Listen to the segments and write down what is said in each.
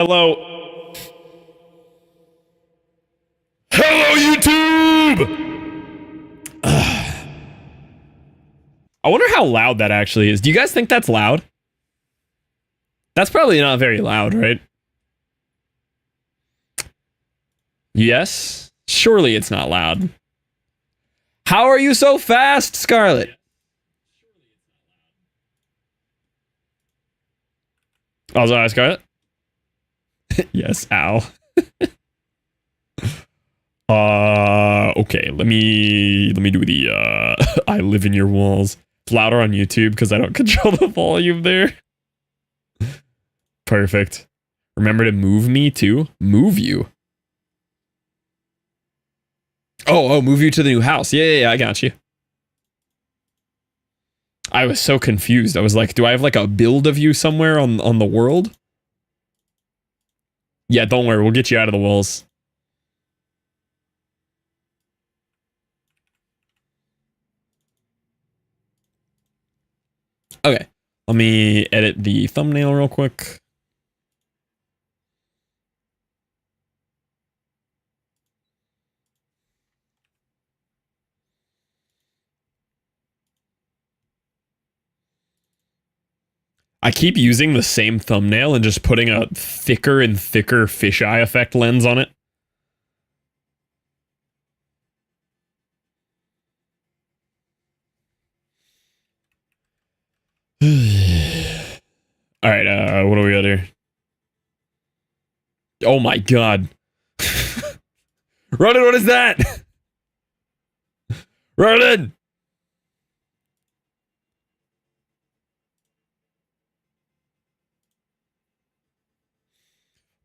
Hello. Hello, YouTube! I wonder how loud that actually is. Do you guys think that's loud? That's probably not very loud, right? Yes? Surely it's not loud. How are you so fast, Scarlet? Oh, sorry, Scarlet? Yes, ow. Okay, let me do the, I live in your walls. It's louder on YouTube because I don't control the volume there. Perfect. Remember to move me too? Move you. Oh, move you to the new house. Yeah, I got you. I was so confused. I was like, do I have like a build of you somewhere on the world? Yeah, don't worry. We'll get you out of the walls. Okay. Let me edit the thumbnail real quick. I keep using the same thumbnail and just putting a thicker and thicker fisheye effect lens on it. All right, what do we got here? Oh my god. Ronan, what is that? Ronan!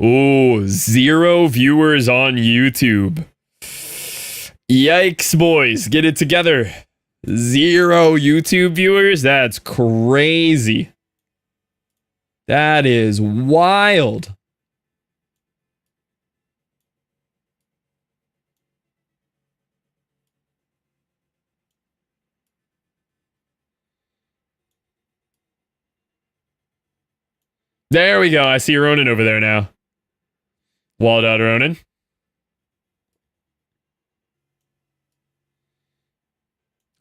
Ooh, 0 viewers on YouTube. Yikes, boys. Get it together. 0 YouTube viewers? That's crazy. That is wild. There we go. I see Ronan over there now. Well done, Ronan.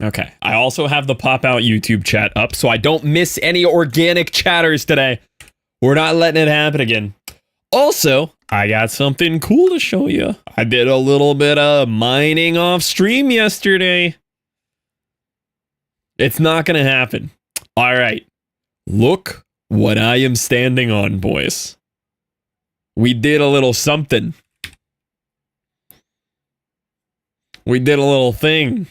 Okay. I also have the pop-out YouTube chat up, so I don't miss any organic chatters today. We're not letting it happen again. Also, I got something cool to show you. I did a little bit of mining off stream yesterday. It's not going to happen. All right. Look what I am standing on, boys. We did a little something. We did a little thing.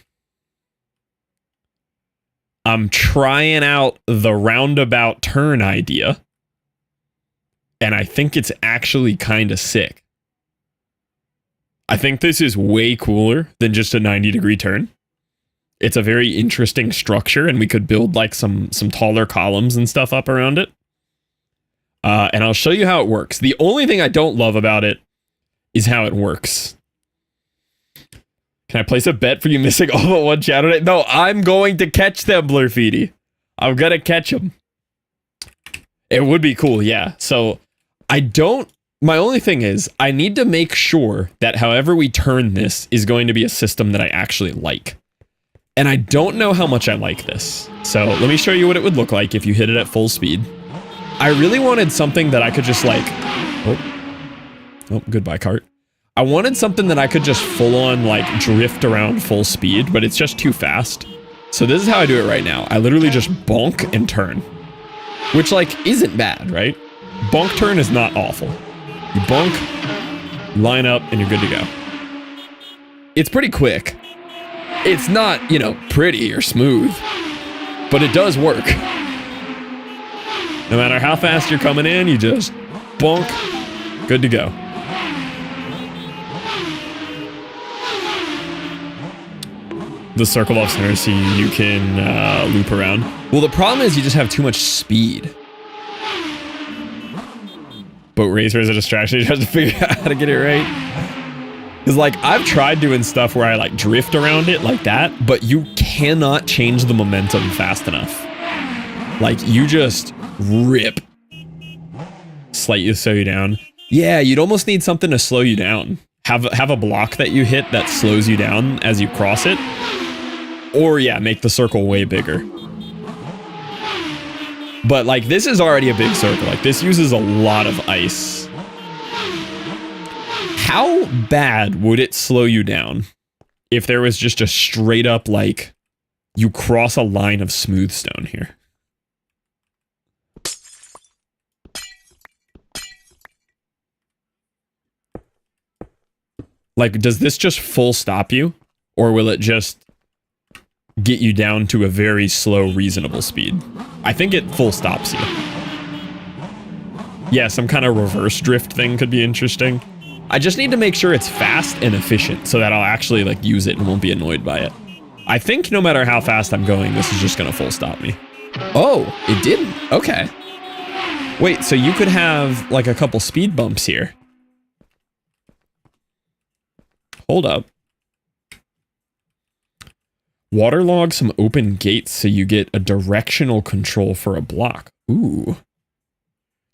I'm trying out the roundabout turn idea. And I think it's actually kind of sick. I think this is way cooler than just a 90-degree turn. It's a very interesting structure, and we could build like some taller columns and stuff up around it. And I'll show you how it works. The only thing I don't love about it is how it works. Can I place a bet for you missing all but one chat today? No, I'm going to catch them, Blurfeedy. I'm going to catch them. It would be cool, yeah. So my only thing is I need to make sure that however we turn this is going to be a system that I actually like. And I don't know how much I like this. So let me show you what it would look like if you hit it at full speed. I really wanted something that I could just like... Oh, goodbye, cart. I wanted something that I could just full on like drift around full speed, but it's just too fast. So this is how I do it right now. I literally just bonk and turn. Which like isn't bad, right? Bonk turn is not awful. You bonk, line up, and you're good to go. It's pretty quick. It's not, you know, pretty or smooth, but it does work. No matter how fast you're coming in, you just bonk, good to go. The circle of center, so you can loop around. Well, the problem is you just have too much speed. Boat racer is a distraction. You have to figure out how to get it right. Because, like, I've tried doing stuff where I, like, drift around it like that, but you cannot change the momentum fast enough. Like, you just rip. Slightly slow you down. Yeah, you'd almost need something to slow you down. Have a block that you hit that slows you down as you cross it. Or yeah, make the circle way bigger. But like this is already a big circle. Like this uses a lot of ice. How bad would it slow you down if there was just a straight up like you cross a line of smooth stone here? Like, does this just full stop you? Or will it just get you down to a very slow, reasonable speed? I think it full stops you. Yeah, some kind of reverse drift thing could be interesting. I just need to make sure it's fast and efficient so that I'll actually, like, use it and won't be annoyed by it. I think no matter how fast I'm going, this is just gonna full stop me. Oh, it didn't. Okay. Wait, so you could have, like, a couple speed bumps here. Hold up. Waterlog some open gates so you get a directional control for a block. Ooh.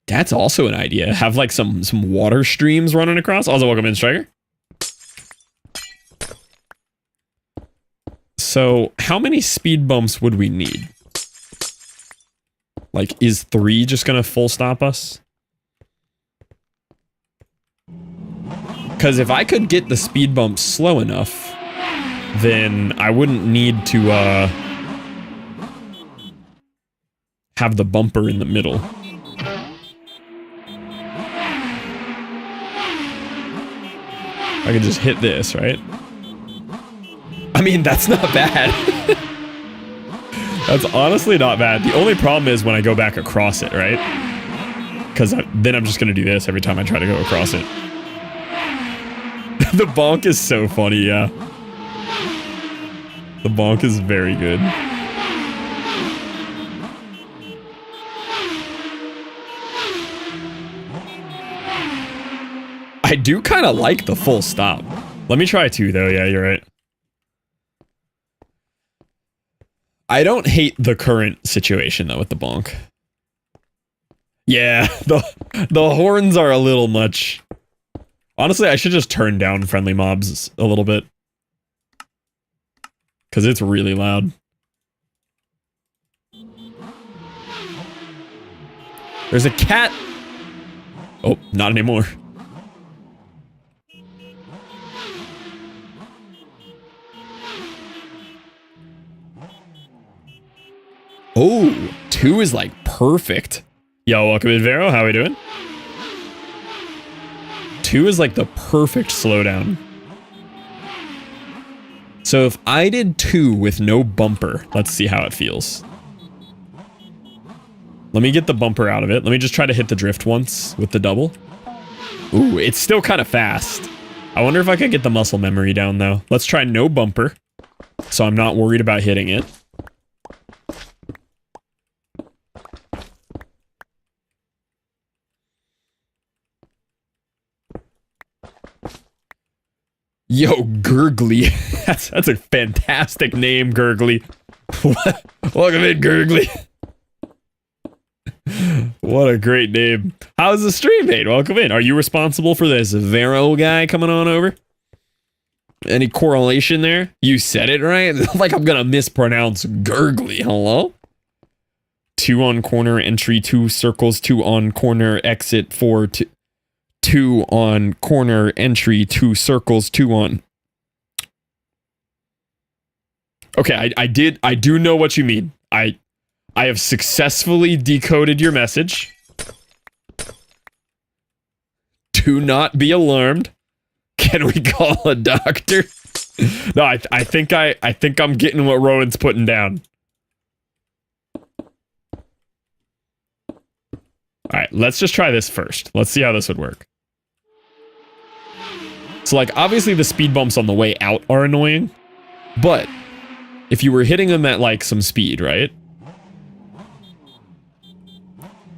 That's also an idea. Have like some water streams running across. Also, welcome in, Striker. So, how many speed bumps would we need? Like, is 3 just gonna full stop us? Because if I could get the speed bumps slow enough, then I wouldn't need to have the bumper in the middle. I could just hit this, right? I mean, that's not bad. That's honestly not bad. The only problem is when I go back across it, right? Because then I'm just going to do this every time I try to go across it. The bonk is so funny, yeah. The bonk is very good. I do kind of like the full stop. Let me try 2 though, yeah, you're right. I don't hate the current situation though with the bonk. Yeah, the horns are a little much. Honestly, I should just turn down friendly mobs a little bit. Because it's really loud. There's a cat! Oh, not anymore. Oh, 2 is like perfect. Yo, welcome in, Vero. How we doing? 2 is like the perfect slowdown. So if I did 2 with no bumper, let's see how it feels. Let me get the bumper out of it. Let me just try to hit the drift once with the double. Ooh, it's still kind of fast. I wonder if I could get the muscle memory down though. Let's try no bumper, so I'm not worried about hitting it. Yo, Gurgly. That's a fantastic name, Gurgly. Welcome in, Gurgly. What a great name. How's the stream, mate? Welcome in. Are you responsible for this Vero guy coming on over? Any correlation there? You said it right? Like I'm gonna mispronounce Gurgly. Hello? 2 on corner entry, 2 circles, 2 on corner exit, 4, 2 on corner entry, 2 circles, 2 on. Okay, I do know what you mean. I have successfully decoded your message. Do not be alarmed. Can we call a doctor? No, I think I'm getting what Rowan's putting down. Alright, let's just try this first. Let's see how this would work. So, like, obviously the speed bumps on the way out are annoying, but if you were hitting them at, like, some speed, right?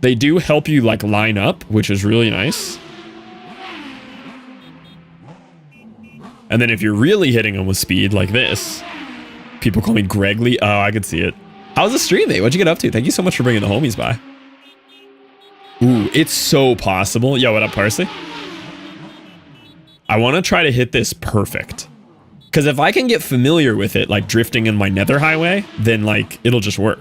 They do help you, like, line up, which is really nice. And then if you're really hitting them with speed, like this, people call me Gregly. Oh, I could see it. How's the stream, mate? What'd you get up to? Thank you so much for bringing the homies by. Ooh, it's so possible. Yo, what up, Parsley? I want to try to hit this perfect. Because if I can get familiar with it, like drifting in my nether highway, then like it'll just work.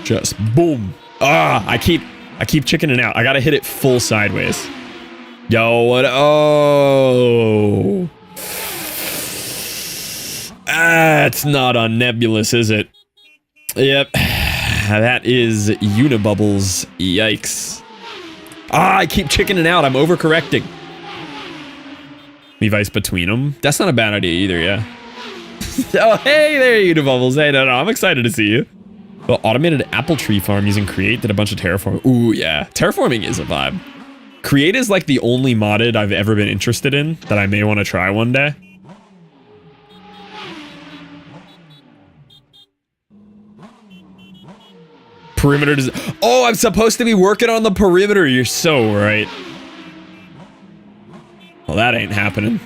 Just boom. Ah, I keep chickening out. I gotta hit it full sideways. Yo, what? Oh. It's not on Nebulous, is it? Yep. That is Unibubbles. Yikes. Ah, I keep chickening out. I'm overcorrecting. Leave ice between them. That's not a bad idea either, yeah. Oh, hey there, Unibubbles. Hey, no, I'm excited to see you. Well, automated apple tree farm using Create did a bunch of terraforming. Ooh, yeah. Terraforming is a vibe. Create is like the only modded I've ever been interested in that I may want to try one day. Perimeter does. Oh, I'm supposed to be working on the perimeter. You're so right. Well, that ain't happening.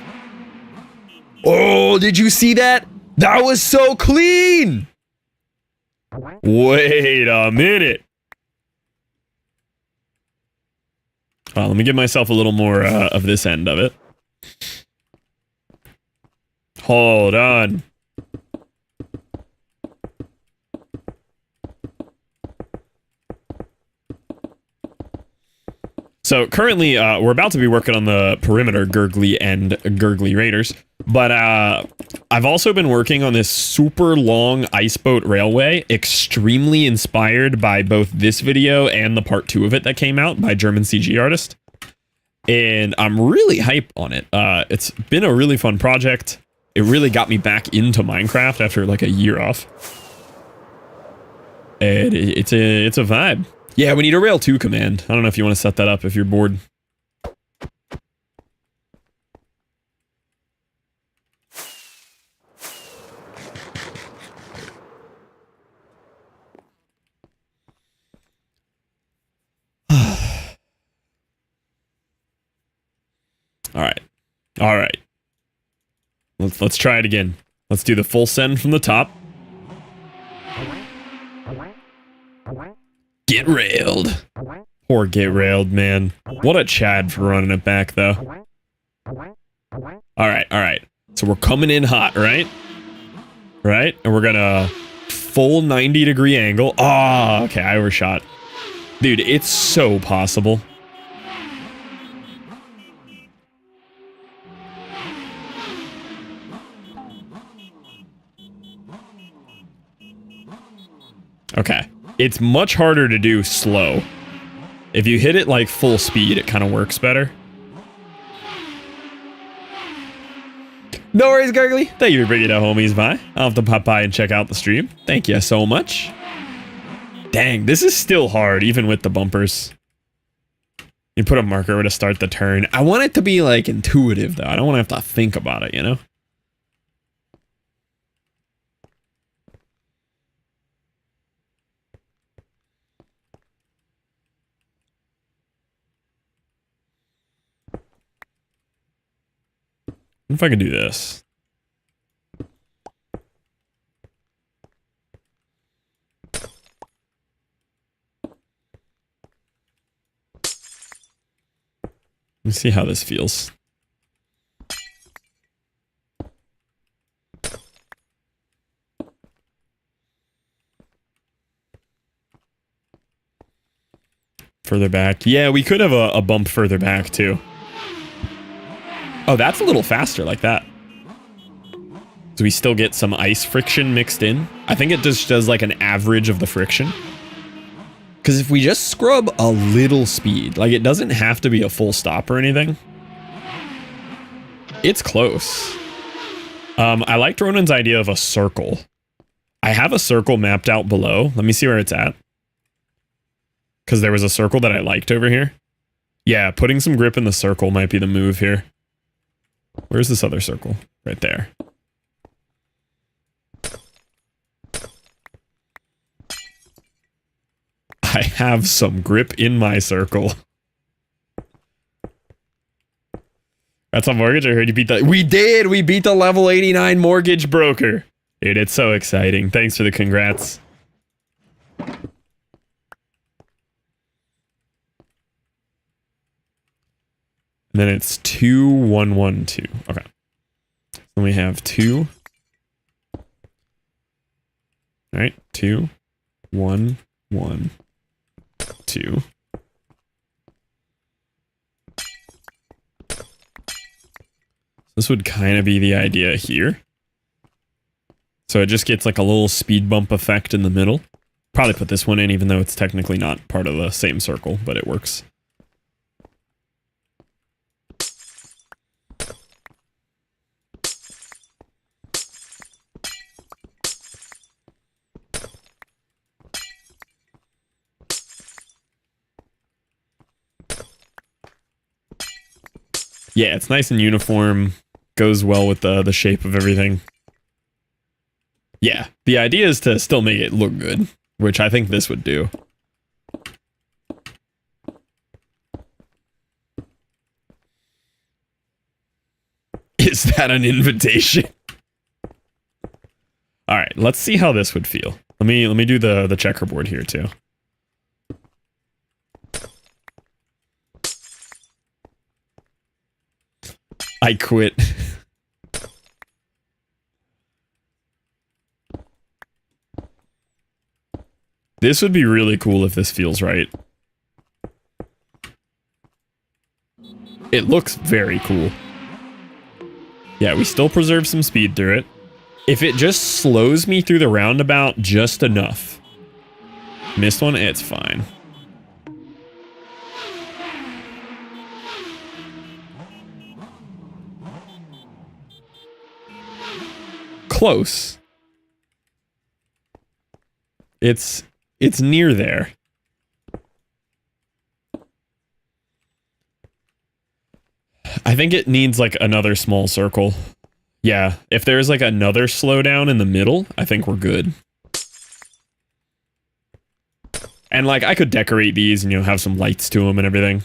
Oh, did you see that? That was so clean. Wait a minute. Let me give myself a little more of this end of it. Hold on. So currently, we're about to be working on the perimeter Gurgly and Gurgly Raiders, but I've also been working on this super long iceboat railway, extremely inspired by both this video and the part 2 of it that came out by German CG artist. And I'm really hype on it. It's been a really fun project. It really got me back into Minecraft after like a year off. And it's a vibe. Yeah, we need a rail 2 command. I don't know if you want to set that up if you're bored. All right. Let's try it again. Let's do the full send from the top. Get railed. Poor get railed, man. What a Chad for running it back, though. All right. So we're coming in hot, right? Right? And we're gonna full 90-degree angle. Oh, okay, I overshot. Dude, it's so possible. Okay. It's much harder to do slow. If you hit it like full speed, it kind of works better. No worries, Gurgly. Thank you for bringing it up, homies. Bye. I'll have to pop by and check out the stream. Thank you so much. Dang, this is still hard, even with the bumpers. You put a marker to start the turn. I want it to be like intuitive, though. I don't want to have to think about it, you know? If I can do this. Let's see how this feels. Further back. Yeah, we could have a bump further back, too. Oh, that's a little faster like that. So we still get some ice friction mixed in. I think it just does like an average of the friction. Because if we just scrub a little speed, like it doesn't have to be a full stop or anything. It's close. I liked Ronan's idea of a circle. I have a circle mapped out below. Let me see where it's at. Because there was a circle that I liked over here. Yeah, putting some grip in the circle might be the move here. Where's this other circle? Right there. I have some grip in my circle. That's on mortgage. I heard you beat that. We did. We beat the level 89 mortgage broker. Dude, it's so exciting. Thanks for the congrats. And then it's 2, 1, 1, 2. Okay. Then we have 2. All right, 2, 1, 1, 2. This would kind of be the idea here. So it just gets like a little speed bump effect in the middle. Probably put this one in even though it's technically not part of the same circle, but it works. Yeah, it's nice and uniform. Goes well with the shape of everything. Yeah, the idea is to still make it look good, which I think this would do. Is that an invitation? All right, let's see how this would feel. Let me do the checkerboard here too. I quit. This would be really cool if this feels right. It looks very cool. Yeah, we still preserve some speed through it. If it just slows me through the roundabout just enough. Missed one? It's fine. Close. It's near there. I think it needs like another small circle. Yeah, if there's like another slowdown in the middle, I think we're good. And like I could decorate these and, you know, have some lights to them and everything.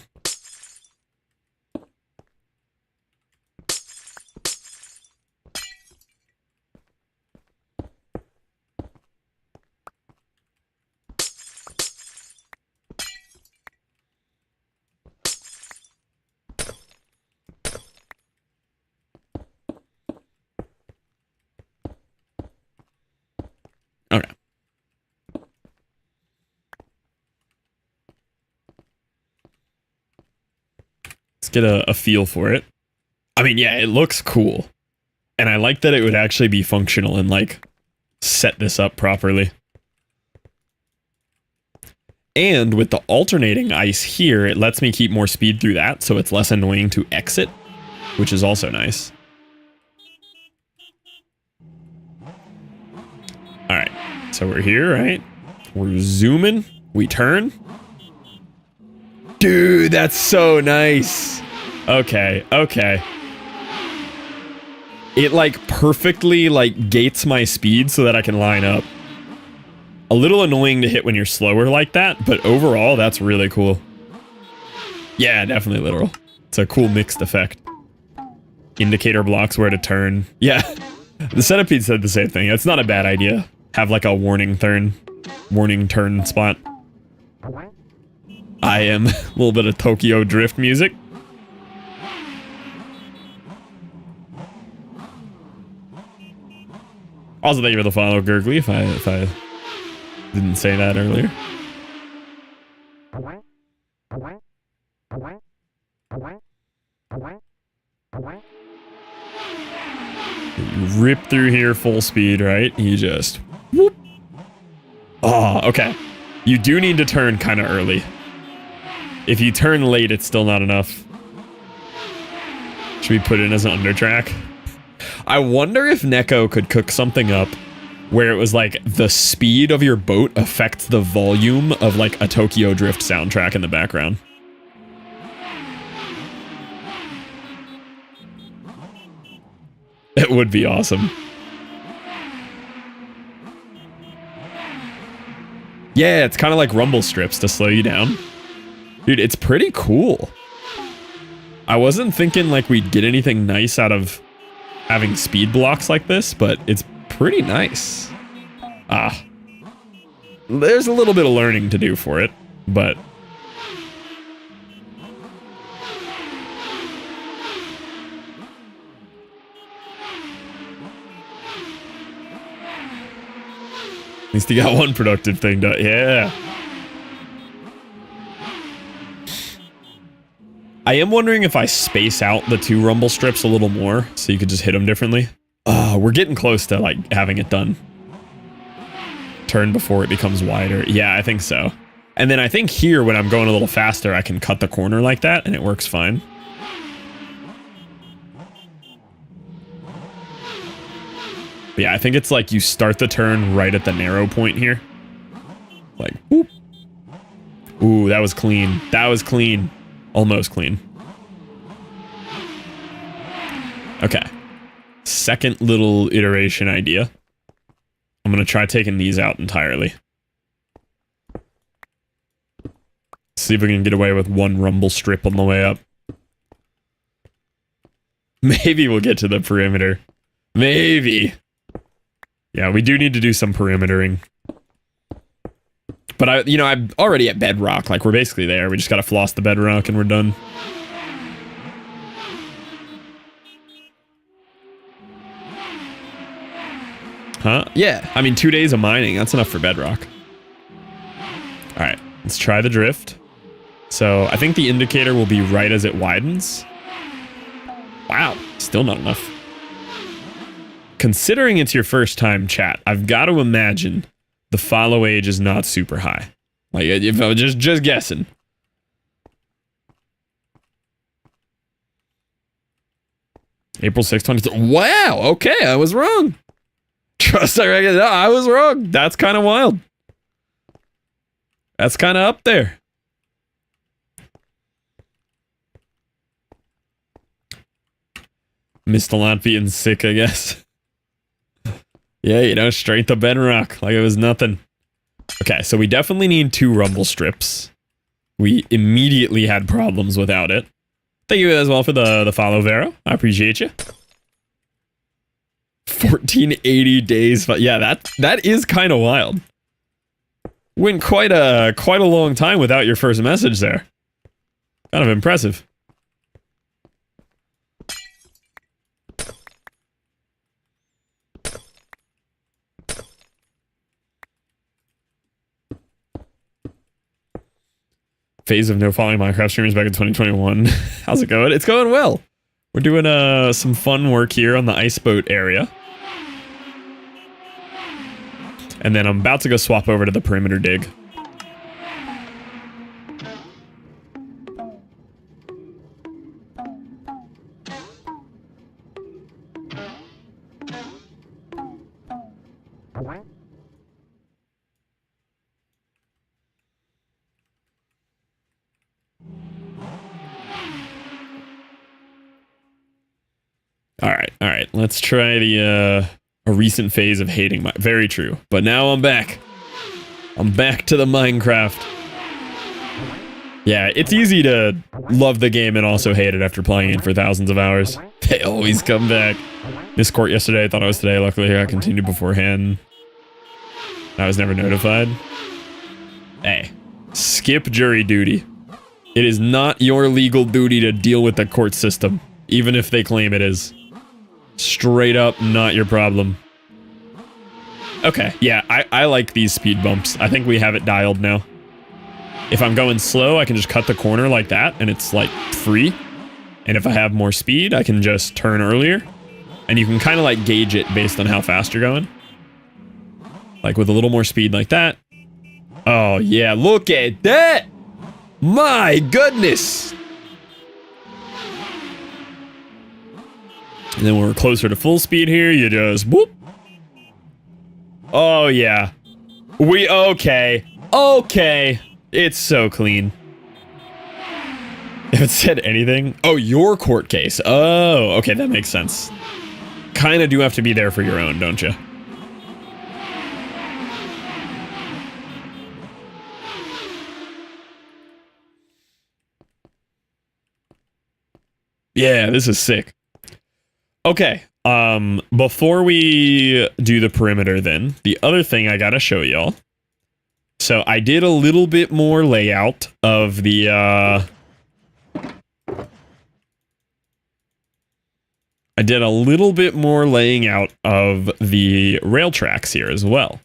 Okay. Let's get a feel for it. I mean, yeah, it looks cool. And I like that it would actually be functional and like set this up properly. And with the alternating ice here, it lets me keep more speed through that, so it's less annoying to exit, which is also nice. All right. So we're here, right? We're zooming. We turn. Dude, that's so nice. Okay, okay. It like perfectly like gates my speed so that I can line up. A little annoying to hit when you're slower like that, but overall, that's really cool. Yeah, definitely literal. It's a cool mixed effect. Indicator blocks where to turn. Yeah, the Centipede said the same thing. It's not a bad idea. Have like a warning turn spot. I am a little bit of Tokyo Drift music. Also, thank you for the follow, Gurgly, if I didn't say that earlier. You rip through here full speed, right? You just whoop. Oh, okay. You do need to turn kind of early. If you turn late, it's still not enough. Should we put it in as an undertrack? I wonder if Neko could cook something up where it was like the speed of your boat affects the volume of like a Tokyo Drift soundtrack in the background. It would be awesome. Yeah, it's kind of like rumble strips to slow you down. Dude, it's pretty cool. I wasn't thinking like we'd get anything nice out of having speed blocks like this, but it's pretty nice. Ah. There's a little bit of learning to do for it, but... At least he got one productive thing done. Yeah. I am wondering if I space out the 2 rumble strips a little more so you could just hit them differently. We're getting close to like having it done. Turn before it becomes wider. Yeah, I think so. And then I think here when I'm going a little faster, I can cut the corner like that and it works fine. But yeah, I think it's like you start the turn right at the narrow point here. Like, whoop. Ooh, that was clean. That was clean. Almost clean. Okay. Second little iteration idea. I'm going to try taking these out entirely. See if we can get away with 1 rumble strip on the way up. Maybe we'll get to the perimeter. Maybe. Yeah, we do need to do some perimetering. But I'm already at bedrock. Like, we're basically there. We just gotta floss the bedrock and we're done. Huh? Yeah. I mean, 2 days of mining. That's enough for bedrock. Alright. Let's try the drift. So, I think the indicator will be right as it widens. Wow. Still not enough. Considering it's your first time, chat, I've got to imagine the follow age is not super high. Like, if I was just guessing. April 6th, 20... Wow, okay, I was wrong. Trust I reckon. No, I was wrong. That's kind of wild. That's kind of up there. Missed a lot being sick, I guess. Yeah, you know, straight to bedrock like it was nothing. Okay, so we definitely need 2 rumble strips. We immediately had problems without it. Thank you as well for the follow, Vero. I appreciate you. 1480 days. Yeah, that is kind of wild. Went quite a long time without your first message there. Kind of impressive. Phase of no following Minecraft streamers back in 2021. How's it going? It's going well. We're doing some fun work here on the ice boat area. And then I'm about to go swap over to the perimeter dig. All right. Let's try a recent phase of hating my... Very true. But now I'm back. I'm back to the Minecraft. Yeah, it's easy to love the game and also hate it after playing it for thousands of hours. They always come back. Missed court yesterday. I thought it was today. Luckily, I continued beforehand. I was never notified. Hey, skip jury duty. It is not your legal duty to deal with the court system, even if they claim it is. Straight up, not your problem. Okay, yeah, I like these speed bumps. I think we have it dialed now. If I'm going slow, I can just cut the corner like that, and it's, like, free. And if I have more speed, I can just turn earlier. And you can kind of, like, gauge it based on how fast you're going. Like, with a little more speed like that. Oh, yeah, look at that! My goodness! And then when we're closer to full speed here, you just whoop. Oh, yeah. Okay. Okay. It's so clean. If it said anything... Oh, your court case. Oh, okay, that makes sense. Kind of do have to be there for your own, don't you? Yeah, this is sick. Okay, before we do the perimeter then, the other thing I gotta show y'all So I did a little bit more layout of the, I did a little bit more laying out of the rail tracks here as well.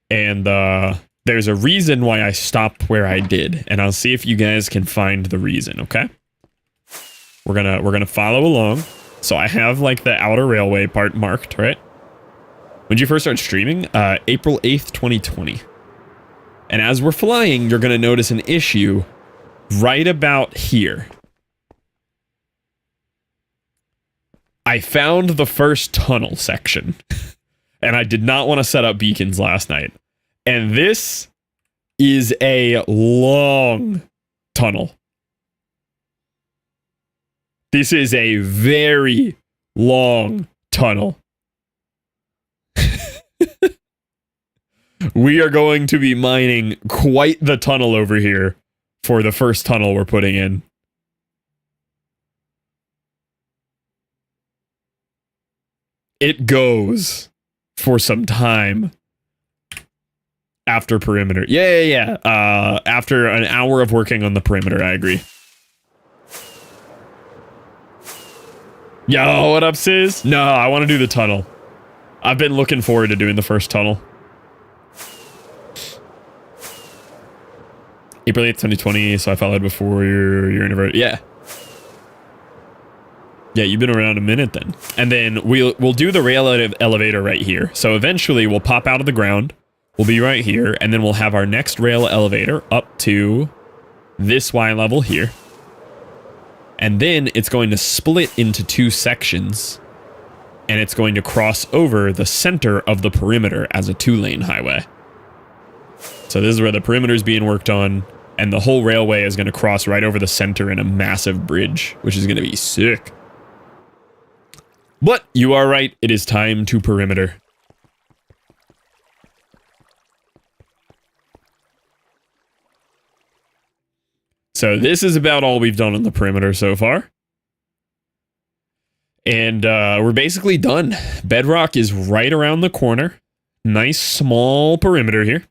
And, there's a reason why I stopped where I did, and I'll see if you guys can find the reason, okay? We're gonna follow along. So I have, like, the outer railway part marked, right? When did you first start streaming? April 8th, 2020. And as we're flying, you're gonna notice an issue right about here. I found the first tunnel section, and I did not want to set up beacons last night. And this is a long tunnel. This is a very long tunnel. We are going to be mining quite the tunnel over here for the first tunnel we're putting in. It goes for some time. After perimeter. Yeah. After an hour of working on the perimeter, I agree. Yo, what up, Sis? No, I want to do the tunnel. I've been looking forward to doing the first tunnel. April 8th, 2020, so I followed before your anniversary. Yeah. Yeah, you've been around a minute then. And then we'll do the rail elevator right here. So eventually we'll pop out of the ground. We'll be right here, and then we'll have our next rail elevator up to this Y level here. And then it's going to split into two sections, and it's going to cross over the center of the perimeter as a 2-lane highway. So this is where the perimeter is being worked on, and the whole railway is going to cross right over the center in a massive bridge, which is going to be sick. But you are right, it is time to perimeter. So this is about all we've done on the perimeter so far. And we're basically done. Bedrock is right around the corner. Nice small perimeter here.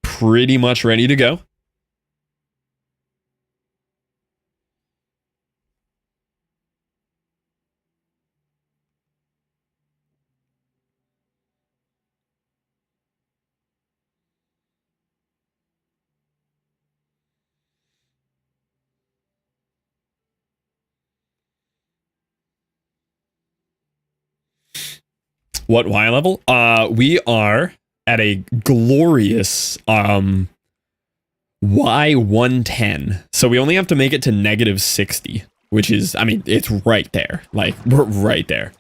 Pretty much ready to go. What Y level? We are at a glorious Y110. So we only have to make it to -60, which is, I mean, it's right there. Like, we're right there.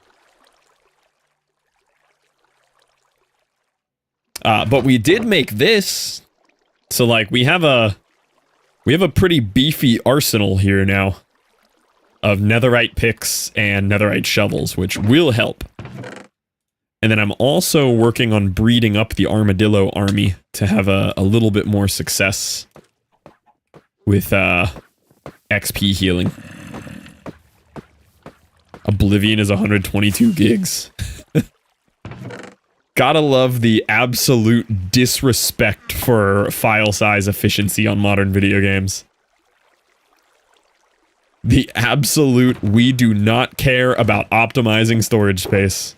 But we did make this. So like we have a pretty beefy arsenal here now of netherite picks and netherite shovels, which will help. And then I'm also working on breeding up the armadillo army to have a little bit more success with XP healing. Oblivion is 122 gigs. Gotta love the absolute disrespect for file size efficiency on modern video games. The absolute, we do not care about optimizing storage space.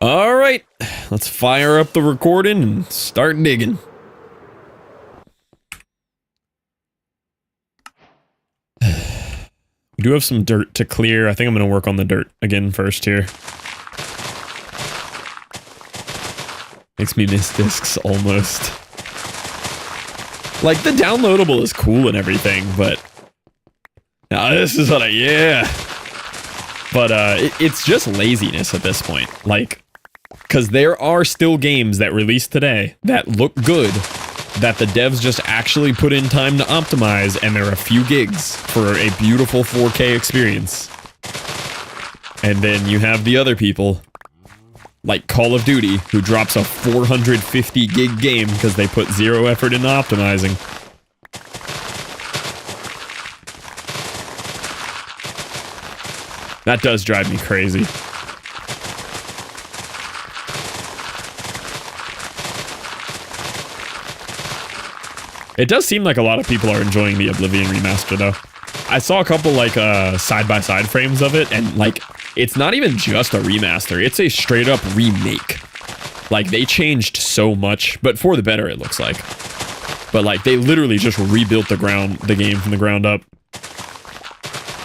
All right, let's fire up the recording and start digging. We do have some dirt to clear. I think I'm going to work on the dirt again first here. Makes me miss discs almost. Like, the downloadable is cool and everything, but... Now this is what yeah. But, it's just laziness at this point. Like... Because there are still games that released today that look good, that the devs just actually put in time to optimize, and they're a few gigs for a beautiful 4K experience. And then you have the other people, like Call of Duty, who drops a 450 gig game because they put zero effort into optimizing. That does drive me crazy. It does seem like a lot of people are enjoying the Oblivion remaster, though. I saw a couple, like, side-by-side frames of it, and, like, it's not even just a remaster. It's a straight-up remake. Like, they changed so much, but for the better, it looks like. But, like, they literally just rebuilt the game from the ground up.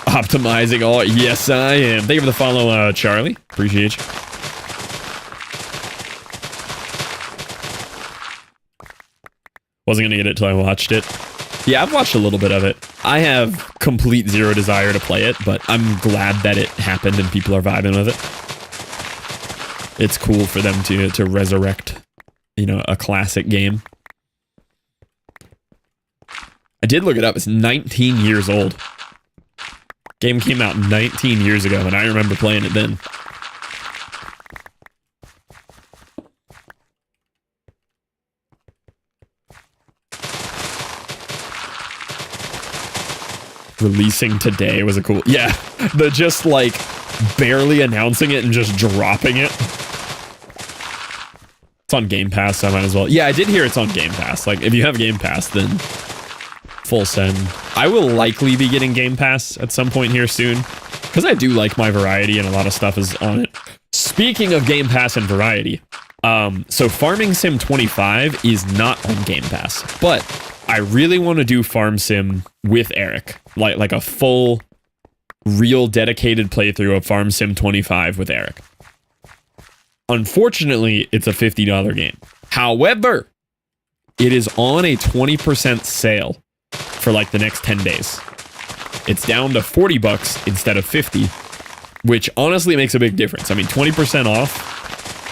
Optimizing all. Yes, I am. Thank you for the follow, Charlie. Appreciate you. Wasn't gonna get it till I watched it. Yeah, I've watched a little bit of it. I have complete zero desire to play it, but I'm glad that it happened and people are vibing with it. It's cool for them to resurrect, you know, a classic game. I did look it up. It's 19 years old. Game came out 19 years ago, and I remember playing it then. Releasing today was a cool... Yeah, the just, like, barely announcing it and just dropping it. It's on Game Pass, so I might as well... Yeah, I did hear it's on Game Pass. Like, if you have Game Pass, then full send. I will likely be getting Game Pass at some point here soon, because I do like my variety and a lot of stuff is on it. Speaking of Game Pass and variety, so Farming Sim 25 is not on Game Pass, but I really want to do Farm Sim with Eric, like a full, real dedicated playthrough of Farm Sim 25 with Eric. Unfortunately, it's a $50 game. However, it is on a 20% sale for like the next 10 days. It's down to 40 bucks instead of 50, which honestly makes a big difference. I mean, 20% off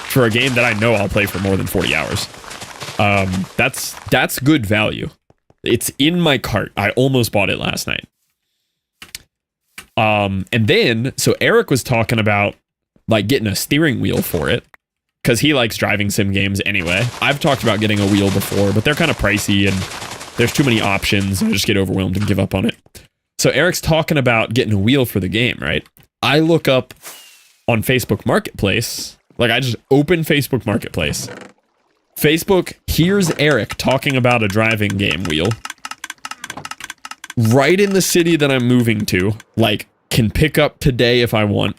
for a game that I know I'll play for more than 40 hours. That's good value. It's in my cart. I almost bought it last night. And then, so Eric was talking about like getting a steering wheel for it, because he likes driving sim games anyway. I've talked about getting a wheel before, but they're kind of pricey and there's too many options. I just get overwhelmed and give up on it. So Eric's talking about getting a wheel for the game, right? I look up on Facebook Marketplace, like I just open Facebook Marketplace. Facebook, here's Eric talking about a driving game wheel. Right in the city that I'm moving to, like, can pick up today if I want,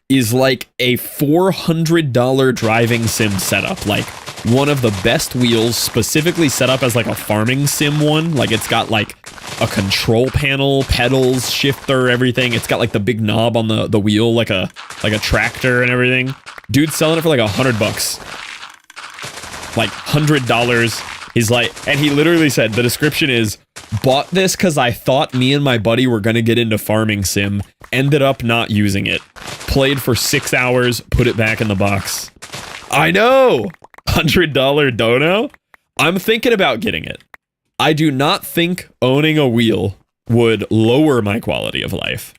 is like a $400 driving sim setup. Like, one of the best wheels, specifically set up as like a farming sim one. Like, it's got like a control panel, pedals, shifter, everything. It's got like the big knob on the wheel, like a tractor and everything. Dude's selling it for like $100 bucks. Like $100. He's like, and he literally said, the description is, bought this because I thought me and my buddy were going to get into farming sim, ended up not using it. Played for 6 hours, put it back in the box. I know! $100 dono? I'm thinking about getting it. I do not think owning a wheel would lower my quality of life.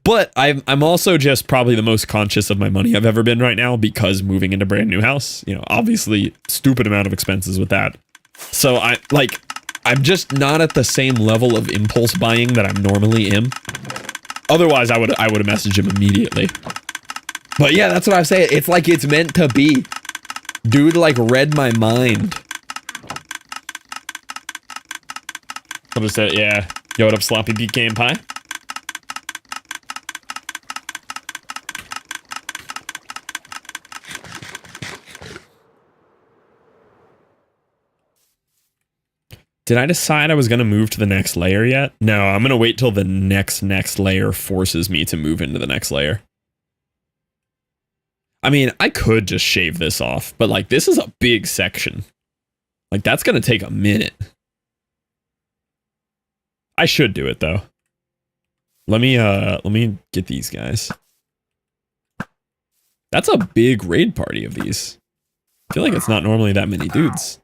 But I'm also just probably the most conscious of my money I've ever been right now, because moving into a brand new house, you know, obviously stupid amount of expenses with that. So I'm just not at the same level of impulse buying that I normally am. Otherwise, I would have messaged him immediately. But yeah, that's what I'm saying. It's like it's meant to be. Dude, like, read my mind. I'll just say, yeah. Yo, what up, Sloppy Beat Game Pie? Did I decide I was going to move to the next layer yet? No, I'm going to wait till the next layer forces me to move into the next layer. I mean, I could just shave this off, but like, this is a big section. Like, that's going to take a minute. I should do it though. Let me get these guys. That's a big raid party of these. I feel like it's not normally that many dudes.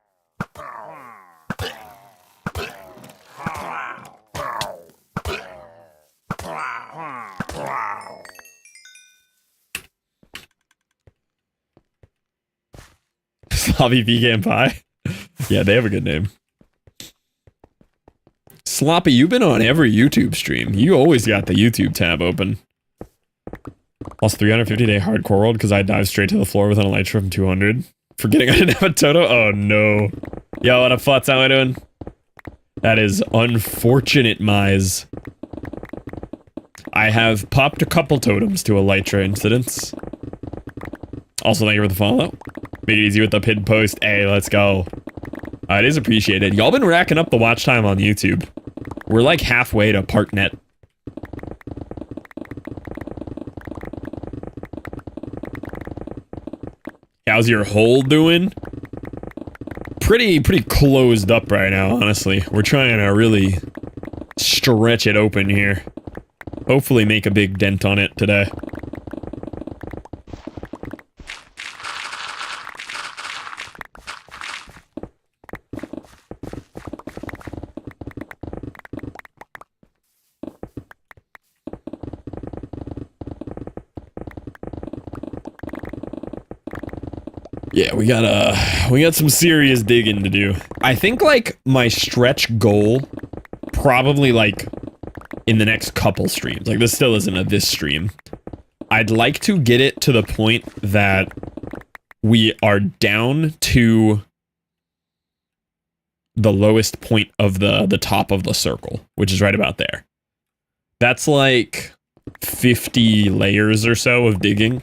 Slavi Vegan Pie. Yeah, they have a good name. Sloppy, you've been on every YouTube stream. You always got the YouTube tab open. Lost 350-day hardcore world because I dived straight to the floor with an elytra from 200. Forgetting I didn't have a Toto? Oh no. Yo, what up, Futz? How am I doing? That is unfortunate, Mize. I have popped a couple totems to elytra incidents. Also, thank you for the follow. Made it easy with the pinned post. Hey, let's go. It is appreciated. Y'all been racking up the watch time on YouTube. We're like halfway to partnet. How's your hole doing? Pretty closed up right now, honestly. We're trying to really stretch it open here. Hopefully make a big dent on it today. Yeah, we got some serious digging to do. I think, like, my stretch goal, probably, like, in the next couple streams, like, this still isn't a this stream, I'd like to get it to the point that we are down to the lowest point of the top of the circle, which is right about there. That's, like, 50 layers or so of digging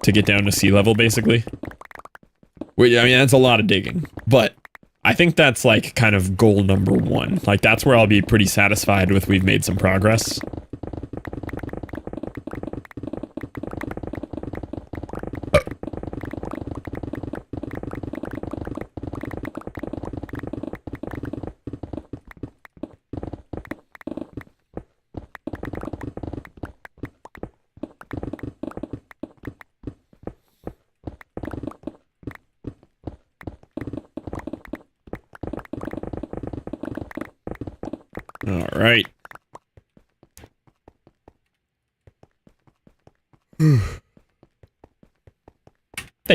to get down to sea level, basically. I mean, that's a lot of digging, but I think that's, like, kind of goal number one. Like, that's where I'll be pretty satisfied with we've made some progress. All right. Thank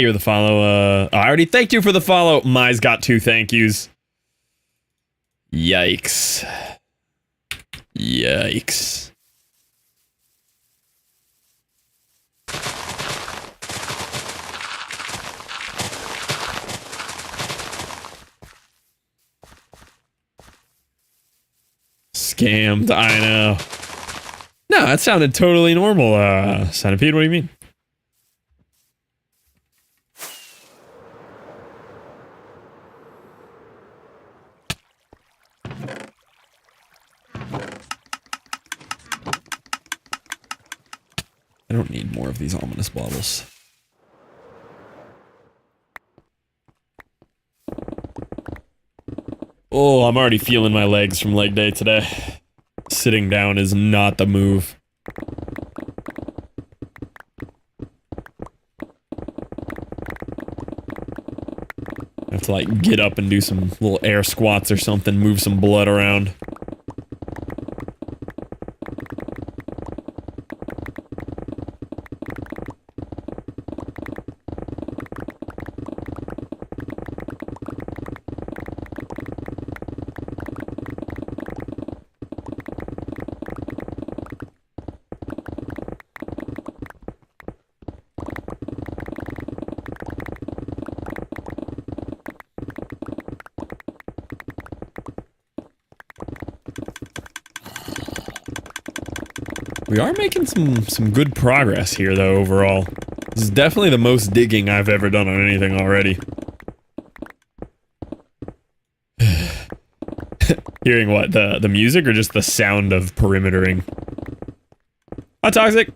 you for the follow. I already thanked you for the follow. Mai's got 2 thank yous. Yikes. Yikes. Scammed, I know. No, that sounded totally normal, Centipede, what do you mean? I don't need more of these ominous baubles. Oh, I'm already feeling my legs from leg day today. Sitting down is not the move. I have to, like, get up and do some little air squats or something, move some blood around. We are making some good progress here, though, overall. This is definitely the most digging I've ever done on anything already. Hearing what? The music or just the sound of perimetering? Hi, Toxic!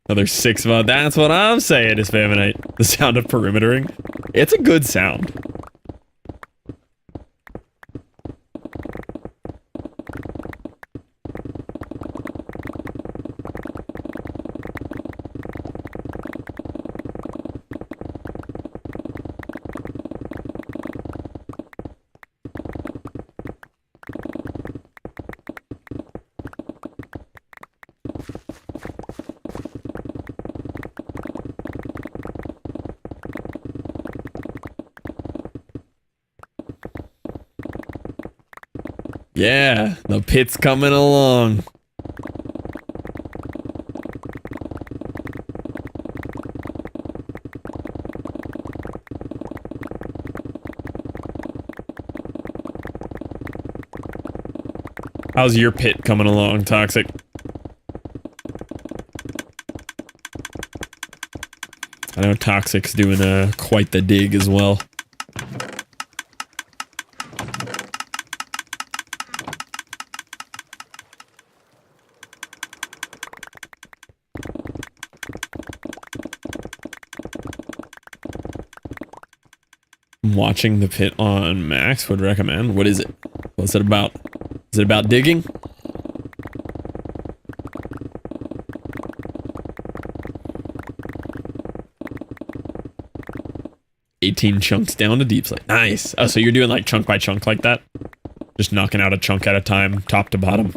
Another 6 month. That's what I'm saying is Faminite. The sound of perimetering. It's a good sound. Yeah, the pit's coming along. How's your pit coming along, Toxic? I know Toxic's doing quite the dig as well. Watching the pit on Max would recommend. What is it? What's it about? Is it about digging? $18 chunks down to deep slate. Nice. Oh, so you're doing like chunk by chunk like that? Just knocking out a chunk at a time, top to bottom.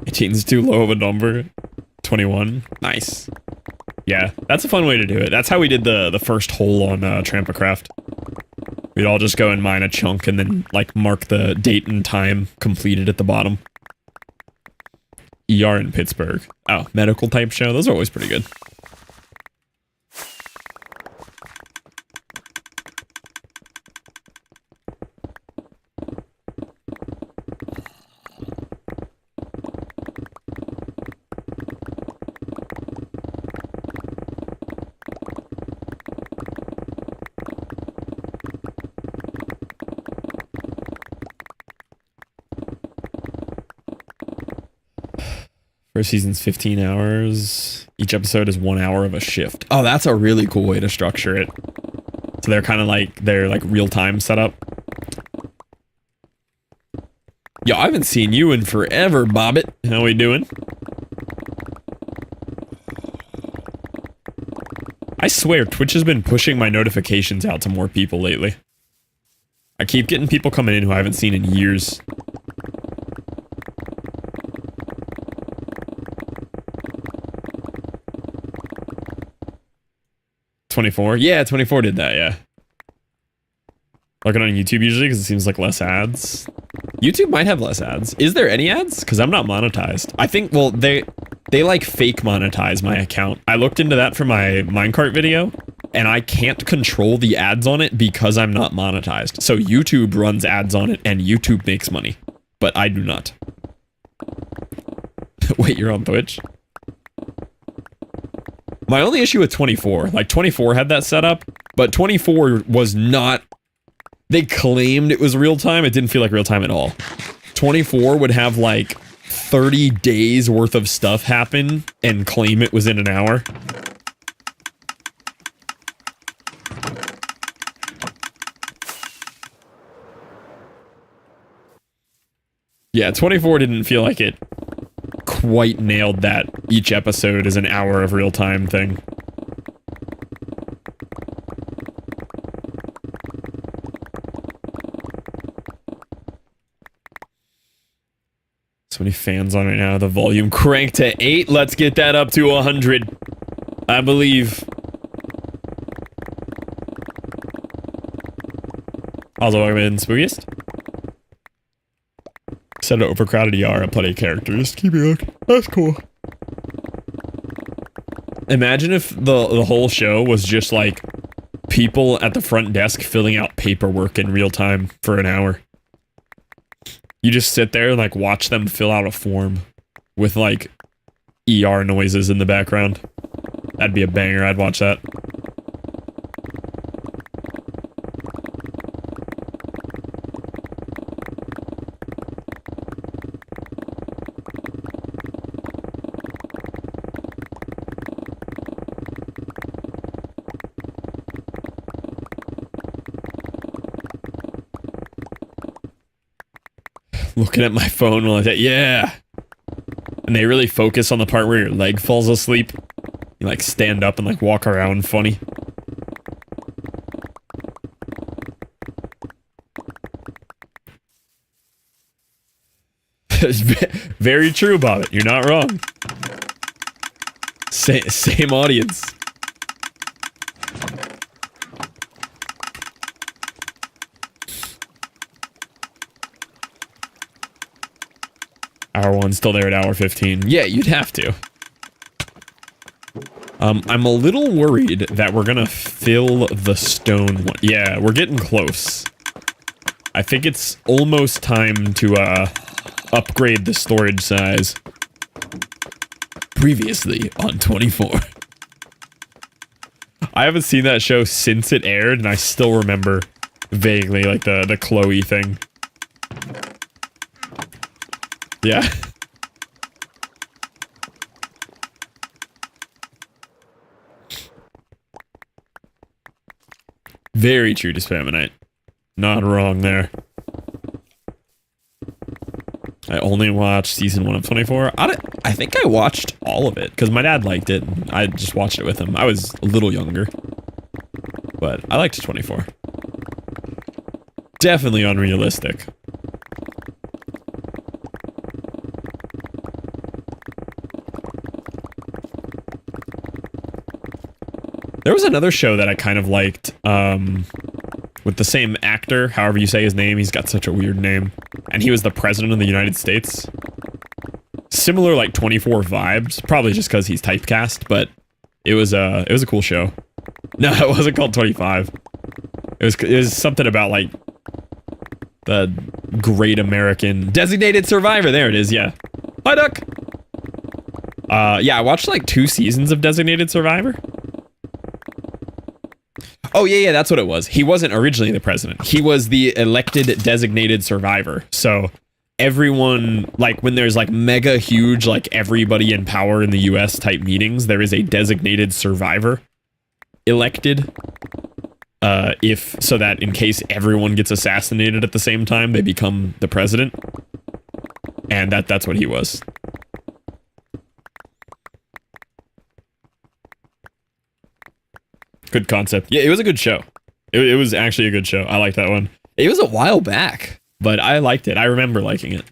18's too low of a number. 21. Nice. Yeah, that's a fun way to do it. That's how we did the first hole on Trampacraft. We'd all just go and mine a chunk and then, like, mark the date and time completed at the bottom. ER in Pittsburgh. Oh, medical type show. Those are always pretty good. First season's 15 hours. Each episode is 1 hour of a shift. Oh, that's a really cool way to structure it. So they're kind of like, they're like real-time setup. Yo, I haven't seen you in forever, Bobbit. How we doing? I swear, Twitch has been pushing my notifications out to more people lately. I keep getting people coming in who I haven't seen in years. $24? Yeah, 24 did that, yeah. Looking on YouTube usually because it seems like less ads. YouTube might have less ads. Is there any ads? Because I'm not monetized. I think, well, they like fake monetize my account. I looked into that for my minecart video, and I can't control the ads on it because I'm not monetized. So YouTube runs ads on it, and YouTube makes money. But I do not. Wait, you're on Twitch? My only issue with 24, like 24 had that set up, but 24 was not, they claimed it was real time. It didn't feel like real time at all. 24 would have like 30 days worth of stuff happen and claim it was in an hour. Yeah, 24 didn't feel like it quite nailed that each episode is an hour of real-time thing. So many fans on right now. The volume cranked to 8. Let's get that up to 100. I believe. Also, welcome in, Spookiest. Set an overcrowded ER and plenty of characters. Keep it hooked. That's cool. Imagine if the whole show was just like people at the front desk filling out paperwork in real time for an hour. You just sit there and like watch them fill out a form with like ER noises in the background. That'd be a banger. I'd watch that. Looking at my phone while I say, yeah. And they really focus on the part where your leg falls asleep. You like stand up and like walk around funny. Very true about it. You're not wrong. Same audience. Hour 1 still there at hour 15. Yeah, you'd have to. I'm a little worried that we're gonna fill the stone one. Yeah, we're getting close. I think it's almost time to upgrade the storage size. Previously on 24. I haven't seen that show since it aired, and I still remember vaguely, like, the Chloe thing. Yeah. Very true to Spaminite. Not wrong there. I only watched season 1 of 24. I think I watched all of it, because my dad liked it, and I just watched it with him. I was a little younger. But I liked 24. Definitely unrealistic. There was another show that I kind of liked, with the same actor, however you say his name. He's got such a weird name. And he was the president of the United States. Similar, like, 24 vibes. Probably just because he's typecast, but it was a cool show. No, it wasn't called 25. It was something about, like, the Great American Designated Survivor. There it is, yeah. Hi, Duck! Yeah, I watched, like, 2 seasons of Designated Survivor. Oh, yeah, that's what it was. He wasn't originally the president. He was the elected designated survivor. So everyone, like, when there's, like, mega huge, like, everybody in power in the US type meetings, there is a designated survivor elected. So that in case everyone gets assassinated at the same time, they become the president. And that's what he was. Good concept. Yeah, it was a good show. It was actually a good show. I liked that one. It was a while back, but I liked it. I remember liking it.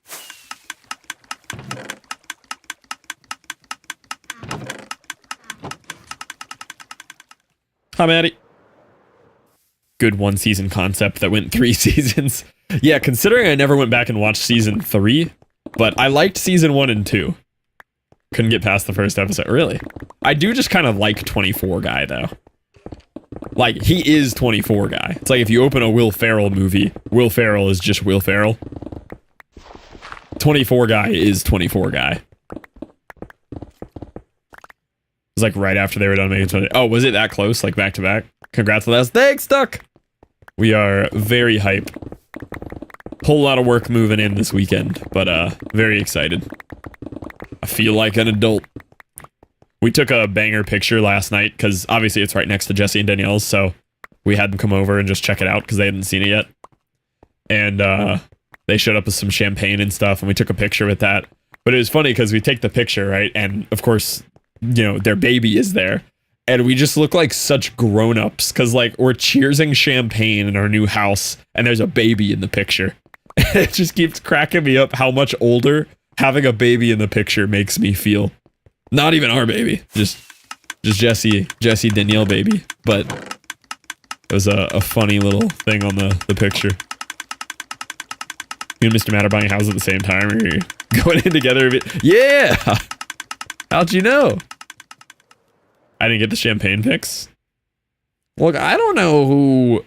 Hi, Maddie. Good 1-season concept that went 3 seasons. Yeah, considering I never went back and watched season 3, but I liked season 1 and 2. Couldn't get past the first episode. Really? I do just kind of like 24 guy, though. Like, he is 24 guy. It's like if you open a Will Ferrell movie, Will Ferrell is just Will Ferrell. 24 guy is 24 guy. It was like right after they were done making 20. Oh, was it that close? Like back to back? Congrats on that. Thanks, Duck! We are very hype. Whole lot of work moving in this weekend, but very excited. I feel like an adult. We took a banger picture last night, because obviously it's right next to Jesse and Danielle's, so we had them come over and just check it out, because they hadn't seen it yet. And they showed up with some champagne and stuff, and we took a picture with that. But it was funny, because we take the picture, right, and of course, you know, their baby is there. And we just look like such grown-ups, because, like, we're cheersing champagne in our new house, and there's a baby in the picture. It just keeps cracking me up how much older having a baby in the picture makes me feel. Not even our baby, just Jesse Danielle baby. But it was a funny little thing on the picture. You and Mr. Matt are buying a house at the same time, or you're going in together a bit? Yeah! How'd you know? I didn't get the champagne pics. Look, I don't know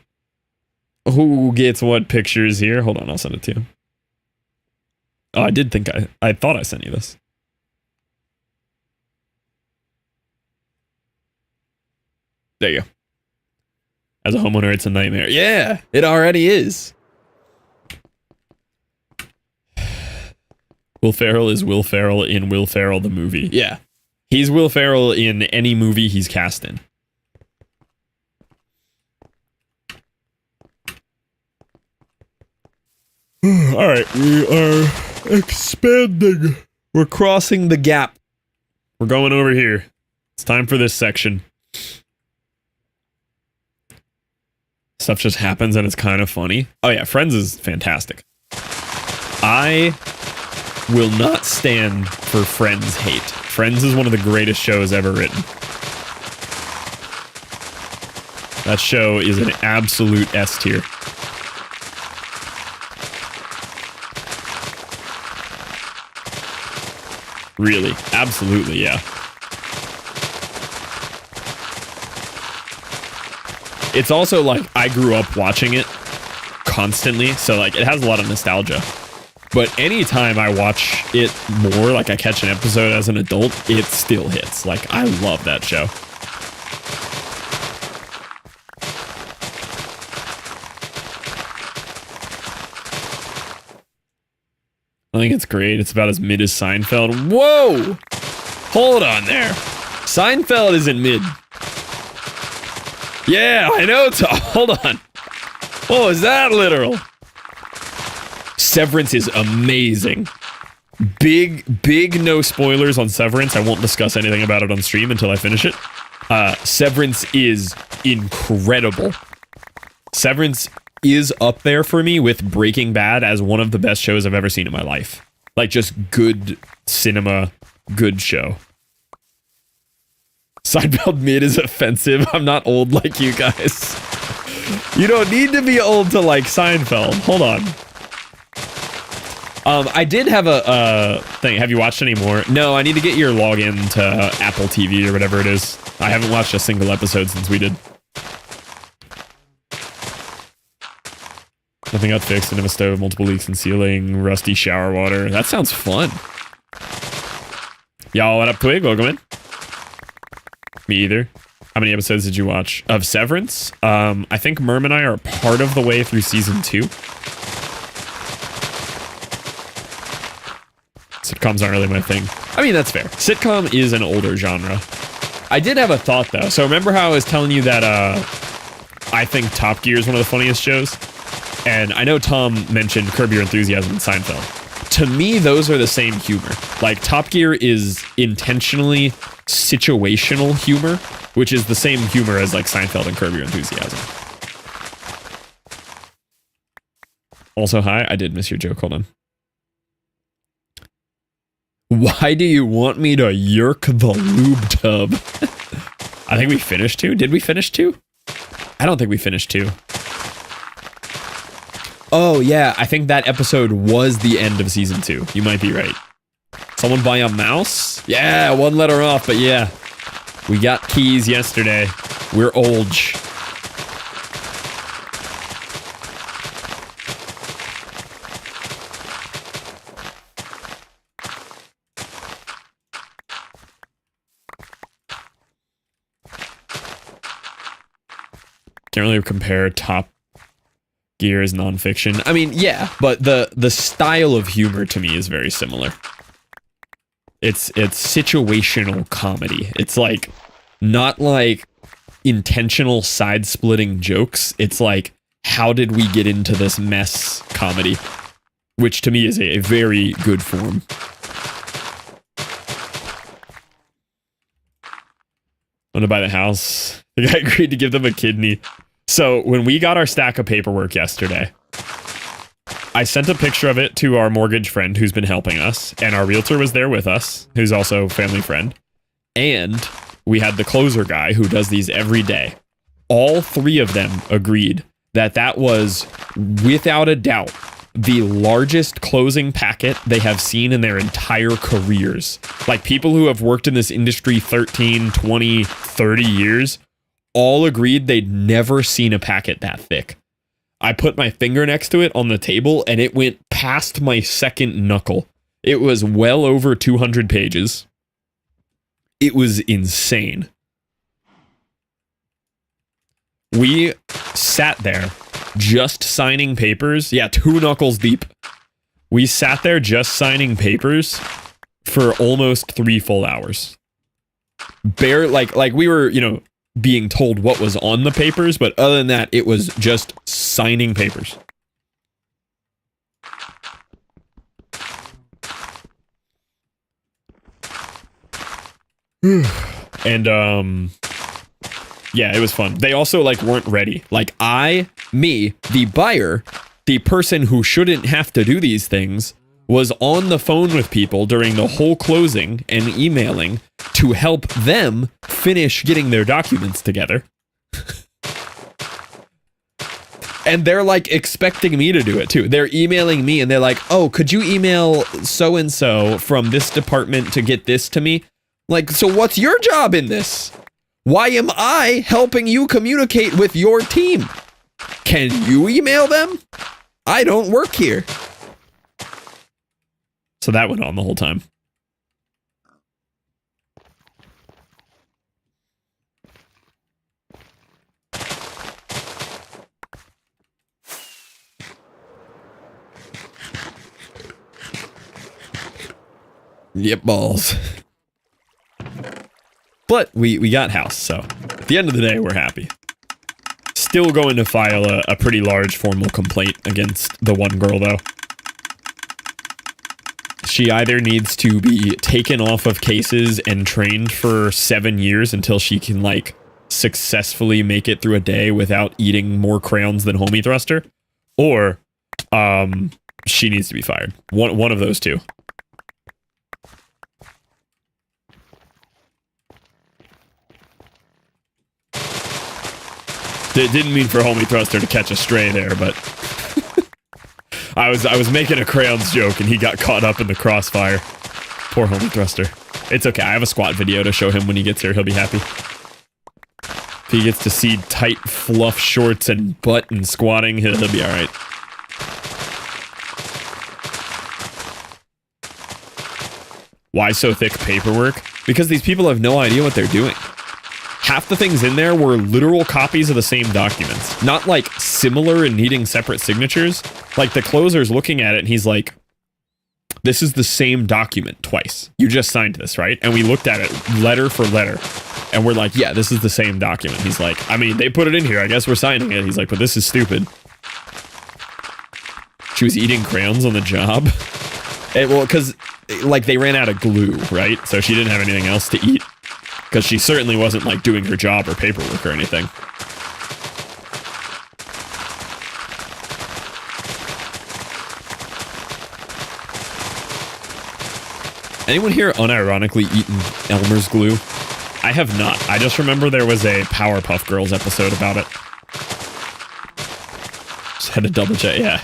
who gets what pictures here. Hold on, I'll send it to you. Oh, I did think I thought I sent you this. There you go. As a homeowner, it's a nightmare. Yeah, it already is. Will Ferrell is Will Ferrell in Will Ferrell the movie. Yeah. He's Will Ferrell in any movie he's cast in. Alright, we are expanding. We're crossing the gap. We're going over here. It's time for this section. Stuff just happens and it's kind of funny. Oh yeah, Friends is fantastic. I will not stand for Friends hate. Friends is one of the greatest shows ever written. That show is an absolute S tier. Really. Absolutely, yeah. It's also like I grew up watching it constantly, so like it has a lot of nostalgia. But anytime I watch it more, like I catch an episode as an adult, it still hits. Like, I love that show. I think it's great. It's about as mid as Seinfeld. Whoa! Hold on there. Seinfeld isn't mid. Yeah, I know. Hold on. Oh, is that literal? Severance is amazing. Big no spoilers on Severance. I won't discuss anything about it on stream until I finish it. Severance is incredible. Severance is up there for me with Breaking Bad as one of the best shows I've ever seen in my life. Like, just good cinema, good show. Seinfeld mid is offensive. I'm not old like you guys. You don't need to be old to like Seinfeld. Hold on. I did have a thing. Have you watched any more? No, I need to get your login to Apple TV or whatever it is. I haven't watched a single episode since we did. Nothing got fixed. Into a stove, multiple leaks in ceiling, rusty shower water. That sounds fun. Y'all, what up, Twig? Welcome in. Me either. How many episodes did you watch of Severance? I think Merm and I are part of the way through season 2. Sitcoms aren't really my thing. I mean, that's fair. Sitcom is an older genre. I did have a thought, though. So remember how I was telling you that I think Top Gear is one of the funniest shows? And I know Tom mentioned Curb Your Enthusiasm and Seinfeld. To me, those are the same humor. Like, Top Gear is intentionally situational humor, which is the same humor as, like, Seinfeld and Curb Your Enthusiasm. Also, hi, I did miss your joke. Hold on. Why do you want me to yerk the lube tub? I think we finished 2. Did we finish 2? I don't think we finished 2. Oh, yeah, I think that episode was the end of season 2. You might be right. Someone buy a mouse? Yeah, 1 letter off, but yeah. We got keys yesterday. We're old. Can't really compare Top Gear as nonfiction. I mean, yeah, but the style of humor to me is very similar. It's situational comedy. It's like not like intentional side-splitting jokes. It's like, how did we get into this mess comedy? Which to me is a very good form. Want to buy the house? The guy agreed to give them a kidney. So when we got our stack of paperwork yesterday, I sent a picture of it to our mortgage friend who's been helping us, and our realtor was there with us, who's also a family friend. And we had the closer guy who does these every day. All 3 of them agreed that that was, without a doubt, the largest closing packet they have seen in their entire careers. Like, people who have worked in this industry 13, 20, 30 years all agreed they'd never seen a packet that thick. I put my finger next to it on the table and it went past my second knuckle. It was well over 200 pages. It was insane. We sat there just signing papers. Yeah, 2 knuckles deep. We sat there just signing papers for almost 3 full hours. Like we were, being told what was on the papers, but other than that, it was just signing papers. And yeah, it was fun. They also weren't ready. Like the buyer, the person who shouldn't have to do these things, was on the phone with people during the whole closing and emailing to help them finish getting their documents together. And they're like expecting me to do it too. They're emailing me and they're like, oh, could you email so-and-so from this department to get this to me? Like, so what's your job in this? Why am I helping you communicate with your team? Can you email them? I don't work here. So that went on the whole time. Yep, balls. But we got house, so at the end of the day, we're happy. Still going to file a pretty large formal complaint against the one girl, though. She either needs to be taken off of cases and trained for 7 years until she can, like, successfully make it through a day without eating more crayons than Homie Thruster, or she needs to be fired. One of those two. Didn't mean for Homie Thruster to catch a stray there, but I was making a crayons joke and he got caught up in the crossfire. Poor Homie Thruster. It's okay, I have a squat video to show him when he gets here, he'll be happy. If he gets to see tight fluff shorts and butt and squatting, he'll be alright. Why so thick paperwork? Because these people have no idea what they're doing. Half the things in there were literal copies of the same documents. Not like similar and needing separate signatures. Like the closer's looking at it and he's like, this is the same document twice. You just signed this, right? And we looked at it letter for letter. And we're like, yeah, this is the same document. He's like, I mean, they put it in here. I guess we're signing it. He's like, but this is stupid. She was eating crayons on the job. Well, because like they ran out of glue, right? So she didn't have anything else to eat. Because she certainly wasn't, like, doing her job or paperwork or anything. Anyone here unironically eaten Elmer's glue? I have not. I just remember there was a Powerpuff Girls episode about it. Just had to double check, yeah.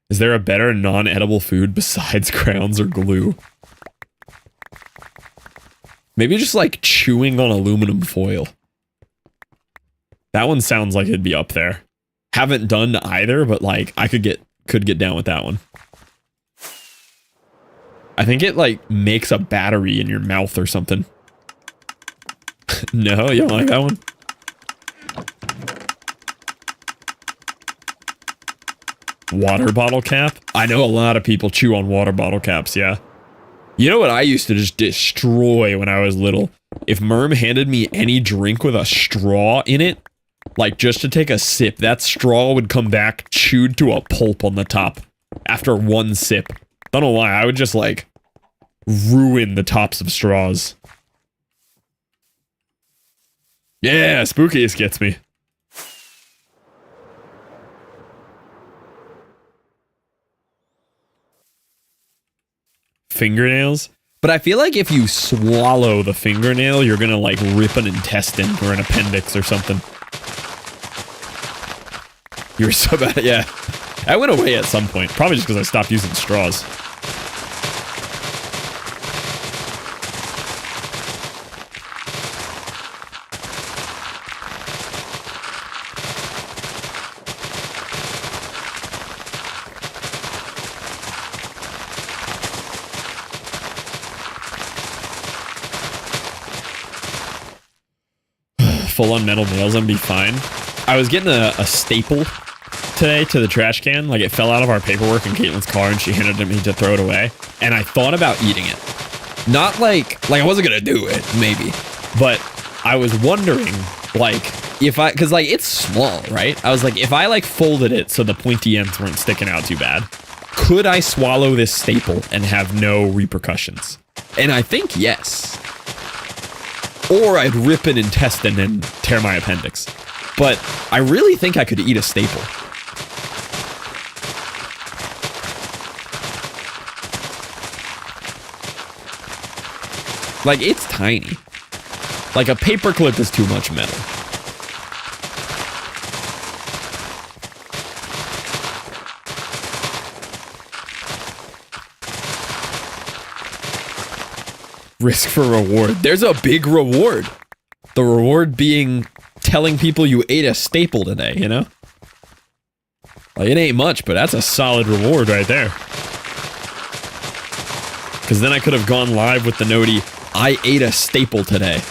Is there a better non-edible food besides crayons or glue? Maybe just like chewing on aluminum foil. That one sounds like it'd be up there. Haven't done either, but like I could get down with that one. I think it like makes a battery in your mouth or something. No, you don't like that one? Water bottle cap? I know a lot of people chew on water bottle caps, yeah. You know what I used to just destroy when I was little? If Merm handed me any drink with a straw in it, like just to take a sip, that straw would come back chewed to a pulp on the top after one sip. Don't know why, I would just like ruin the tops of straws. Yeah, spookiest gets me. Fingernails, but I feel like if you swallow the fingernail, you're gonna like rip an intestine or an appendix or something. You're so bad, yeah. I went away at some point, probably just because I stopped using straws. Full-on metal nails and be fine. I was getting a staple today to the trash can. Like, it fell out of our paperwork in Caitlin's car, and she handed it to me to throw it away. And I thought about eating it. Not like I wasn't gonna do it, maybe. But I was wondering, like, if I... Because, like, it's small, right? I was like, if I, like, folded it so the pointy ends weren't sticking out too bad, could I swallow this staple and have no repercussions? And I think yes. Or I'd rip an intestine and tear my appendix. But I really think I could eat a staple. Like, it's tiny. Like, a paperclip is too much metal. Risk for reward. There's a big reward. The reward being telling people you ate a staple today, you know? Like, it ain't much, but that's a solid reward right there. Because then I could have gone live with the noti, I ate a staple today.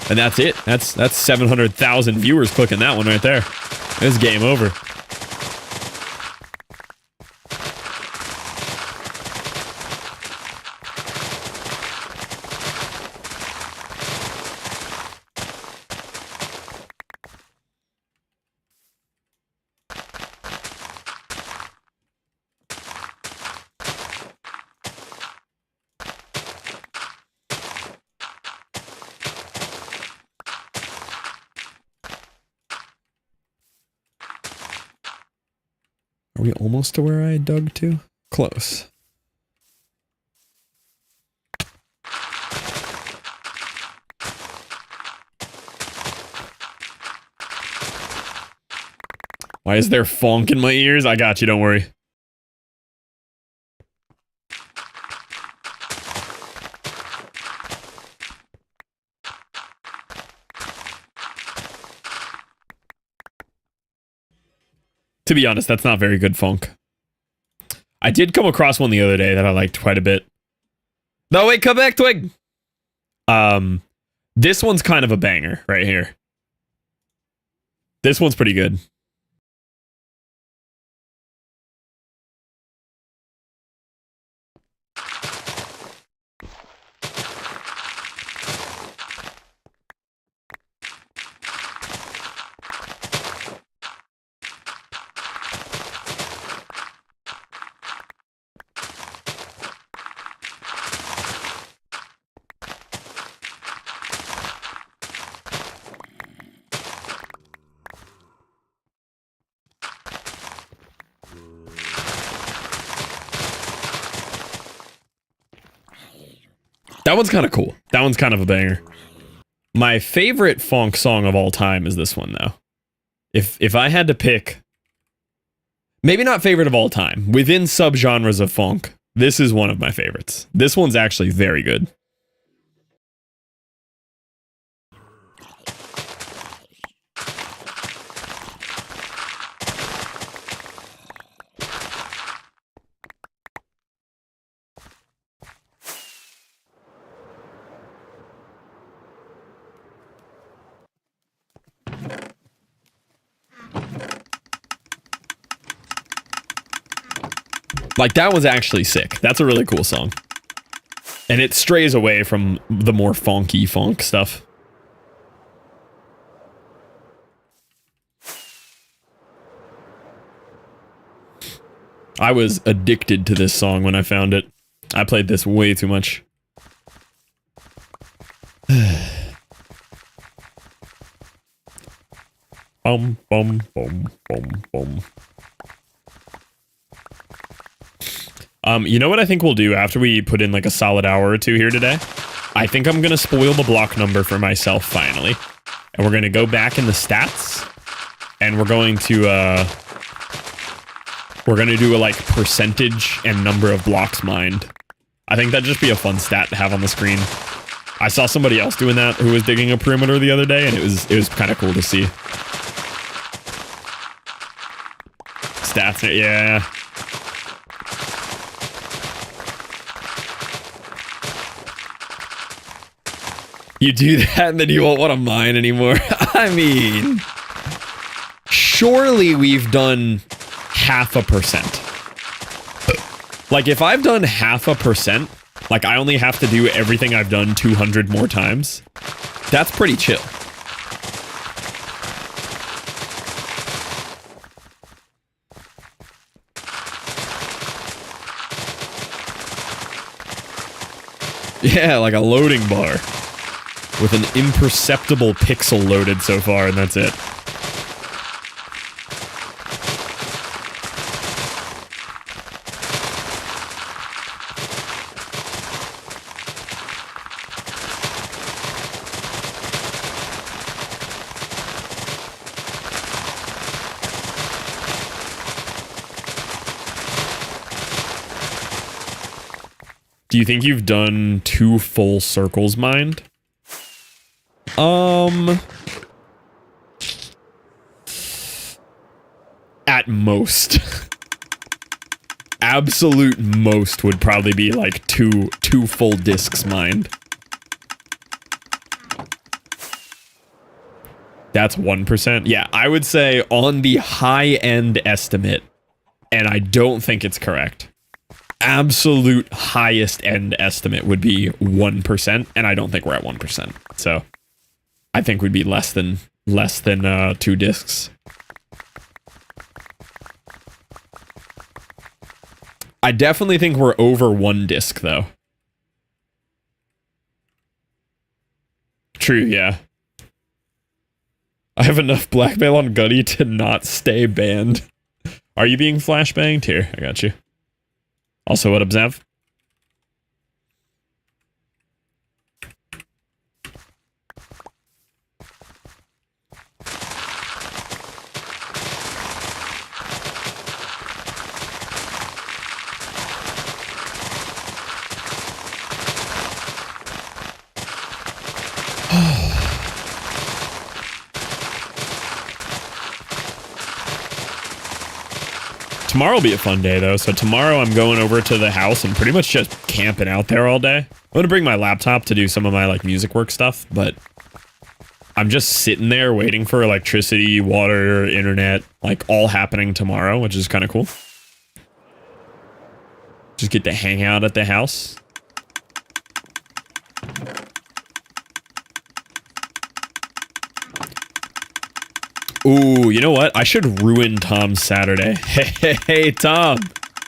And that's it. That's 700,000 viewers clicking that one right there. It's game over. Are we almost to where I dug to? Close. Why is there funk in my ears? I got you, don't worry. To be honest, that's not very good funk. I did come across one the other day that I liked quite a bit. No, wait, come back, Twig! This one's kind of a banger right here. This one's pretty good. That one's kind of cool. That one's kind of a banger. My favorite funk song of all time is this one, though. If I had to pick, maybe not favorite of all time, within subgenres of funk, this is one of my favorites. This one's actually very good. Like, that was actually sick. That's a really cool song. And it strays away from the more funky funk stuff. I was addicted to this song when I found it. I played this way too much. Bum, bum, bum, bum, bum. You know what I think we'll do after we put in like a solid hour or two here today? I think I'm gonna spoil the block number for myself finally. And we're gonna go back in the stats. And we're going to, do a like percentage and number of blocks mined. I think that'd just be a fun stat to have on the screen. I saw somebody else doing that who was digging a perimeter the other day, and it was kind of cool to see. Stats, yeah. You do that and then you won't want to mine anymore. I mean, surely we've done 0.5%. Like, if I've done 0.5%, like I only have to do everything I've done 200 more times, that's pretty chill. Yeah, like a loading bar. With an imperceptible pixel loaded so far, and that's it. Do you think you've done 2 full circles mined? At most. Absolute most would probably be like two full discs mined. That's 1%. Yeah, I would say on the high end estimate, and I don't think it's correct. Absolute highest end estimate would be 1%, and I don't think we're at 1%. So I think we'd be less than 2 discs. I definitely think we're over 1 disc though. True, yeah. I have enough blackmail on Gutty to not stay banned. Are you being flashbanged? Here, I got you. Also, what up, Zav? Tomorrow will be a fun day, though. So tomorrow I'm going over to the house and pretty much just camping out there all day. I'm going to bring my laptop to do some of my, like, music work stuff, but I'm just sitting there waiting for electricity, water, internet, like, all happening tomorrow, which is kind of cool. Just get to hang out at the house. Ooh, you know what? I should ruin Tom's Saturday. Hey, Tom.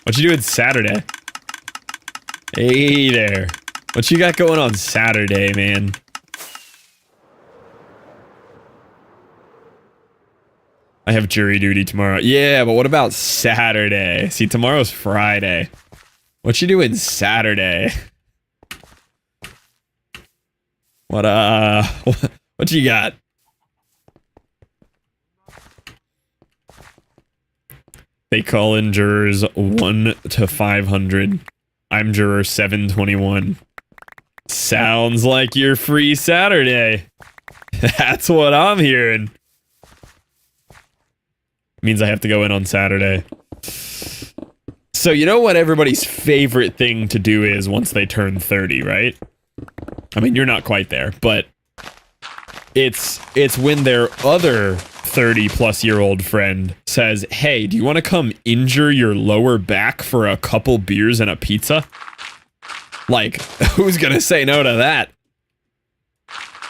What you doing Saturday? Hey there. What you got going on Saturday, man? I have jury duty tomorrow. Yeah, but what about Saturday? See, tomorrow's Friday. What you doing Saturday? What you got? They call in jurors 1 to 500. I'm juror 721. Sounds like your free Saturday. That's what I'm hearing. Means I have to go in on Saturday. So you know what everybody's favorite thing to do is once they turn 30, right? I mean, you're not quite there, but it's when their other 30-plus-year-old friend says, hey, do you want to come injure your lower back for a couple beers and a pizza? Like, who's gonna say no to that?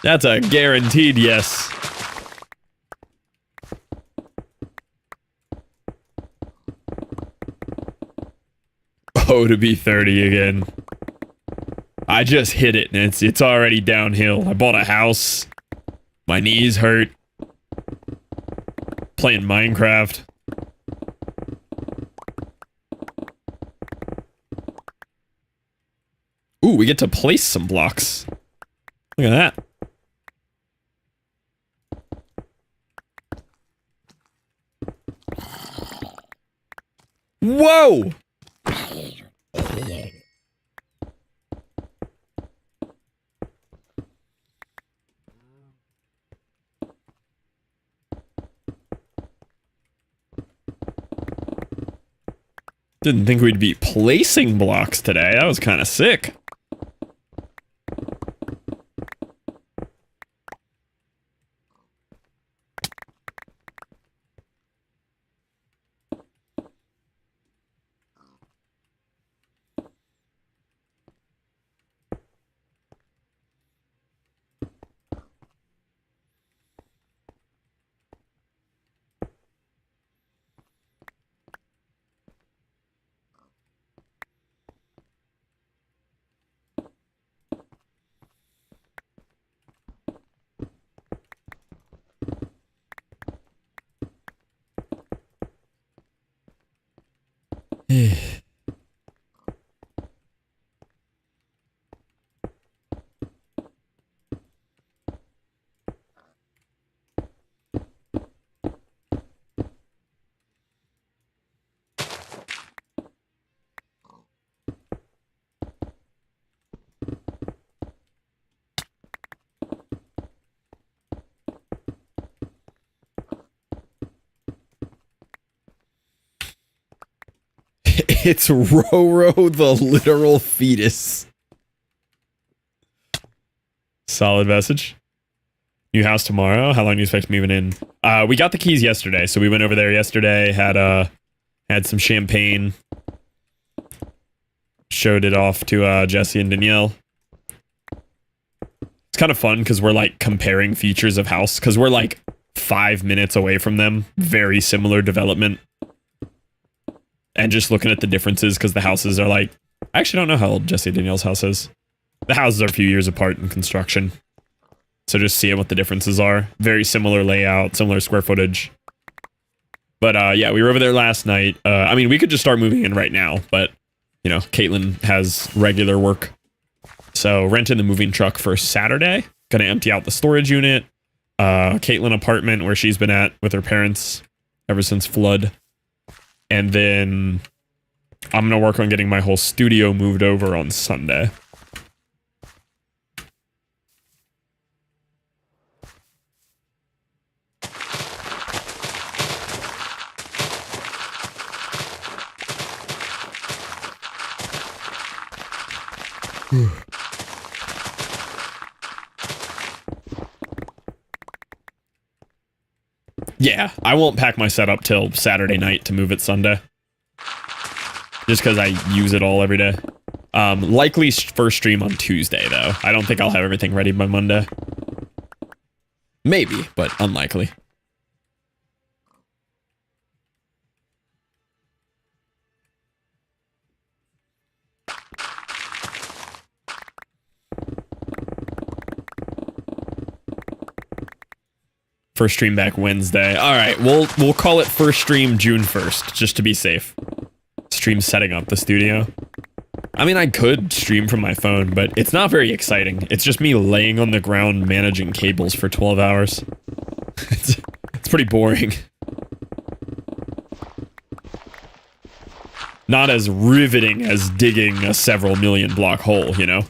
That's a guaranteed yes. Oh, to be 30 again. I just hit it, and it's already downhill. I bought a house. My knees hurt. Playing Minecraft. Ooh, we get to place some blocks. Look at that. Whoa! Didn't think we'd be placing blocks today. That was kind of sick. It's Roro the literal fetus. Solid message. New house tomorrow. How long do you expect moving in? We got the keys yesterday, so we went over there yesterday. Had some champagne. Showed it off to Jesse and Danielle. It's kind of fun because we're like comparing features of house because we're like 5 minutes away from them. Very similar development. And just looking at the differences because the houses are like... I actually don't know how old Jesse and Danielle's house is. The houses are a few years apart in construction. So just seeing what the differences are. Very similar layout, similar square footage. But yeah, we were over there last night. I mean, we could just start moving in right now, but, you know, Caitlin has regular work. So renting the moving truck for Saturday. Gonna empty out the storage unit. Caitlin apartment where she's been at with her parents ever since flood. And then I'm gonna work on getting my whole studio moved over on Sunday. Yeah, I won't pack my setup till Saturday night to move it Sunday. Just because I use it all every day. Likely first stream on Tuesday, though. I don't think I'll have everything ready by Monday. Maybe, but unlikely. First stream back Wednesday. All right, we'll call it first stream June 1st, just to be safe. Stream setting up the studio. I mean, I could stream from my phone, but it's not very exciting. It's just me laying on the ground managing cables for 12 hours. It's pretty boring. Not as riveting as digging a several million block hole, you know?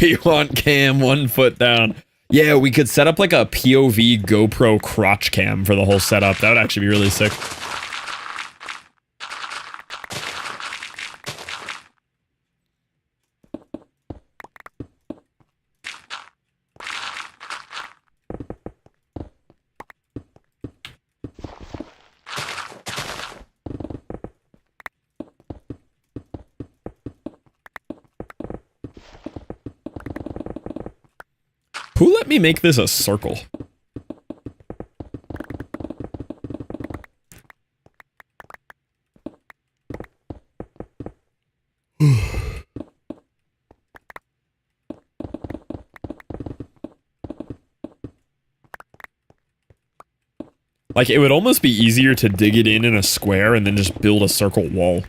We want cam 1 foot down. Yeah, we could set up like a POV GoPro crotch cam for the whole setup. That would actually be really sick. Who let me make this a circle? Like, it would almost be easier to dig it in a square and then just build a circle wall.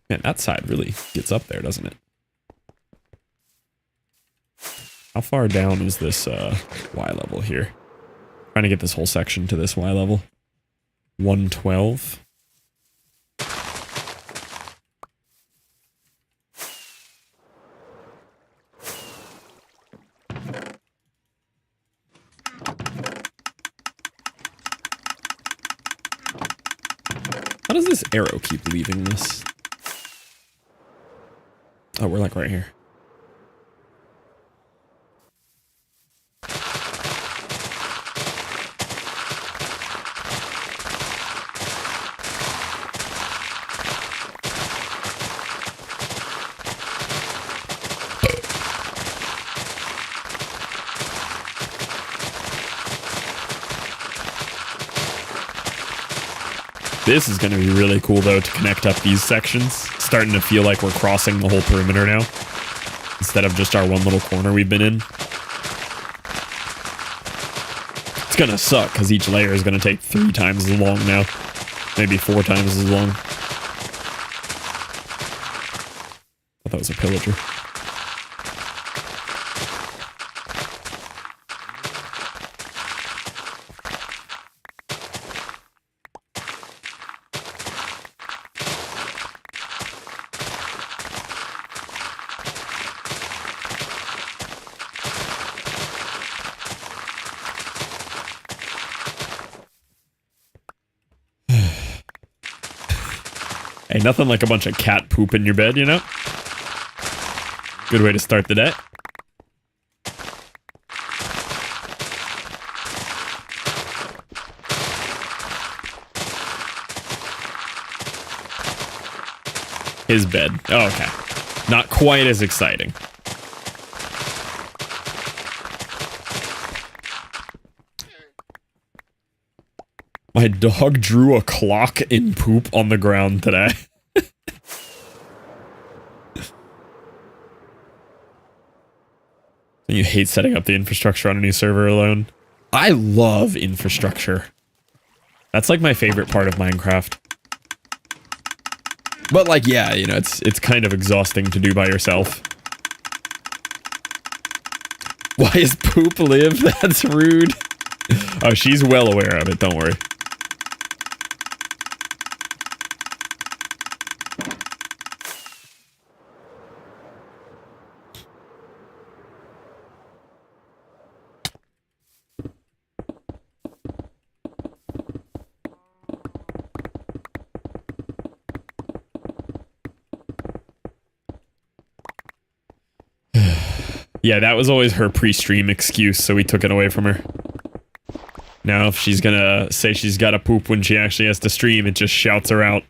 Man, that side really gets up there, doesn't it? How far down is this Y level here? Trying to get this whole section to this Y level. 112. How does this arrow keep leaving this? Oh, we're like right here. This is going to be really cool, though, to connect up these sections. Starting to feel like we're crossing the whole perimeter now, instead of just our one little corner we've been in. It's going to suck, because each layer is going to take 3 times as long now. Maybe 4 times as long. I thought it was a pillager. Hey, nothing like a bunch of cat poop in your bed, you know? Good way to start the day. His bed. Oh, okay. Not quite as exciting. My dog drew a clock in poop on the ground today. You hate setting up the infrastructure on a new server alone. I love infrastructure. That's like my favorite part of Minecraft. But like, yeah, you know, it's kind of exhausting to do by yourself. Why is poop live? That's rude. Oh, she's well aware of it, don't worry. Yeah, that was always her pre-stream excuse, so we took it away from her. Now, if she's gonna say she's gotta poop when she actually has to stream, it just shouts her out.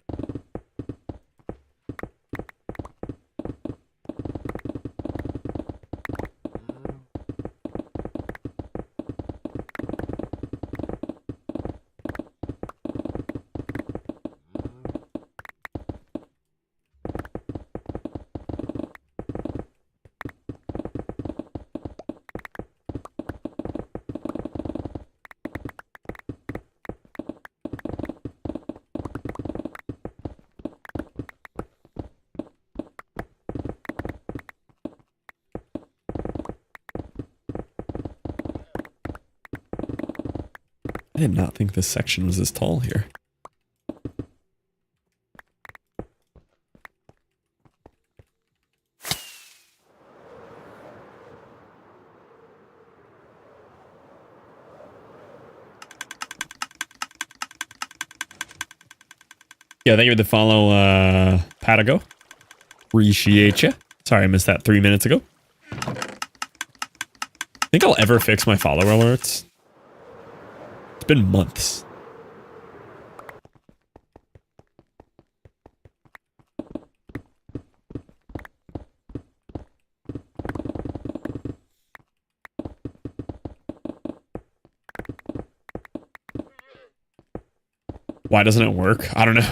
I did not think this section was this tall here. Yeah, thank you for the follow, Patago. Appreciate you. Sorry I missed that 3 minutes ago. Think I'll ever fix my follower alerts? It's been months. Why doesn't it work? I don't know.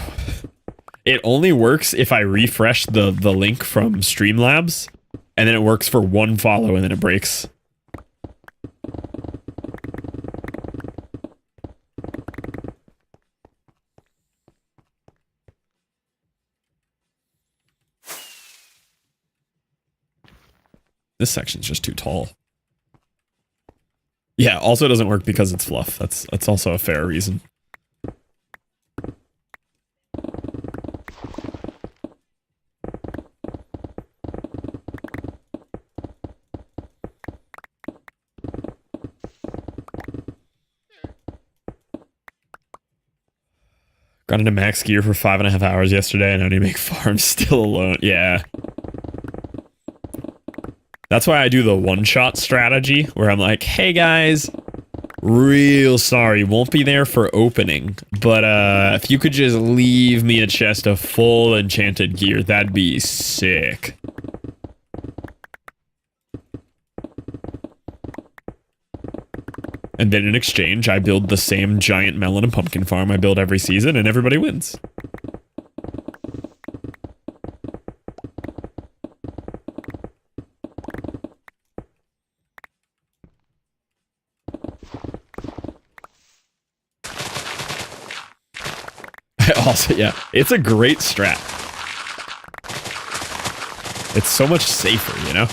It only works if I refresh the link from Streamlabs, and then it works for one follow and then it breaks. This section's just too tall. Yeah, also doesn't work because it's fluff. That's also a fair reason. Got into max gear for 5.5 hours yesterday and I only make farms still alone. Yeah. That's why I do the one-shot strategy, where I'm like, hey guys, real sorry, won't be there for opening, but if you could just leave me a chest of full enchanted gear, that'd be sick. And then in exchange, I build the same giant melon and pumpkin farm I build every season, and everybody wins. Also, yeah, it's a great strat. It's so much safer, you know?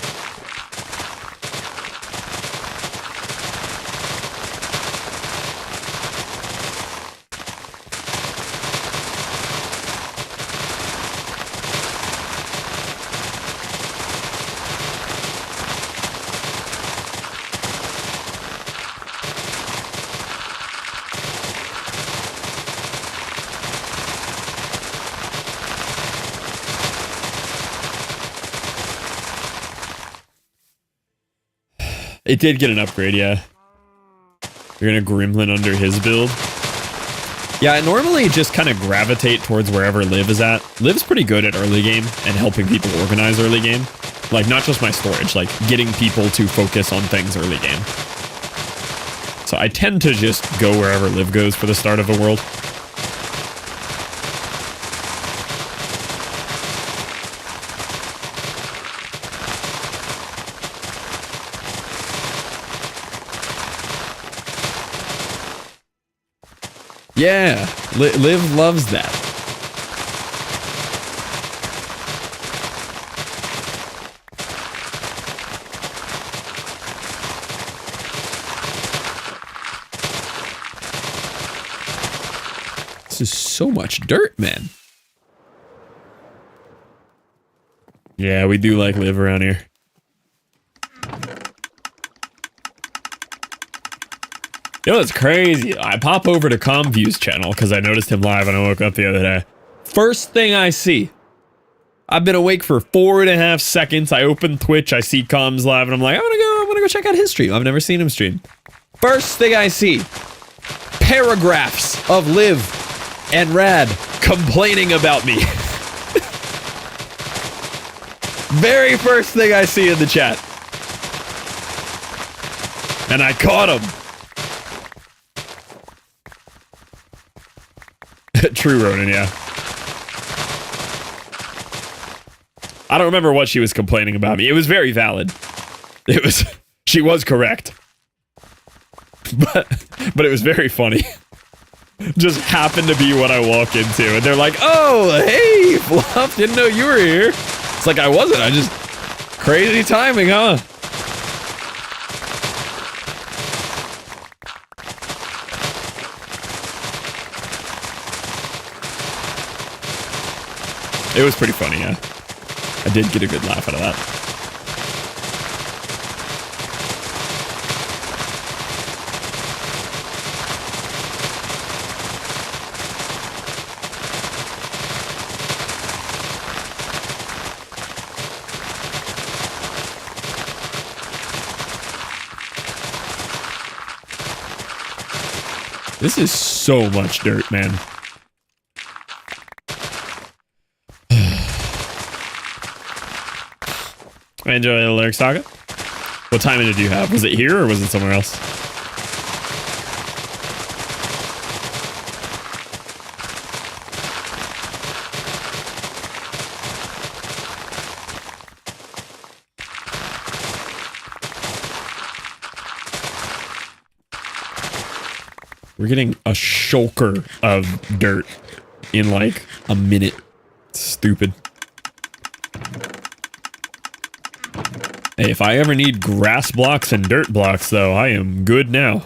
It did get an upgrade, yeah. You're gonna gremlin under his build. Yeah, I normally just kind of gravitate towards wherever Liv is at. Liv's pretty good at early game and helping people organize early game. Like, not just my storage, like getting people to focus on things early game. So I tend to just go wherever Liv goes for the start of a world. Yeah, Liv loves that. This is so much dirt, man. Yeah, we do like Liv around here. You know, it's crazy. I pop over to ComView's channel because I noticed him live when I woke up the other day. First thing I see, I've been awake for 4.5 seconds. I open Twitch, I see Com's live, and I'm like, I'm gonna go check out his stream. I've never seen him stream. First thing I see, paragraphs of Liv and Rad complaining about me. Very first thing I see in the chat. And I caught him. True, Ronan, yeah. I don't remember what she was complaining about me. It was very valid. She was correct. But it was very funny. Just happened to be what I walk into, and they're like, oh, hey, Fluff, didn't know you were here. It's like, I wasn't, I just, crazy timing, huh? It was pretty funny, yeah. I did get a good laugh out of that. This is so much dirt, man. I enjoy the Lyric Saga. What timing did you have? Was it here or was it somewhere else? We're getting a shulker of dirt in like a minute. Stupid. Hey, if I ever need grass blocks and dirt blocks, though, I am good now.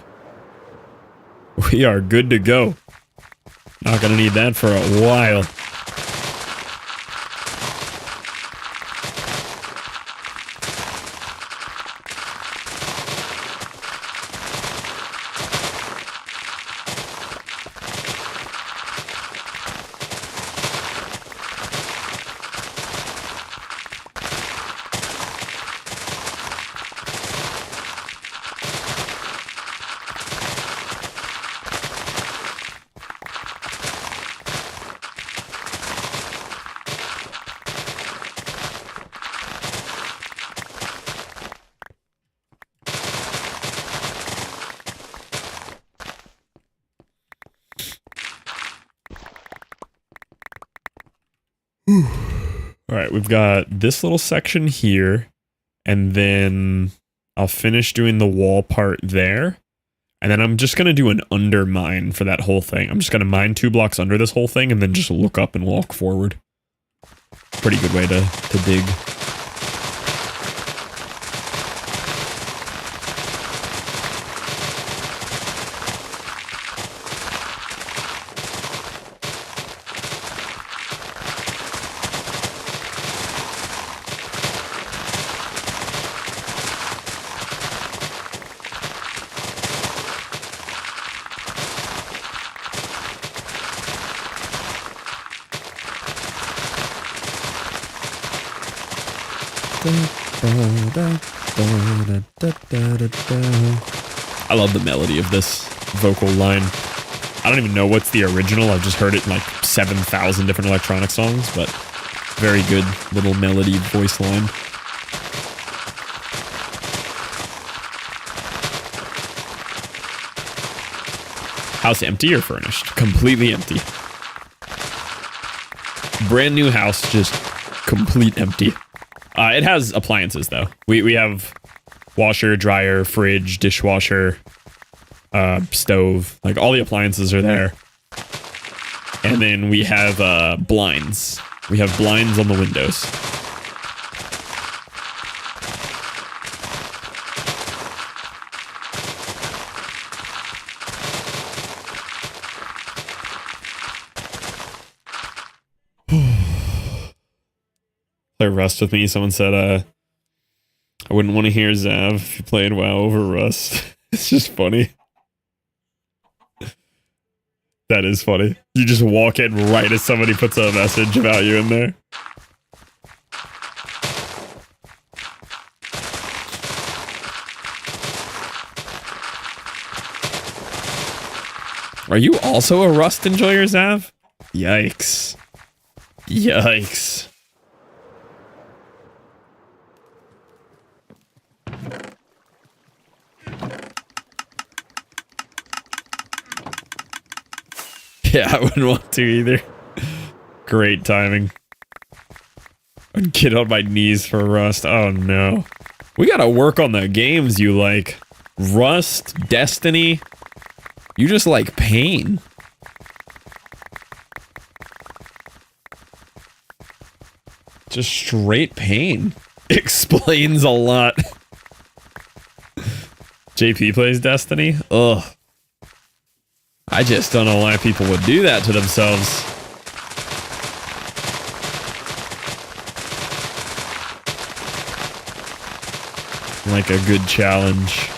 We are good to go. Not gonna need that for a while. Alright, we've got this little section here, and then I'll finish doing the wall part there, and then I'm just going to do an undermine for that whole thing. I'm just going to mine 2 blocks under this whole thing, and then just look up and walk forward. Pretty good way to dig. I love the melody of this vocal line. I don't even know what's the original. I've just heard it in like 7,000 different electronic songs, but very good little melody voice line. House empty or furnished? Completely empty. Brand new house, just complete empty. It has appliances though. We have washer, dryer, fridge, dishwasher, stove. Like all the appliances are there. And then we have blinds. We have blinds on the windows. Play Rust with me. Someone said, I wouldn't want to hear Zav if you played WoW over Rust. It's just funny. That is funny. You just walk in right as somebody puts a message about you in there. Are you also a Rust enjoyer, Zav? Yikes. Yikes. Yeah, I wouldn't want to either. Great timing. I'd get on my knees for Rust. Oh no. We gotta work on the games you like. Rust, Destiny. You just like pain. Just straight pain. Explains a lot. JP plays Destiny? Ugh. I just don't know why people would do that to themselves. Like a good challenge.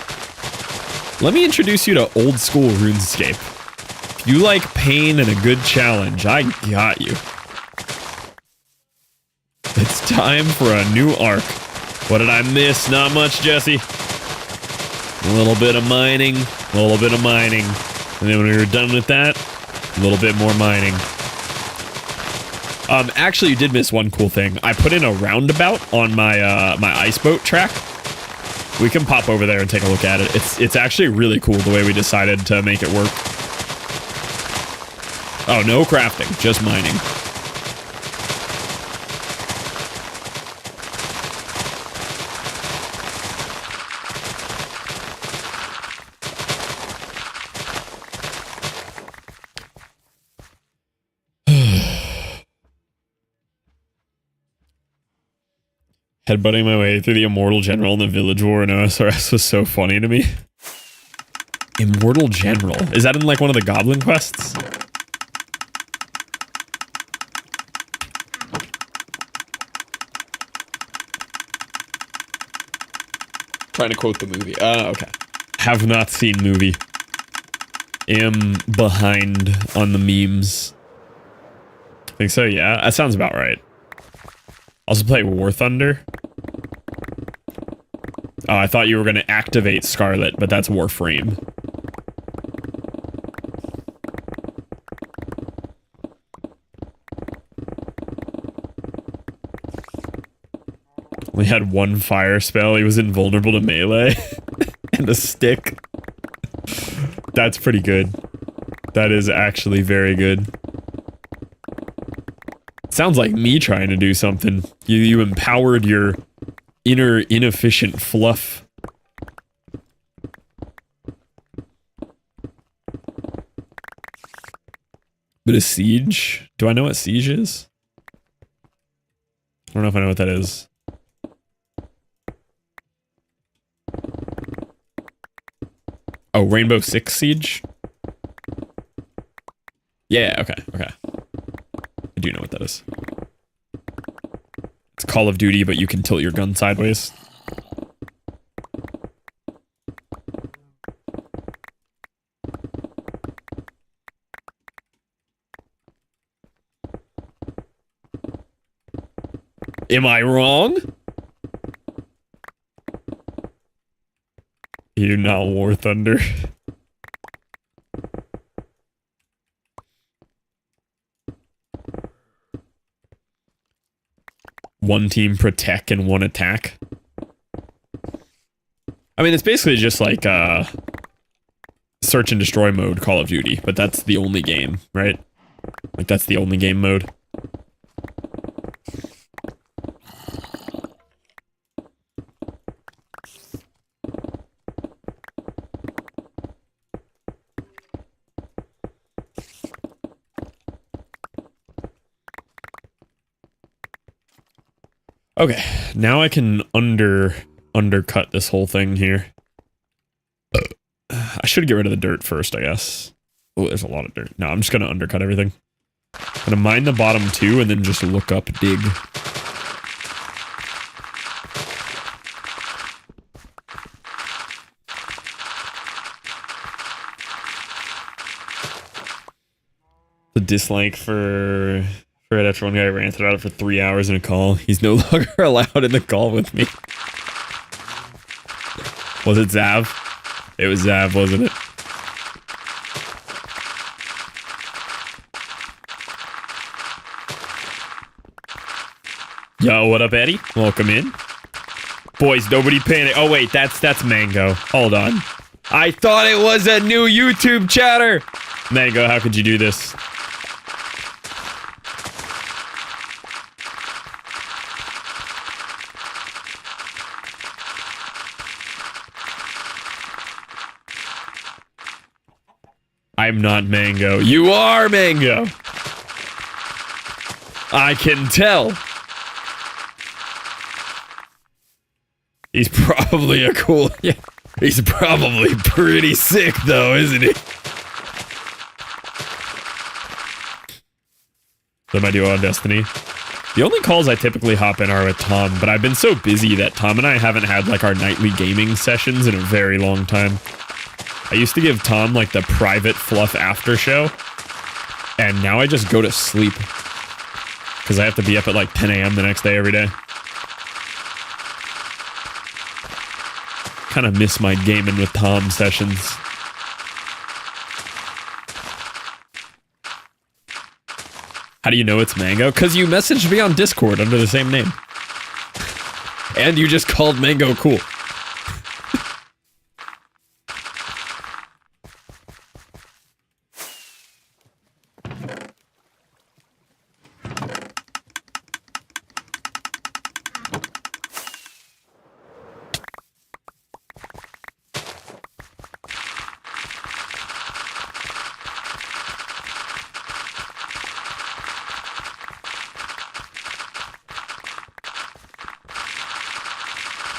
Let me introduce you to old school RuneScape. If you like pain and a good challenge, I got you. It's time for a new arc. What did I miss? Not much, Jesse. A little bit of mining, a little bit of mining. And then when we were done with that, a little bit more mining. Actually, you did miss one cool thing. I put in a roundabout on my my ice boat track. We can pop over there and take a look at it. It's actually really cool the way we decided to make it work. Oh, no crafting, just mining. Headbutting my way through the Immortal General in the Village War in OSRS was so funny to me. Immortal General? Is that in like one of the Goblin quests? Trying to quote the movie. Okay. Have not seen movie. Am behind on the memes. Think so, yeah. That sounds about right. Also play War Thunder. Oh, I thought you were going to activate Scarlet, but that's Warframe. We had one fire spell. He was invulnerable to melee. And a stick. That's pretty good. That is actually very good. Sounds like me trying to do something. You empowered your inner inefficient fluff. Bit of siege. Do I know what siege is? I don't know if I know what that is. Oh, Rainbow Six Siege? Yeah, okay, okay. I do know what that is. It's Call of Duty, but you can tilt your gun sideways. Am I wrong? You not War Thunder. One team protect and one attack. I mean, it's basically just like search and destroy mode Call of Duty, but that's the only game, right? Like, that's the only game mode. Okay, now I can undercut this whole thing here. I should get rid of the dirt first, I guess. Oh, there's a lot of dirt. No, I'm just gonna undercut everything. I'm gonna mine the bottom two and then just look up dig. The dislike for that extra one guy ranted about it for 3 hours in a call. He's no longer allowed in the call with me. Was it Zav? It was Zav, wasn't it? Yo, what up, Eddie? Welcome in. Boys, nobody panic. Oh, wait, that's Mango. Hold on. I thought it was a new YouTube chatter. Mango, how could you do this? I'm not Mango. You are Mango. I can tell. He's probably a cool... Yeah, he's probably pretty sick, though, isn't he? What am I doing on Destiny? The only calls I typically hop in are with Tom, but I've been so busy that Tom and I haven't had, like, our nightly gaming sessions in a very long time. I used to give Tom, like, the private fluff after show, and now I just go to sleep. Because I have to be up at, like, 10 a.m. the next day every day. Kind of miss my gaming with Tom sessions. How do you know it's Mango? Because you messaged me on Discord under the same name. And you just called Mango cool.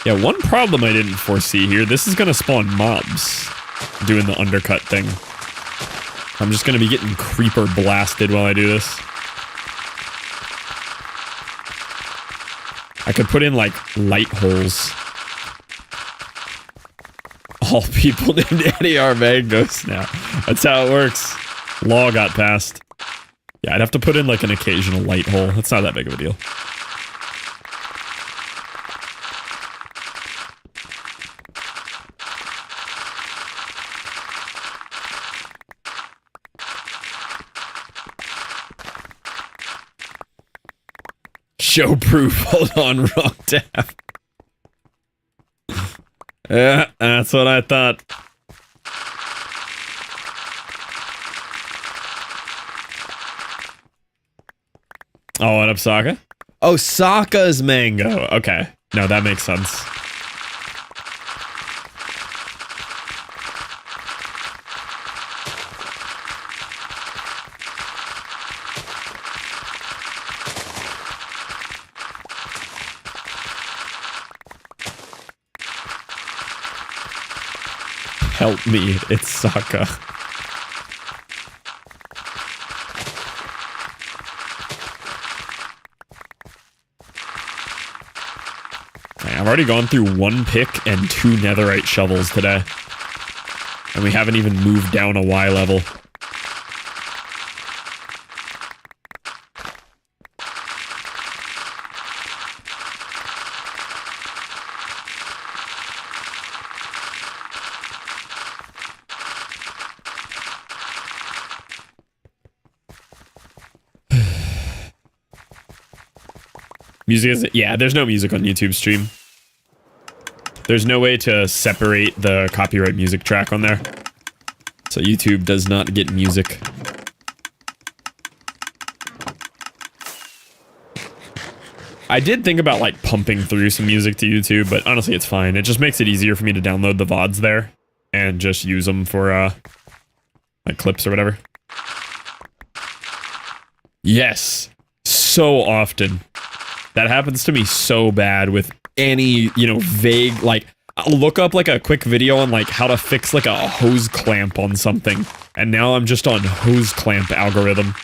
Yeah, one problem I didn't foresee here, this is gonna spawn mobs doing the undercut thing. I'm just gonna be getting creeper blasted while I do this. I could put in, like, light holes. All people named Eddie are mangoes now. That's how it works. Law got passed. Yeah, I'd have to put in, like, an occasional light hole. That's not that big of a deal. Show proof. Hold on, wrong tab. Yeah, that's what I thought. Oh, what up, Sokka? Oh, Sokka's Mango. Okay. No, that makes sense. Help me, it's Sokka. I've already gone through one pick and 2 netherite shovels today. And we haven't even moved down a Y level. Music is, yeah, there's no music on YouTube stream. There's no way to separate the copyright music track on there. So YouTube does not get music. I did think about like pumping through some music to YouTube, but honestly it's fine. It just makes it easier for me to download the VODs there and just use them for like clips or whatever. Yes, so often. That happens to me so bad with any, you know, vague, like, I'll look up like a quick video on like how to fix like a hose clamp on something, and now I'm just on hose clamp algorithm.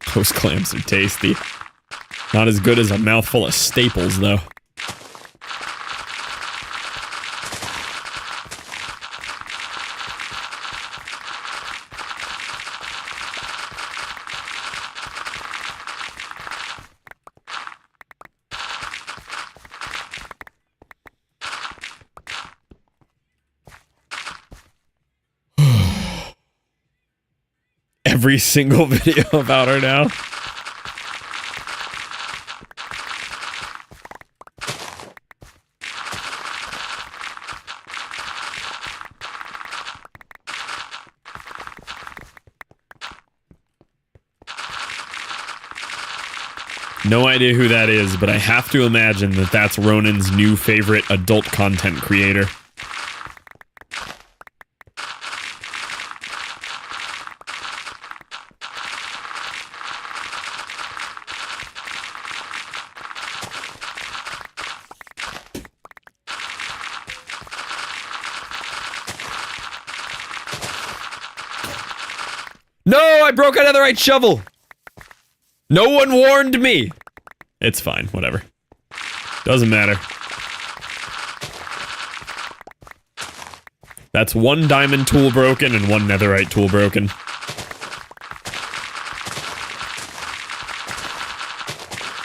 Hose clamps are tasty. Not as good as a mouthful of staples, though. Every single video about her now. No idea who that is, but I have to imagine that that's Ronan's new favorite adult content creator. No, I broke another right shovel. No one warned me. It's fine, whatever. Doesn't matter. That's one diamond tool broken and one netherite tool broken.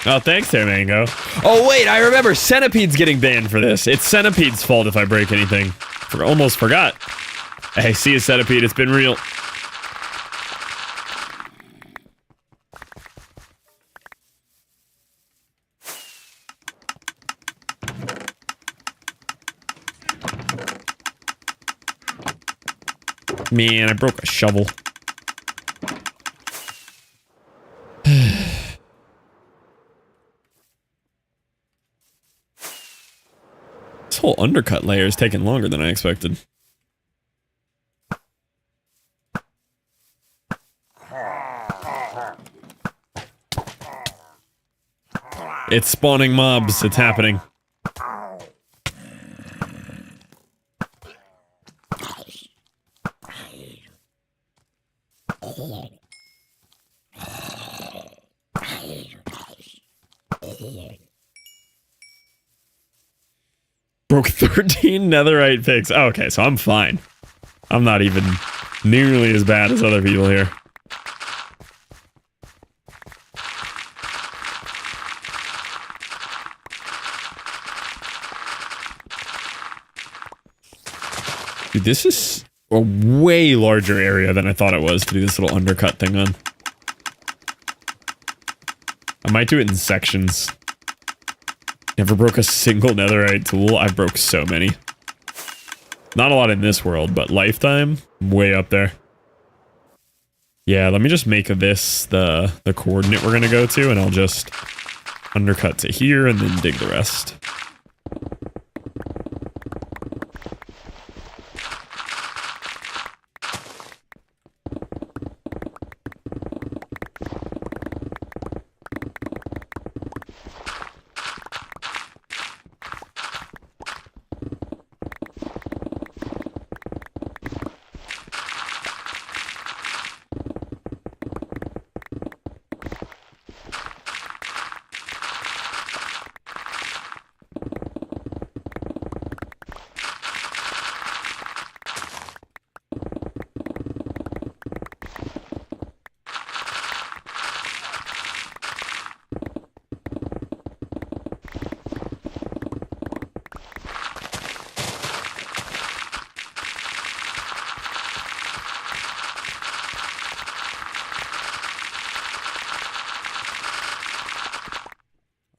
Oh, thanks there, Mango. Oh, wait, I remember. Centipede's getting banned for this. It's Centipede's fault if I break anything. Almost forgot. Hey, see you, Centipede. It's been real. Man, I broke a shovel. This whole undercut layer is taking longer than I expected. It's spawning mobs. It's happening. Broke 13 netherite picks. Oh, okay, so I'm fine. I'm not even nearly as bad as other people here. Dude, this is a way larger area than I thought it was to do this little undercut thing on. I might do it in sections. Never broke a single netherite tool. I broke so many. Not a lot in this world, but lifetime, way up there. Yeah, let me just make this the coordinate we're gonna go to, and I'll just undercut to here and then dig the rest.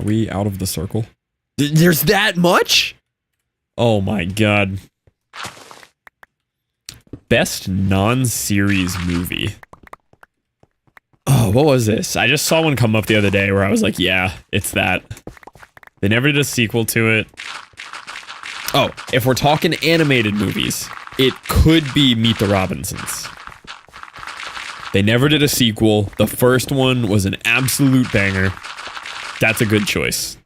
Are we out of the circle? There's that much? Oh my god. Best non-series movie. Oh, what was this? I just saw one come up the other day where I was like, yeah, it's that. They never did a sequel to it. Oh, if we're talking animated movies, it could be Meet the Robinsons. They never did a sequel. The first one was an absolute banger. That's a good choice.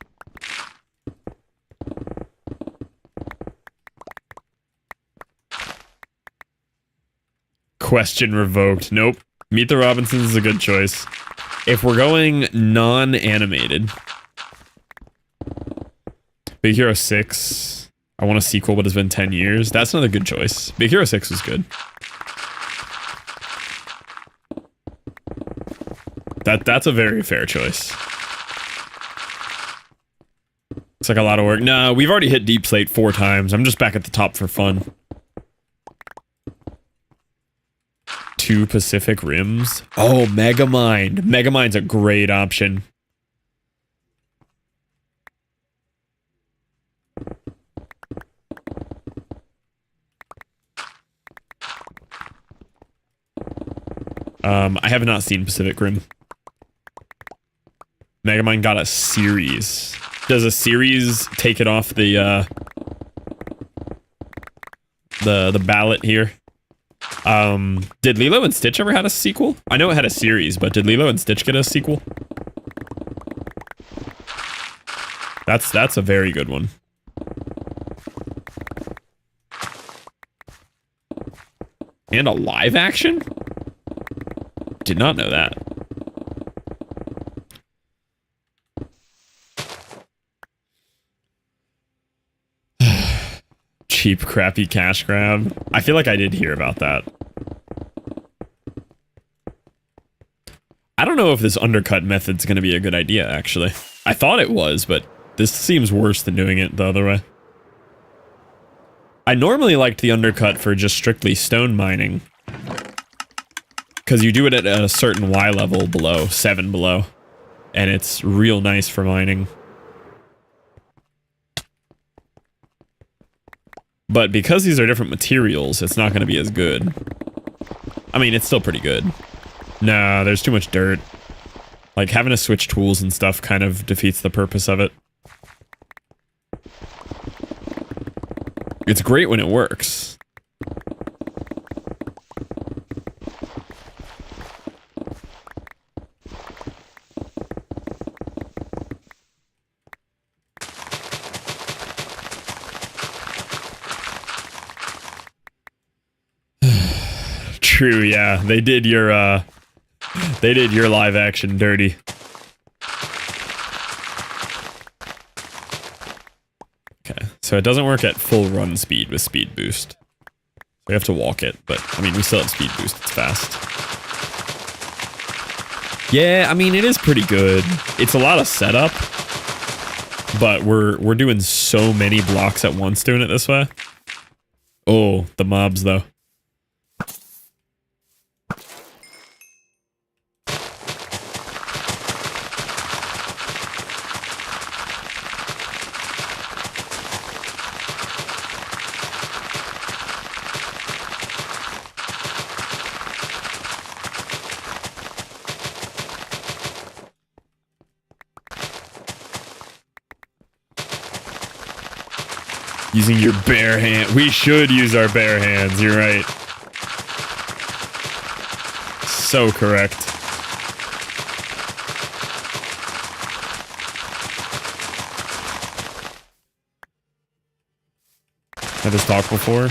Question revoked. Nope. Meet the Robinsons is a good choice. If we're going non-animated, Big Hero 6. I want a sequel, but it's been 10 years. That's another good choice. Big Hero 6 was good. That's a very fair choice. Looks like a lot of work. No, we've already hit Deep Slate 4 times. I'm just back at the top for fun. 2 Pacific Rims. Oh, Megamind. Megamind's a great option. I have not seen Pacific Rim. Megamind got a series. Does a series take it off the ballot here? Did Lilo and Stitch ever had a sequel? I know it had a series, but did Lilo and Stitch get a sequel? That's a very good one. And a live action? Did not know that. Cheap, crappy cash grab. I feel like I did hear about that. I don't know if this undercut method's gonna be a good idea, actually. I thought it was, but this seems worse than doing it the other way. I normally liked the undercut for just strictly stone mining. Because you do it at a certain Y level below, 7 below. And it's real nice for mining. But because these are different materials, it's not going to be as good. I mean, it's still pretty good. Nah, there's too much dirt. Like, having to switch tools and stuff kind of defeats the purpose of it. It's great when it works. True, yeah. They did your live action dirty. Okay, so it doesn't work at full run speed with speed boost. We have to walk it, but I mean, we still have speed boost. It's fast. Yeah, I mean, it is pretty good. It's a lot of setup, but we're doing so many blocks at once doing it this way. Oh, the mobs though. Using your bare hand. We should use our bare hands. You're right. So correct. Had this talk before?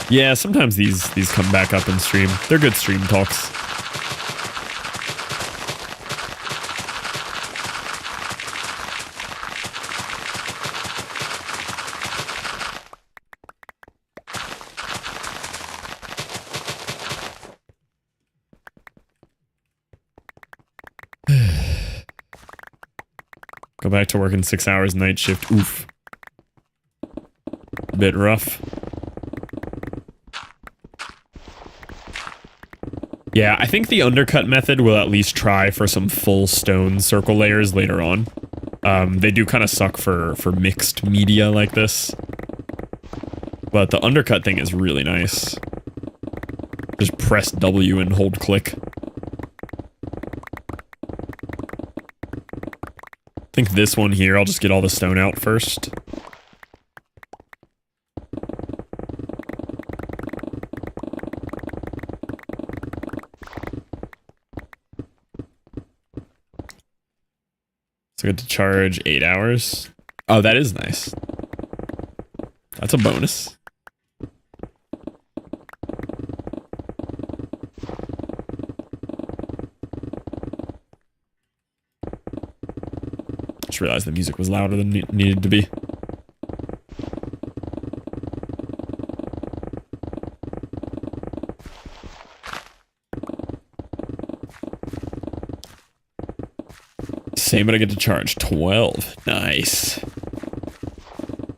Yeah, sometimes these come back up in stream. They're good stream talks. Go back to working 6 hours night shift. Oof. A bit rough. Yeah, I think the undercut method will at least try for some full stone circle layers later on. They do kind of suck for mixed media like this. But the undercut thing is really nice. Just press W and hold click. I think this one here, I'll just get all the stone out first. So I get to charge 8 hours. Oh, that is nice. That's a bonus. Just realized the music was louder than it needed to be. Same, but I get to charge 12. Nice.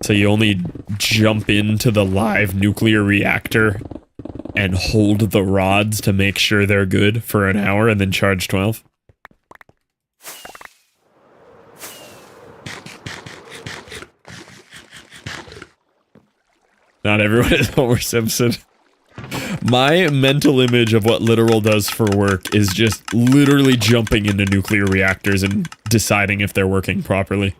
So you only jump into the live nuclear reactor and hold the rods to make sure they're good for an hour and then charge 12? Not everyone is Homer Simpson. My mental image of what Literal does for work is just literally jumping into nuclear reactors and deciding if they're working properly.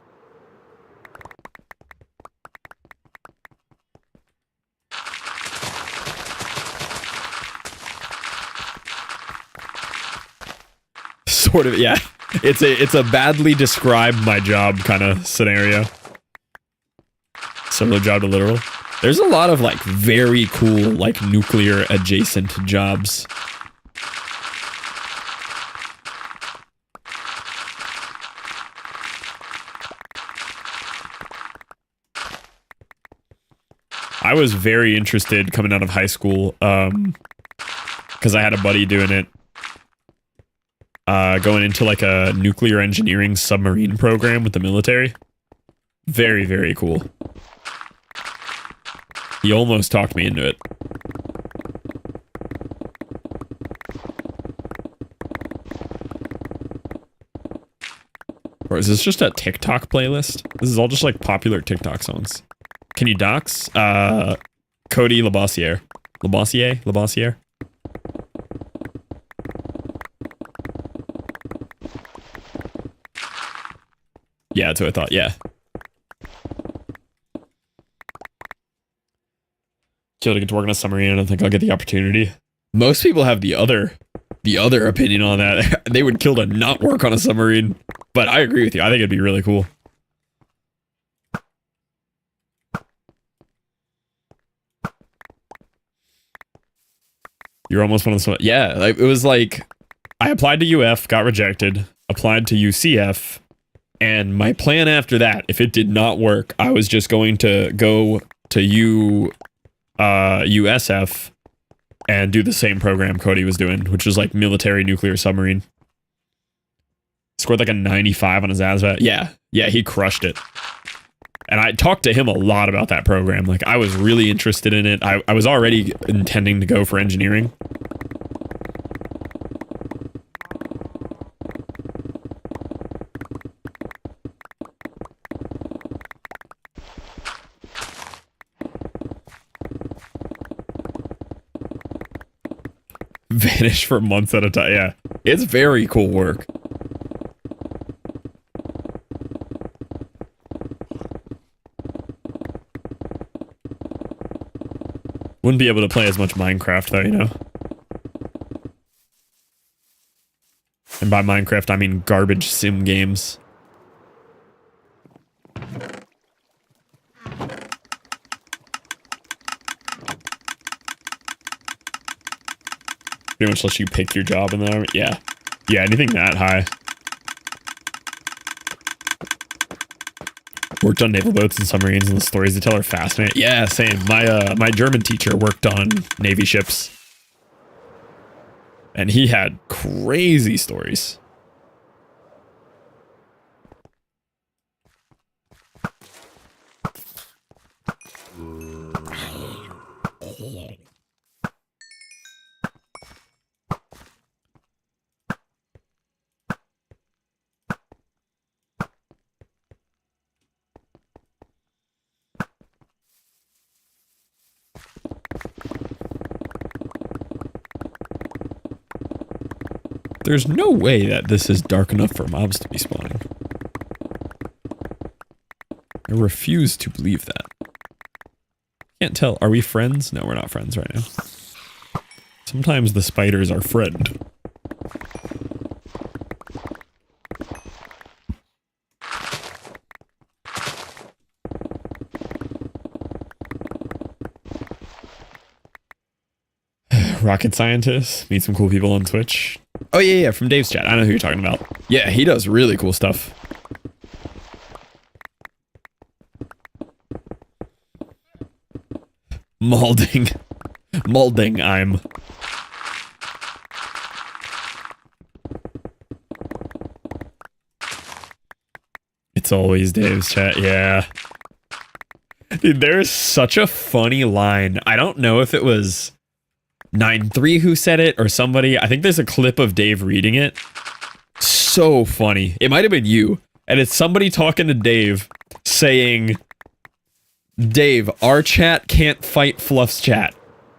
Sort of, yeah. It's a badly described my job kind of scenario. Similar job to Literal. There's a lot of, like, very cool, like, nuclear-adjacent jobs. I was very interested coming out of high school, because I had a buddy doing it, going into, like, a nuclear engineering submarine program with the military. Very, very cool. He almost talked me into it. Or is this just a TikTok playlist? This is all just like popular TikTok songs. Can you dox? Cody Labossiere. Labossiere? Yeah, that's what I thought, yeah. To get to work on a submarine, I don't think I'll get the opportunity. Most people have the other opinion on that. They would kill to not work on a submarine. But I agree with you. I think it'd be really cool. You're almost one of the... Yeah, like, it was like... I applied to UF, got rejected. Applied to UCF. And my plan after that, if it did not work, I was just going to go to USF and do the same program Cody was doing, which was like military nuclear submarine. Scored like a 95 on his ASVAB. Yeah, he crushed it. And I talked to him a lot about that program. Like, I was really interested in it. I was already intending to go for engineering. Vanish for months at a time. Yeah, it's very cool work. Wouldn't be able to play as much Minecraft though, you know? And by Minecraft, I mean garbage sim games. Pretty much lets you pick your job in the army. Yeah. Yeah, anything that high. Worked on naval boats and submarines, and the stories they tell are fascinating. Yeah, same. My German teacher worked on Navy ships. And he had crazy stories. There's no way that this is dark enough for mobs to be spawning. I refuse to believe that. Can't tell. Are we friends? No, we're not friends right now. Sometimes the spiders are friend. Rocket scientist. Meet some cool people on Twitch. Oh yeah, from Dave's chat. I know who you're talking about. Yeah, he does really cool stuff. Molding. Molding, I'm. It's always Dave's chat, yeah. Dude, there's such a funny line. I don't know if it was 9-3 who said it or somebody. I think there's a clip of Dave reading it. So funny. It might have been you. And it's somebody talking to Dave saying, Dave, our chat can't fight Fluff's chat.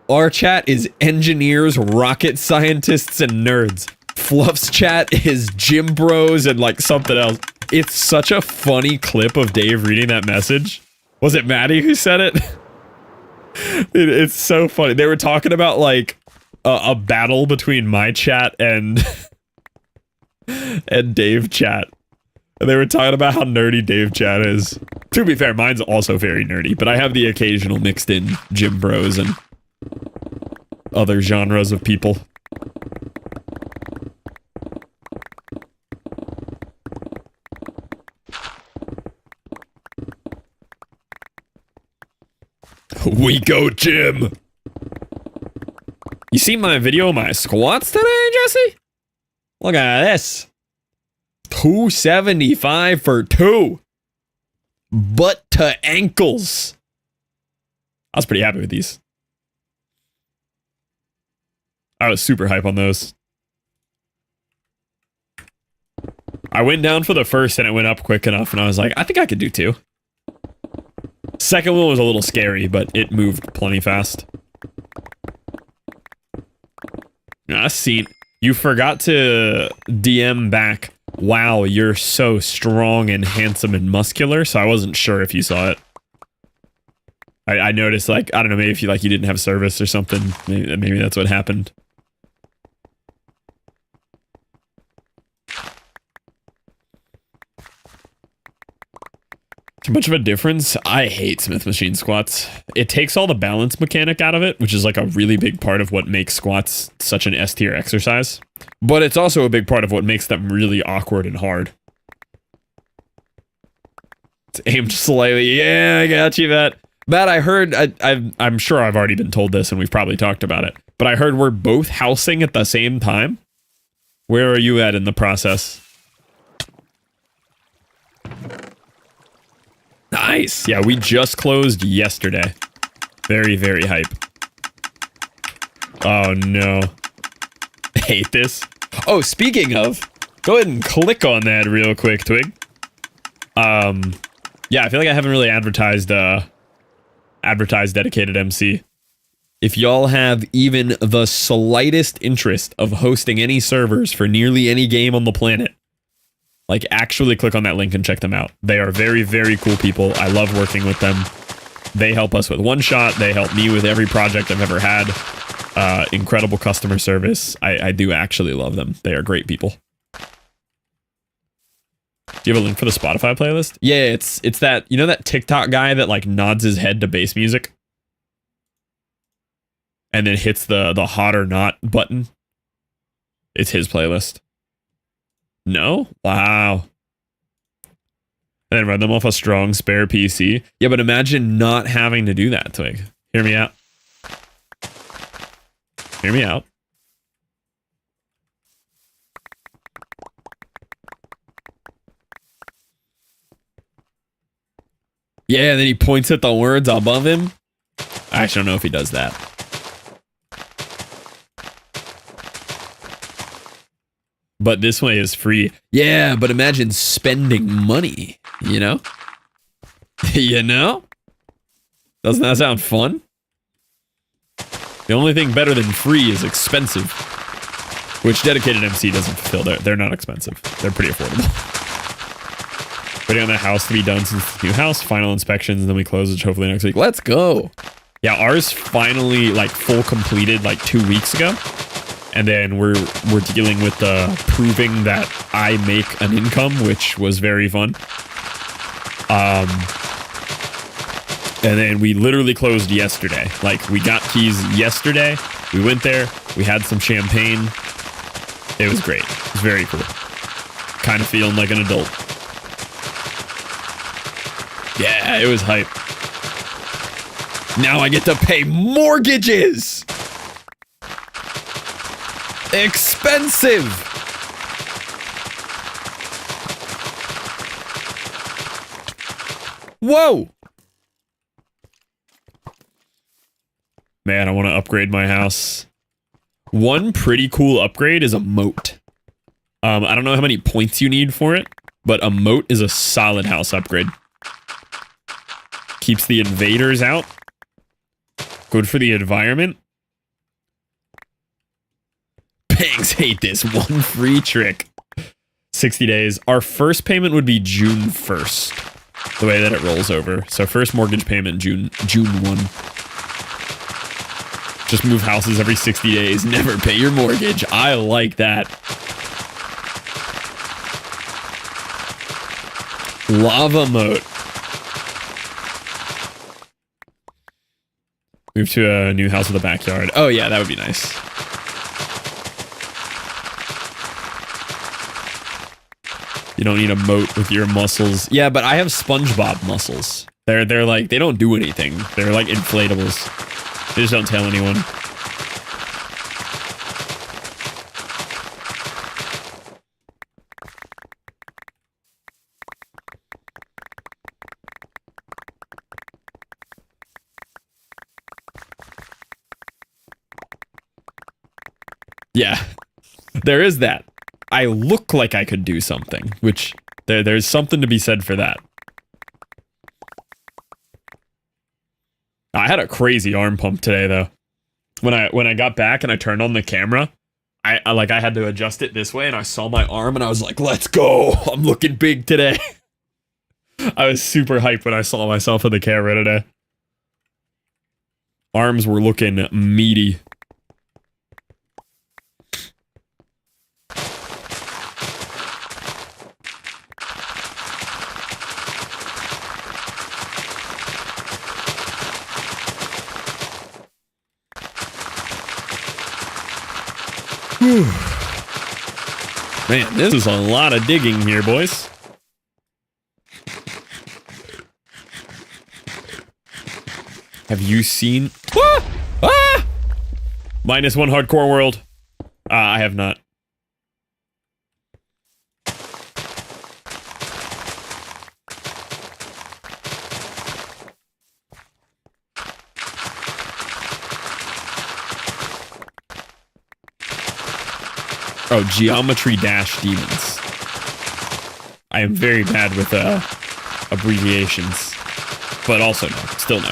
Our chat is engineers, rocket scientists, and nerds. Fluff's chat is gym bros and like something else. It's such a funny clip of Dave reading that message. Was it Maddie who said it? It's so funny. They were talking about like a battle between my chat and and Dave chat. And they were talking about how nerdy Dave chat is. To be fair, mine's also very nerdy, but I have the occasional mixed in gym bros and other genres of people. We go gym. You see my video of my squats today, Jesse? Look at this. 275 for 2. Butt to ankles. I was pretty happy with these. I was super hype on those. I went down for the first and it went up quick enough and I was like, I think I could do 2. Second one was a little scary, but it moved plenty fast. I seen you forgot to DM back. Wow, you're so strong and handsome and muscular. So I wasn't sure if you saw it. I noticed, like, I don't know, maybe if you you didn't have service or something. Maybe that's what happened. Too much of a difference? I hate Smith machine squats. It takes all the balance mechanic out of it, which is like a really big part of what makes squats such an S tier exercise. But it's also a big part of what makes them really awkward and hard. It's aimed slightly. Yeah, I got you, Matt. Matt, I heard, I'm sure I've already been told this and we've probably talked about it, but I heard we're both housing at the same time. Where are you at in the process? Nice. Yeah, we just closed yesterday. Very, very hype. Oh, no. Hate this. Oh, speaking of, go ahead and click on that real quick, Twig. Yeah, I feel like I haven't really advertised dedicated MC. If y'all have even the slightest interest of hosting any servers for nearly any game on the planet, like, actually click on that link and check them out. They are very, very cool people. I love working with them. They help us with One Shot. They help me with every project I've ever had. Incredible customer service. I do actually love them. They are great people. Do you have a link for the Spotify playlist? Yeah, it's that, you know that TikTok guy that, like, nods his head to bass music? And then hits the hot or not button? It's his playlist. No? Wow. And then run them off a strong spare PC. Yeah, but imagine not having to do that, Twig. Hear me out. Hear me out. Yeah, and then he points at the words above him. I actually don't know if he does that. But this way is free. Yeah, but imagine spending money, you know? You know? Doesn't that sound fun? The only thing better than free is expensive. which dedicated MC doesn't fulfill. They're not expensive. They're pretty affordable. Waiting on the house to be done since the new house, final inspections, and then we close it hopefully next week. Let's go. Yeah, ours finally like full completed like 2 weeks ago. And then we're dealing with the proving that I make an income, which was very fun. And then we literally closed yesterday. Like, we got keys yesterday. We went there. We had some champagne. It was great. It was very cool. Kind of feeling like an adult. Yeah, it was hype. Now I get to pay mortgages. Expensive. Whoa. Man, I want to upgrade my house. One pretty cool upgrade is a moat. I don't know how many points you need for it, but a moat is a solid house upgrade. Keeps the invaders out. Good for the environment. Pigs hate this. One free trick. 60 days. Our first payment would be June 1st. The way that it rolls over. So first mortgage payment, June 1. Just move houses every 60 days. Never pay your mortgage. I like that. Lava moat. Move to a new house with a backyard. Oh yeah, that would be nice. You don't need a moat with your muscles. Yeah, but I have SpongeBob muscles. They're like, they don't do anything. They're like inflatables. They just don't tell anyone. Yeah, there is that. I look like I could do something, which there's something to be said for that. I had a crazy arm pump today though. When I got back and I turned on the camera, I had to adjust it this way and I saw my arm and I was like, let's go. I'm looking big today. I was super hyped when I saw myself in the camera today. Arms were looking meaty. Man, this is a lot of digging here, boys. Have you seen... Ah! Ah! -1 hardcore world. I have not. Oh, Geometry Dash Demons. I am very bad with abbreviations. But also no. Still no.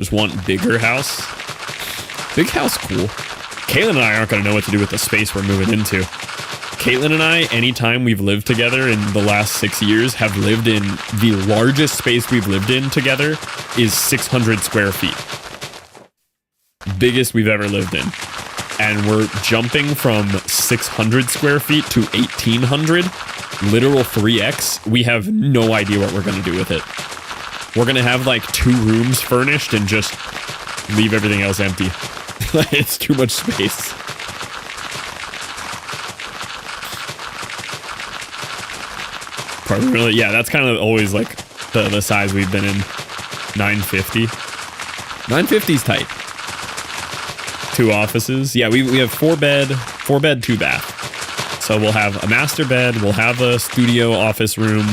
Just want bigger house. Big house, cool. Caitlin and I aren't going to know what to do with the space we're moving into. Caitlin and I, anytime we've lived together in the last 6 years, have lived in the largest space we've lived in together is 600 square feet. Biggest we've ever lived in. And we're jumping from 600 square feet to 1,800, literal 3x. We have no idea what we're going to do with it. We're going to have like 2 rooms furnished and just leave everything else empty. It's too much space. Probably really, yeah, that's kind of always like the size we've been in. 950. 950's tight. 2 offices. Yeah, we have 4 bed, 2 bath. So we'll have a master bed, we'll have a studio office room,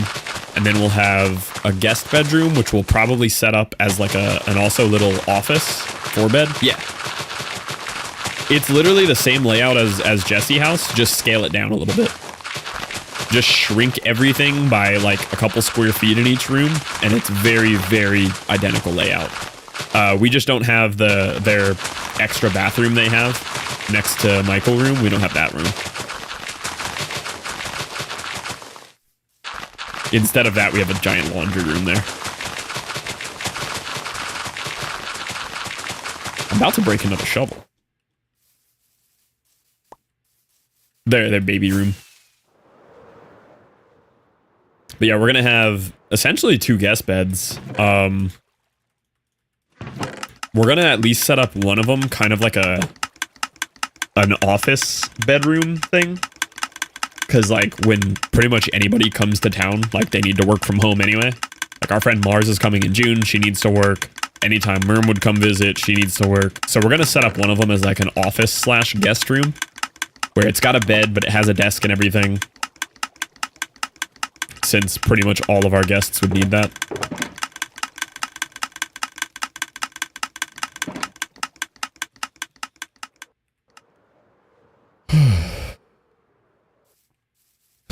and then we'll have a guest bedroom, which we'll probably set up as like an also little office 4 bed. Yeah. It's literally the same layout as Jesse House, just scale it down a little bit. Just shrink everything by like a couple square feet in each room, and it's very, very identical layout. We just don't have their extra bathroom they have next to Michael room. We don't have that room. Instead of that, we have a giant laundry room there. I'm about to break another shovel. Their baby room. But yeah, we're gonna have essentially 2 guest beds. We're gonna at least set up one of them kind of like an office bedroom thing. Because, like, when pretty much anybody comes to town, like, they need to work from home anyway. Like, our friend Mars is coming in June. She needs to work. Anytime Myrm would come visit, she needs to work. So we're going to set up one of them as, like, an office/guest room. Where it's got a bed, but it has a desk and everything. Since pretty much all of our guests would need that.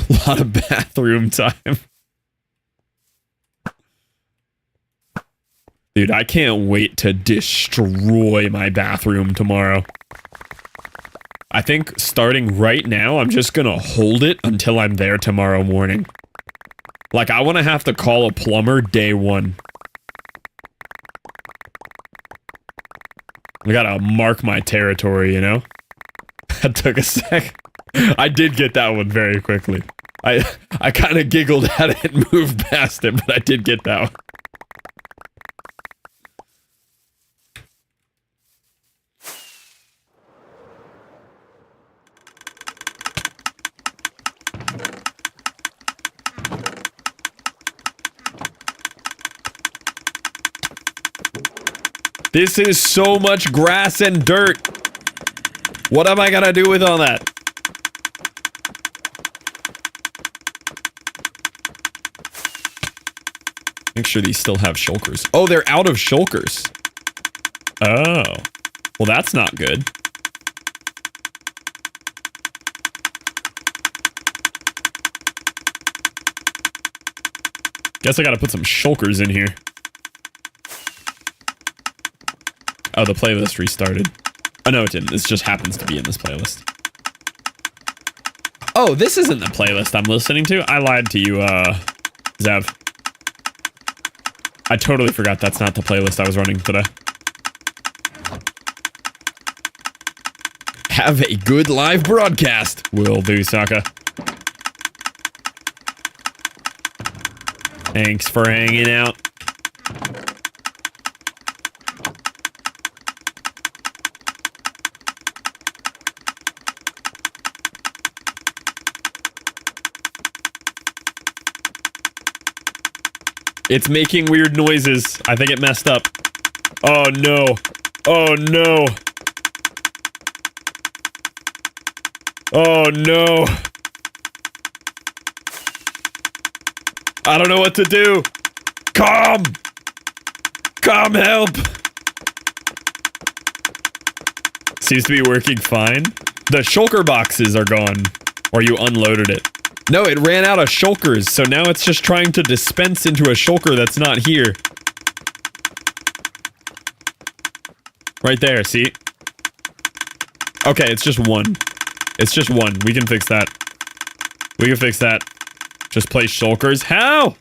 A lot of bathroom time. Dude, I can't wait to destroy my bathroom tomorrow. I think starting right now, I'm just gonna hold it until I'm there tomorrow morning. Like, I want to have to call a plumber day 1. I gotta mark my territory, you know? That took a sec. I did get that one very quickly. I kind of giggled at it and moved past it, but I did get that one. This is so much grass and dirt. What am I gonna do with all that? Make sure these still have shulkers. Oh, they're out of shulkers. Oh. Well, that's not good. Guess I gotta put some shulkers in here. Oh, the playlist restarted. Oh, no, it didn't. This just happens to be in this playlist. Oh, this isn't the playlist I'm listening to. I lied to you, Zev. I totally forgot that's not the playlist I was running today. Have a good live broadcast. Will do, Saka. Thanks for hanging out. It's making weird noises. I think it messed up. Oh no. Oh no. Oh no. I don't know what to do. Come! Come help! Seems to be working fine. The shulker boxes are gone. Or you unloaded it. No, it ran out of shulkers, so now it's just trying to dispense into a shulker that's not here. Right there, see? Okay, it's just one. It's just one. We can fix that. We can fix that. Just place shulkers. How?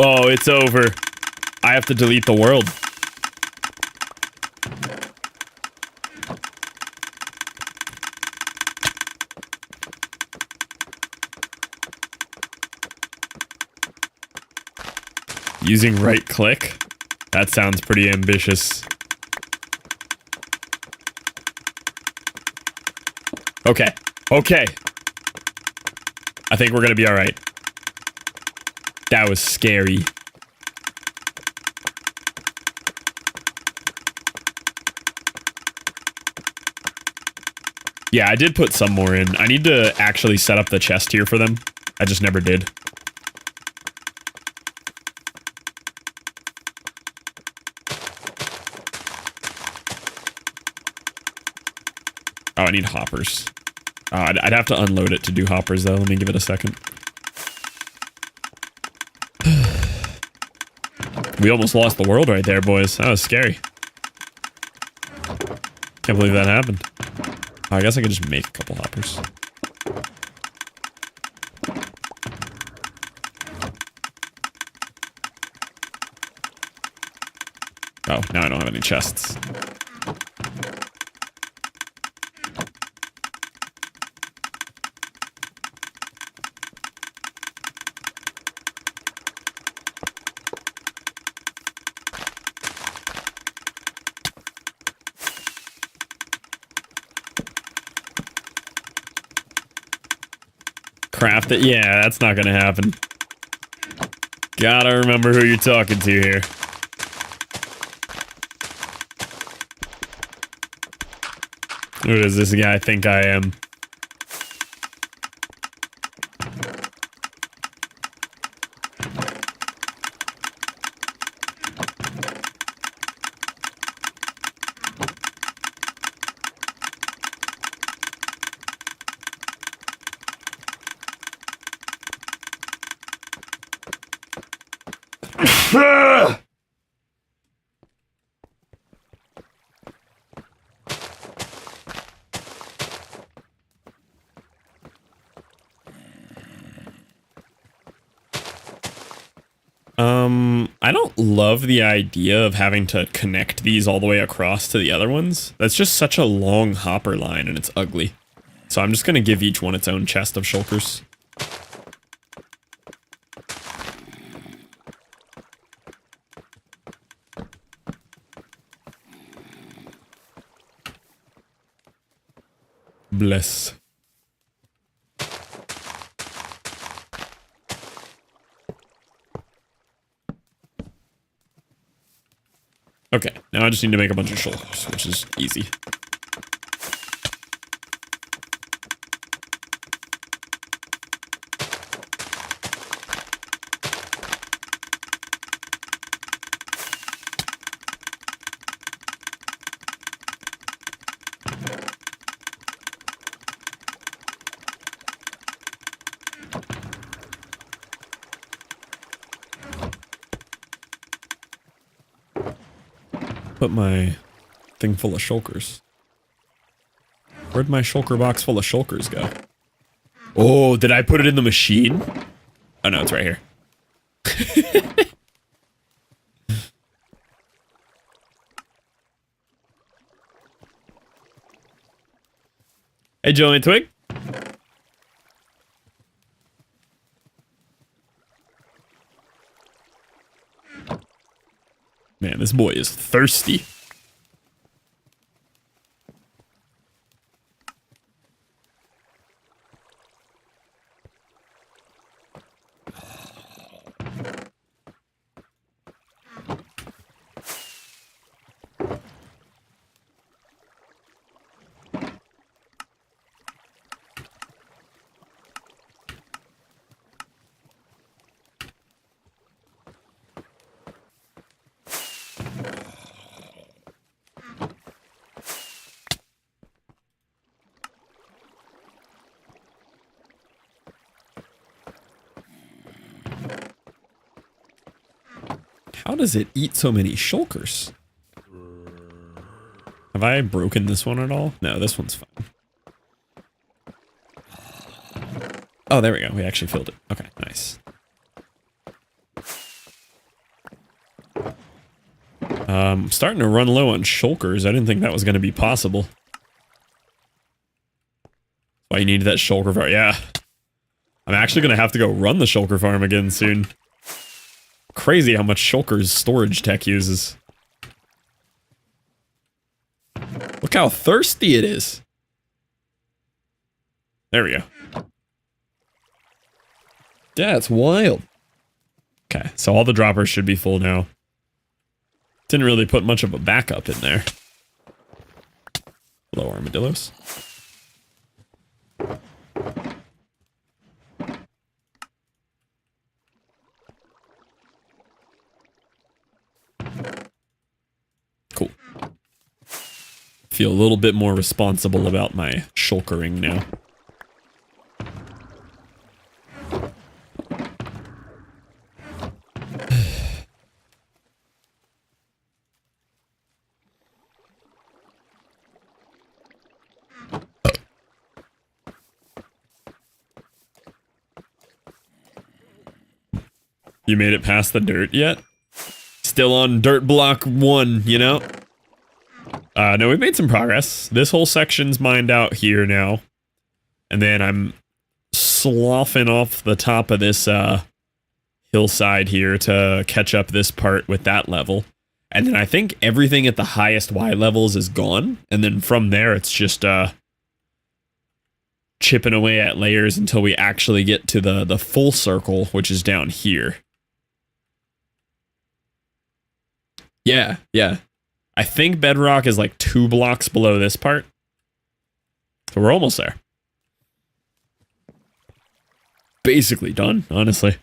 Oh, it's over. I have to delete the world. Using right click? That sounds pretty ambitious. Okay. Okay. I think we're gonna be alright. That was scary. Yeah, I did put some more in. I need to actually set up the chest here for them. I just never did. I need hoppers. I'd have to unload it to do hoppers, though. Let me give it a second. We almost lost the world right there, boys. That was scary. Can't believe that happened. I guess I could just make a couple hoppers. Oh, now I don't have any chests. Craft it? Yeah, that's not gonna happen. Gotta remember who you're talking to here. Who does this guy think I am? I don't love the idea of having to connect these all the way across to the other ones. That's just such a long hopper line and it's ugly. So I'm just gonna give each one its own chest of shulkers. Bless. Okay, now I just need to make a bunch of shoulders, which is easy. Put my thing full of shulkers. Where'd my shulker box full of shulkers go? Oh, did I put it in the machine? Oh no, it's right here. Hey, Joey Twig. Man, this boy is thirsty. How does it eat so many shulkers? Have I broken this one at all? No, this one's fine. Oh, there we go. We actually filled it. Okay, nice. Starting to run low on shulkers. I didn't think that was going to be possible. Why you needed that shulker farm? Yeah. I'm actually going to have to go run the shulker farm again soon. Crazy how much shulker's storage tech uses. Look how thirsty it is. There we go. Yeah, it's wild. Okay, so all the droppers should be full now. Didn't really put much of a backup in there. Hello, armadillos. Cool. Feel a little bit more responsible about my shulkering now. You made it past the dirt yet? Still on dirt block 1, you know? No, we've made some progress. This whole section's mined out here now. And then I'm sloughing off the top of this hillside here to catch up this part with that level. And then I think everything at the highest Y levels is gone. And then from there, it's just chipping away at layers until we actually get to the full circle, which is down here. Yeah. I think bedrock is like 2 blocks below this part. So we're almost there. Basically done, honestly.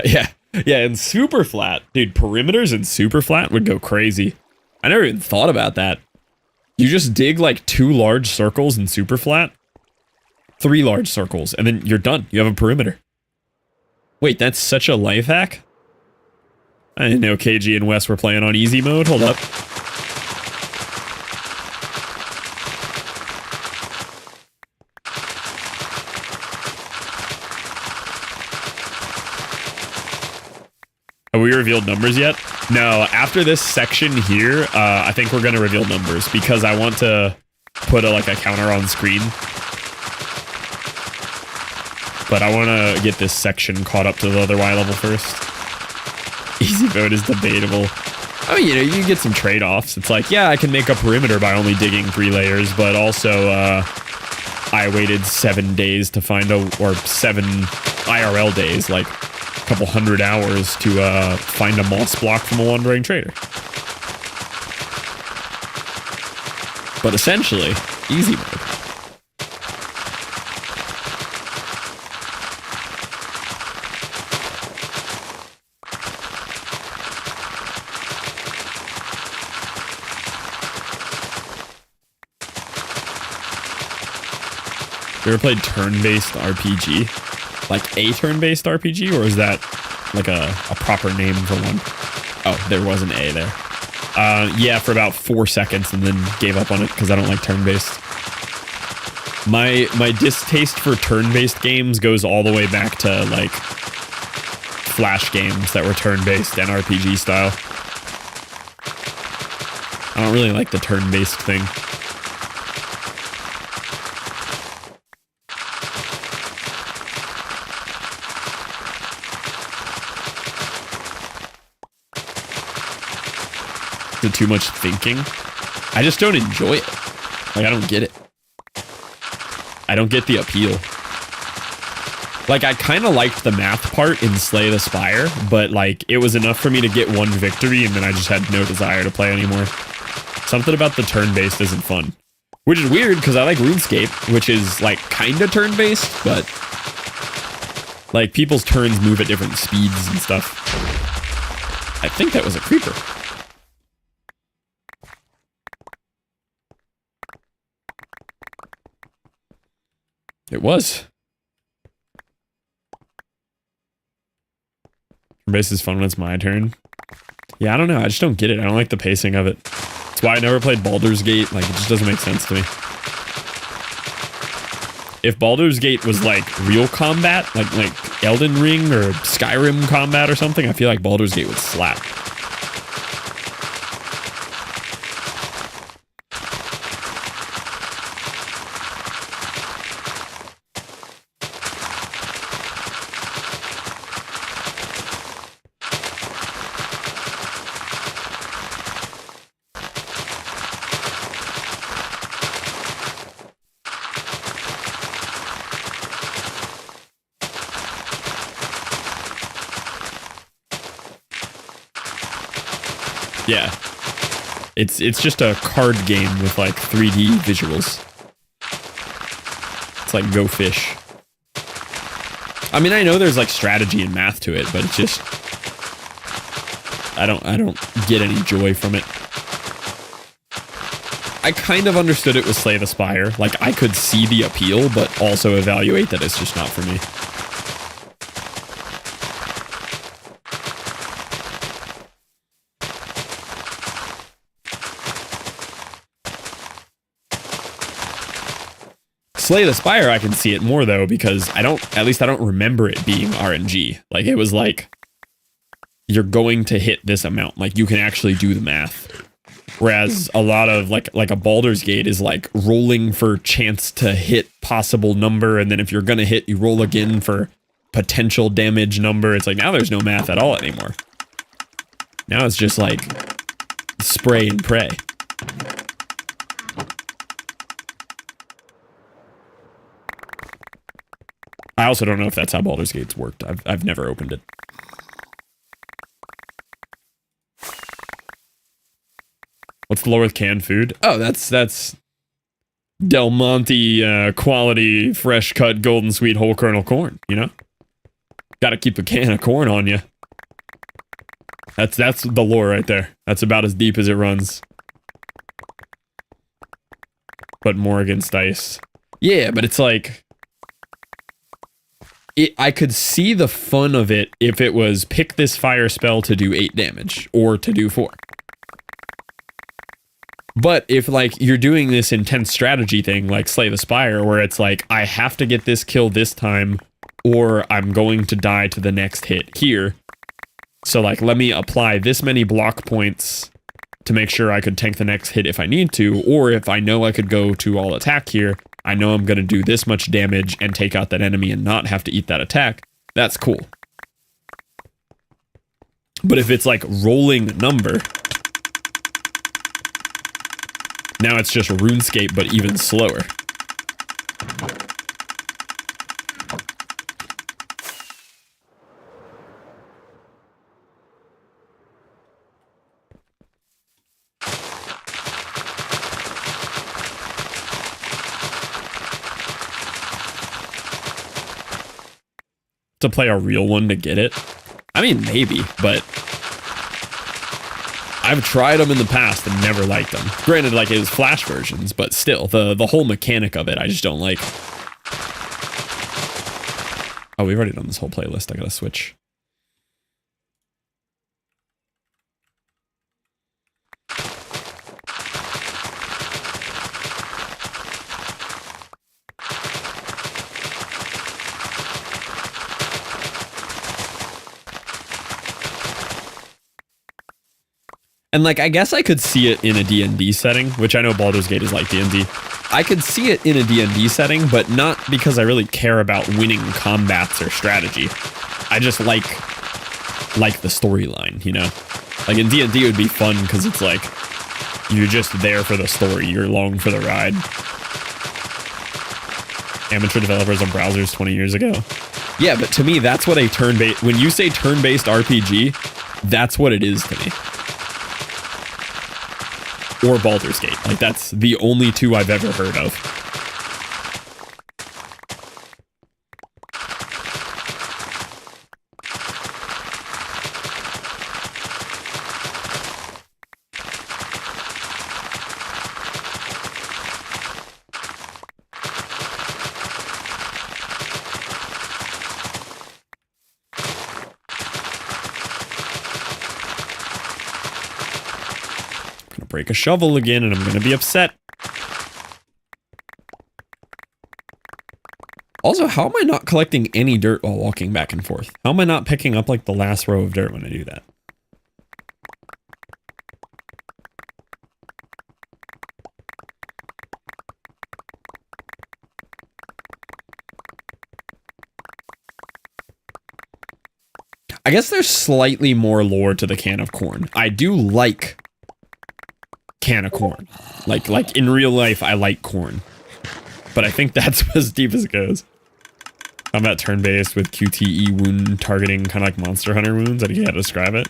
Yeah, and super flat. Dude, perimeters and super flat would go crazy. I never even thought about that. You just dig like 2 large circles in super flat. 3 large circles, and then you're done. You have a perimeter. Wait, that's such a life hack? I didn't know KG and Wes were playing on easy mode. Hold up. Have we revealed numbers yet? No, after this section here, I think we're going to reveal numbers because I want to put a counter on screen. But I want to get this section caught up to the other Y level first. Easy mode is debatable. I mean, you know, you get some trade-offs. It's like, yeah, I can make a perimeter by only digging 3 layers, but also I waited 7 days to find or 7 IRL days, like a couple 100 hours to find a moss block from a wandering trader. But essentially, easy mode. You ever played turn-based RPG? Like a turn-based RPG, or is that like a proper name for one? Oh, there was an A there. Yeah, for about 4 seconds and then gave up on it because I don't like turn-based. My distaste for turn-based games goes all the way back to like Flash games that were turn-based and RPG style. I don't really like the turn-based thing. Too much thinking. I just don't enjoy it. Like, I don't get it. I don't get the appeal. Like, I kind of liked the math part in Slay the Spire, but like, it was enough for me to get 1 victory and then I just had no desire to play anymore. Something about the turn-based isn't fun. Which is weird, because I like RuneScape, which is like kinda turn-based, but like, people's turns move at different speeds and stuff. I think that was a creeper. It was. Base is fun when it's my turn. Yeah, I don't know. I just don't get it. I don't like the pacing of it. That's why I never played Baldur's Gate. Like, it just doesn't make sense to me. If Baldur's Gate was like real combat, like Elden Ring or Skyrim combat or something, I feel like Baldur's Gate would slap. Yeah. It's just a card game with like 3D visuals. It's like Go Fish. I mean, I know there's like strategy and math to it, but it's just I don't get any joy from it. I kind of understood it with Slay the Spire. Like, I could see the appeal, but also evaluate that it's just not for me. Slay the Spire, I can see it more though, because at least I don't remember it being RNG. Like, it was like, you're going to hit this amount. Like, you can actually do the math. Whereas a lot of like a Baldur's Gate is like rolling for chance to hit possible number, and then if you're gonna hit, you roll again for potential damage number. It's like, now there's no math at all anymore. Now it's just like spray and pray. I also don't know if that's how Baldur's Gate's worked. I've never opened it. What's the lore with canned food? Oh, that's Del Monte quality, fresh cut, golden sweet whole kernel corn, you know? Gotta keep a can of corn on you. That's the lore right there. That's about as deep as it runs. But more against ice. Yeah, but it's like... I could see the fun of it if it was pick this fire spell to do 8 damage, or to do 4. But if, like, you're doing this intense strategy thing, like Slay the Spire, where it's like, I have to get this kill this time, or I'm going to die to the next hit here. So, like, let me apply this many block points to make sure I could tank the next hit if I need to, or if I know I could go to all attack here, I know I'm going to do this much damage and take out that enemy and not have to eat that attack. That's cool. But if it's like rolling number... Now it's just RuneScape, but even slower. To play a real one to get it? I mean, maybe, but... I've tried them in the past and never liked them. Granted, like, it was Flash versions, but still, the whole mechanic of it, I just don't like. Oh, we've already done this whole playlist. I gotta switch. And, like, I guess I could see it in a D&D setting, which I know Baldur's Gate is like D&D. I could see it in a D&D setting, but not because I really care about winning combats or strategy. I just like the storyline, you know? Like, in D&D it would be fun because it's like, you're just there for the story. You're along for the ride. Amateur developers on browsers 20 years ago. Yeah, but to me, that's what a turn-based... When you say turn-based RPG, that's what it is to me. Or Baldur's Gate. Like, that's the only two I've ever heard of. Break a shovel again, and I'm gonna be upset. Also, how am I not collecting any dirt while walking back and forth? How am I not picking up, like, the last row of dirt when I do that? I guess there's slightly more lore to the can of corn. I do like can of corn. Like in real life, I like corn. But I think that's as deep as it goes. Combat turn-based with QTE wound targeting, kind of like Monster Hunter wounds. I don't know how to describe it.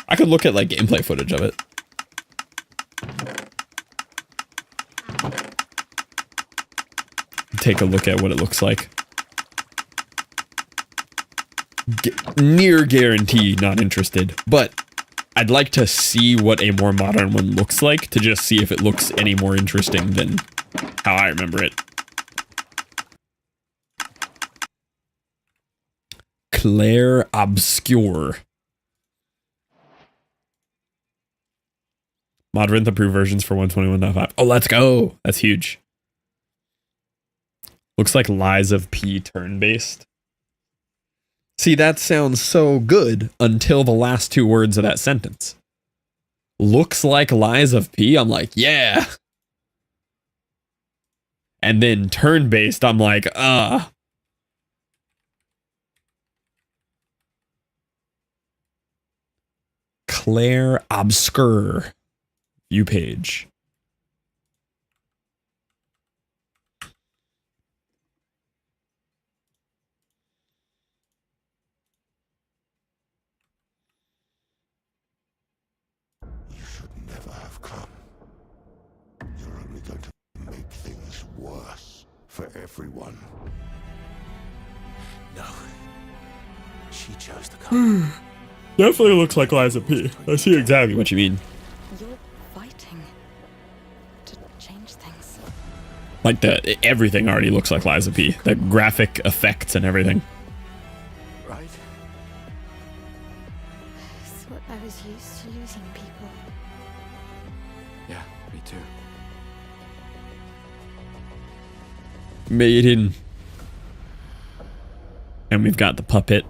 I could look at like gameplay footage of it. Take a look at what it looks like. near guarantee not interested. But I'd like to see what a more modern one looks like to just see if it looks any more interesting than how I remember it. Claire Obscure. Modern approved versions for 121.5. Oh, let's go. That's huge. Looks like Lies of P turn-based. See, that sounds so good until the last two words of that sentence. Looks like Lies of P. I'm like, yeah. And then turn-based, I'm like, Claire Obscure. View page. You should never have come. You're only going to make things worse for everyone. No. She chose to come. Definitely looks like Lies of P. I see exactly what you mean. You're fighting to change things. Like everything already looks like Lies of P. The graphic effects and everything. Right? Thought I was used to losing people. Yeah, me too. Maiden. And we've got the puppet.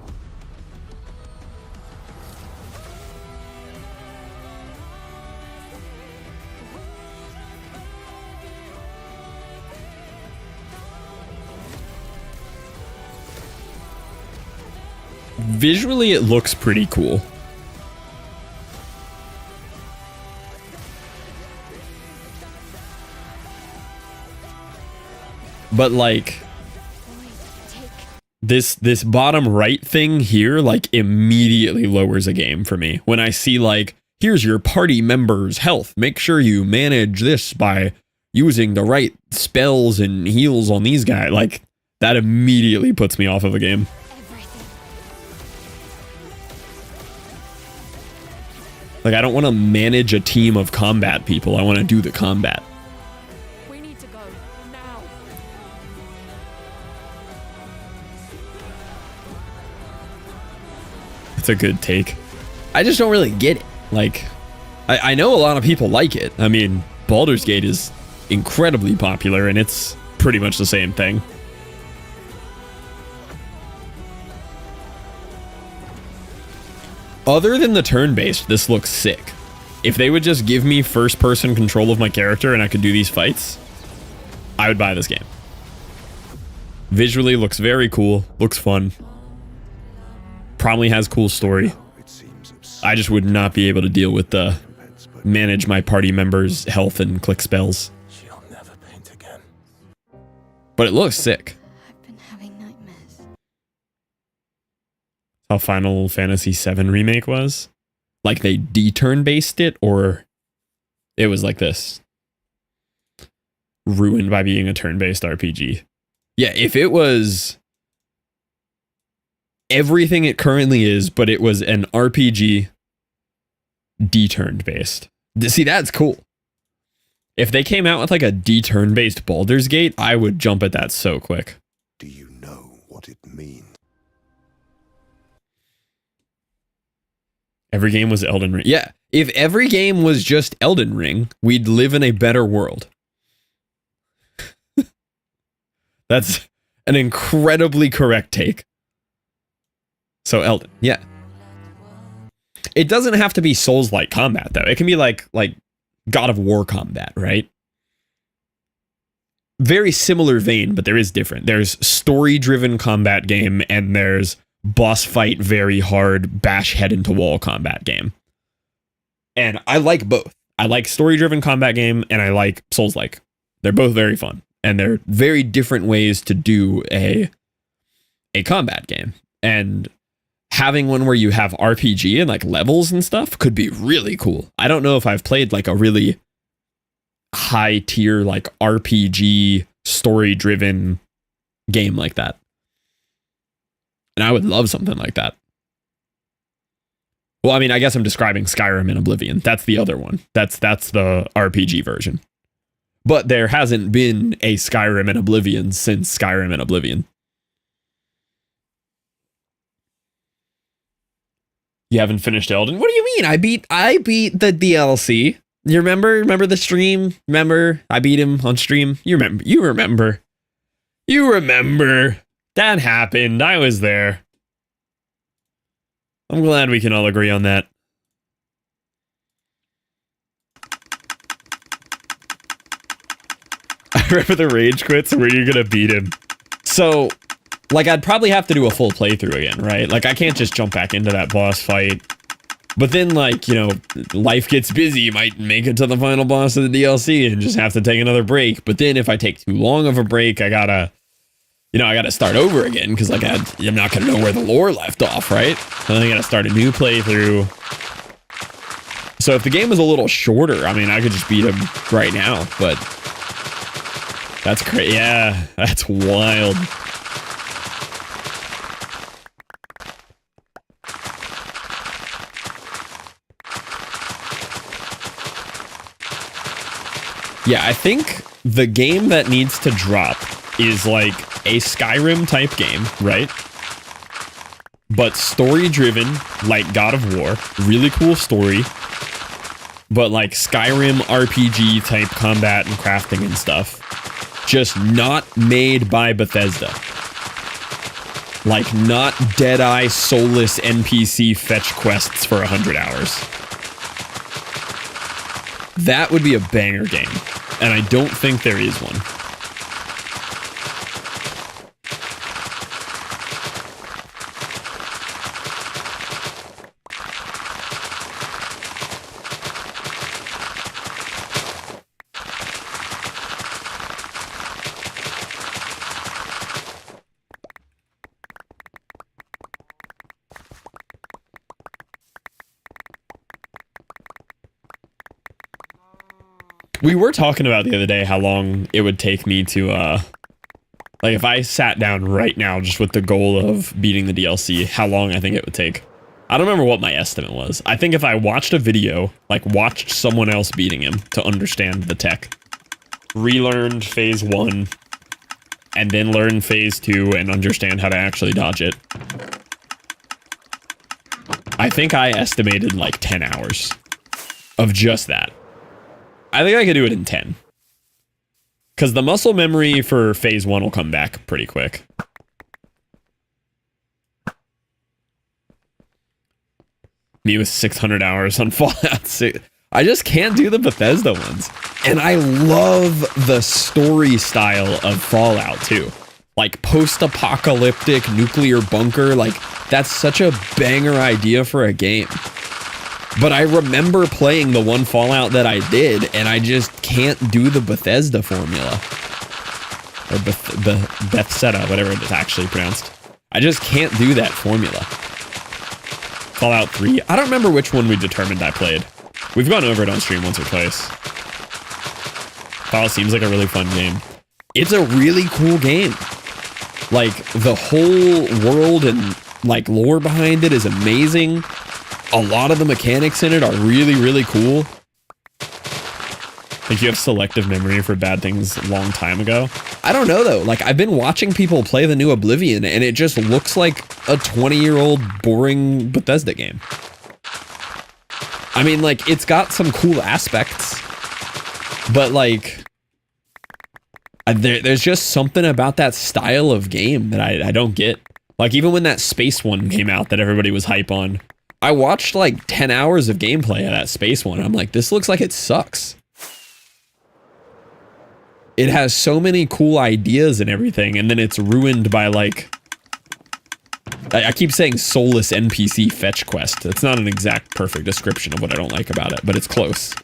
Visually, it looks pretty cool. But like this bottom right thing here like immediately lowers a game for me. When I see like, here's your party member's health. Make sure you manage this by using the right spells and heals on these guys. Like that immediately puts me off of a game. Like, I don't want to manage a team of combat people. I want to do the combat. We need to go now. It's a good take. I just don't really get it. Like, I know a lot of people like it. I mean, Baldur's Gate is incredibly popular, and it's pretty much the same thing. Other than the turn-based, this looks sick. If they would just give me first-person control of my character and I could do these fights, I would buy this game. Visually looks very cool, looks fun. Probably has cool story. I just would not be able to deal with the manage my party members' health and click spells. She'll never paint again. But it looks sick. I've been having nightmares. How Final Fantasy VII Remake was. Like they de-turn based it, or it was like this. Ruined by being a turn-based RPG. Yeah, if it was everything it currently is, but it was an RPG de-turn based. See, that's cool. If they came out with like a de-turn based Baldur's Gate, I would jump at that so quick. Do you know what it means? Every game was Elden Ring. Yeah, if every game was just Elden Ring, we'd live in a better world. That's an incredibly correct take. So Elden, yeah. It doesn't have to be Souls-like combat, though. It can be like God of War combat, right? Very similar vein, but there is different. There's story-driven combat game, and there's boss fight, very hard, bash head into wall combat game. And I like both. I like story-driven combat game, and I like Souls-like. They're both very fun, and they're very different ways to do a combat game. And having one where you have RPG and like levels and stuff could be really cool. I don't know if I've played like a really high tier like RPG story driven game like that. And I would love something like that. Well, I mean, I guess I'm describing Skyrim and Oblivion. That's the other one. That's the RPG version. But there hasn't been a Skyrim and Oblivion since Skyrim and Oblivion. You haven't finished Elden? What do you mean? I beat the DLC. You remember the stream? Remember? I beat him on stream. You remember. That happened. I was there. I'm glad we can all agree on that. I remember the rage quits where you're gonna beat him. So, like, I'd probably have to do a full playthrough again, right? Like, I can't just jump back into that boss fight. But then, like, you know, life gets busy. You might make it to the final boss of the DLC and just have to take another break. But then if I take too long of a break, I gotta start over again because, like, I'm not gonna know where the lore left off, right? And I gotta start a new playthrough. So if the game was a little shorter, I mean, I could just beat him right now. But that's crazy. Yeah, that's wild. Yeah, I think the game that needs to drop is like a Skyrim type game, right? But story driven, like God of War. Really cool story. But like Skyrim RPG type combat and crafting and stuff. Just not made by Bethesda. Like not Deadeye soulless NPC fetch quests for 100 hours. That would be a banger game. And I don't think there is one. We were talking about the other day how long it would take me to, like if I sat down right now just with the goal of beating the DLC, how long I think it would take. I don't remember what my estimate was. I think if I watched a video, like watched someone else beating him to understand the tech, relearned phase 1, and then learn phase 2 and understand how to actually dodge it. I think I estimated like 10 hours of just that. I think I could do it in 10. Because the muscle memory for phase 1 will come back pretty quick. Me with 600 hours on Fallout 6. I just can't do the Bethesda ones. And I love the story style of Fallout too. Like post-apocalyptic nuclear bunker. Like that's such a banger idea for a game. But I remember playing the one Fallout that I did, and I just can't do the Bethesda formula. Or Bethesda, whatever it's actually pronounced. I just can't do that formula. Fallout 3. I don't remember which one we determined I played. We've gone over it on stream once or twice. Fallout seems like a really fun game. It's a really cool game. Like, the whole world and, like, lore behind it is amazing. A lot of the mechanics in it are really, really cool. Like you have selective memory for bad things a long time ago. I don't know though. Like I've been watching people play the new Oblivion and it just looks like a 20-year-old boring Bethesda game. I mean, like it's got some cool aspects, but like there's just something about that style of game that I don't get. Like even when that space one came out that everybody was hype on, I watched like 10 hours of gameplay of that space one. I'm like, this looks like it sucks. It has so many cool ideas and everything, and then it's ruined by like... I keep saying soulless NPC fetch quest. It's not an exact perfect description of what I don't like about it, but it's close.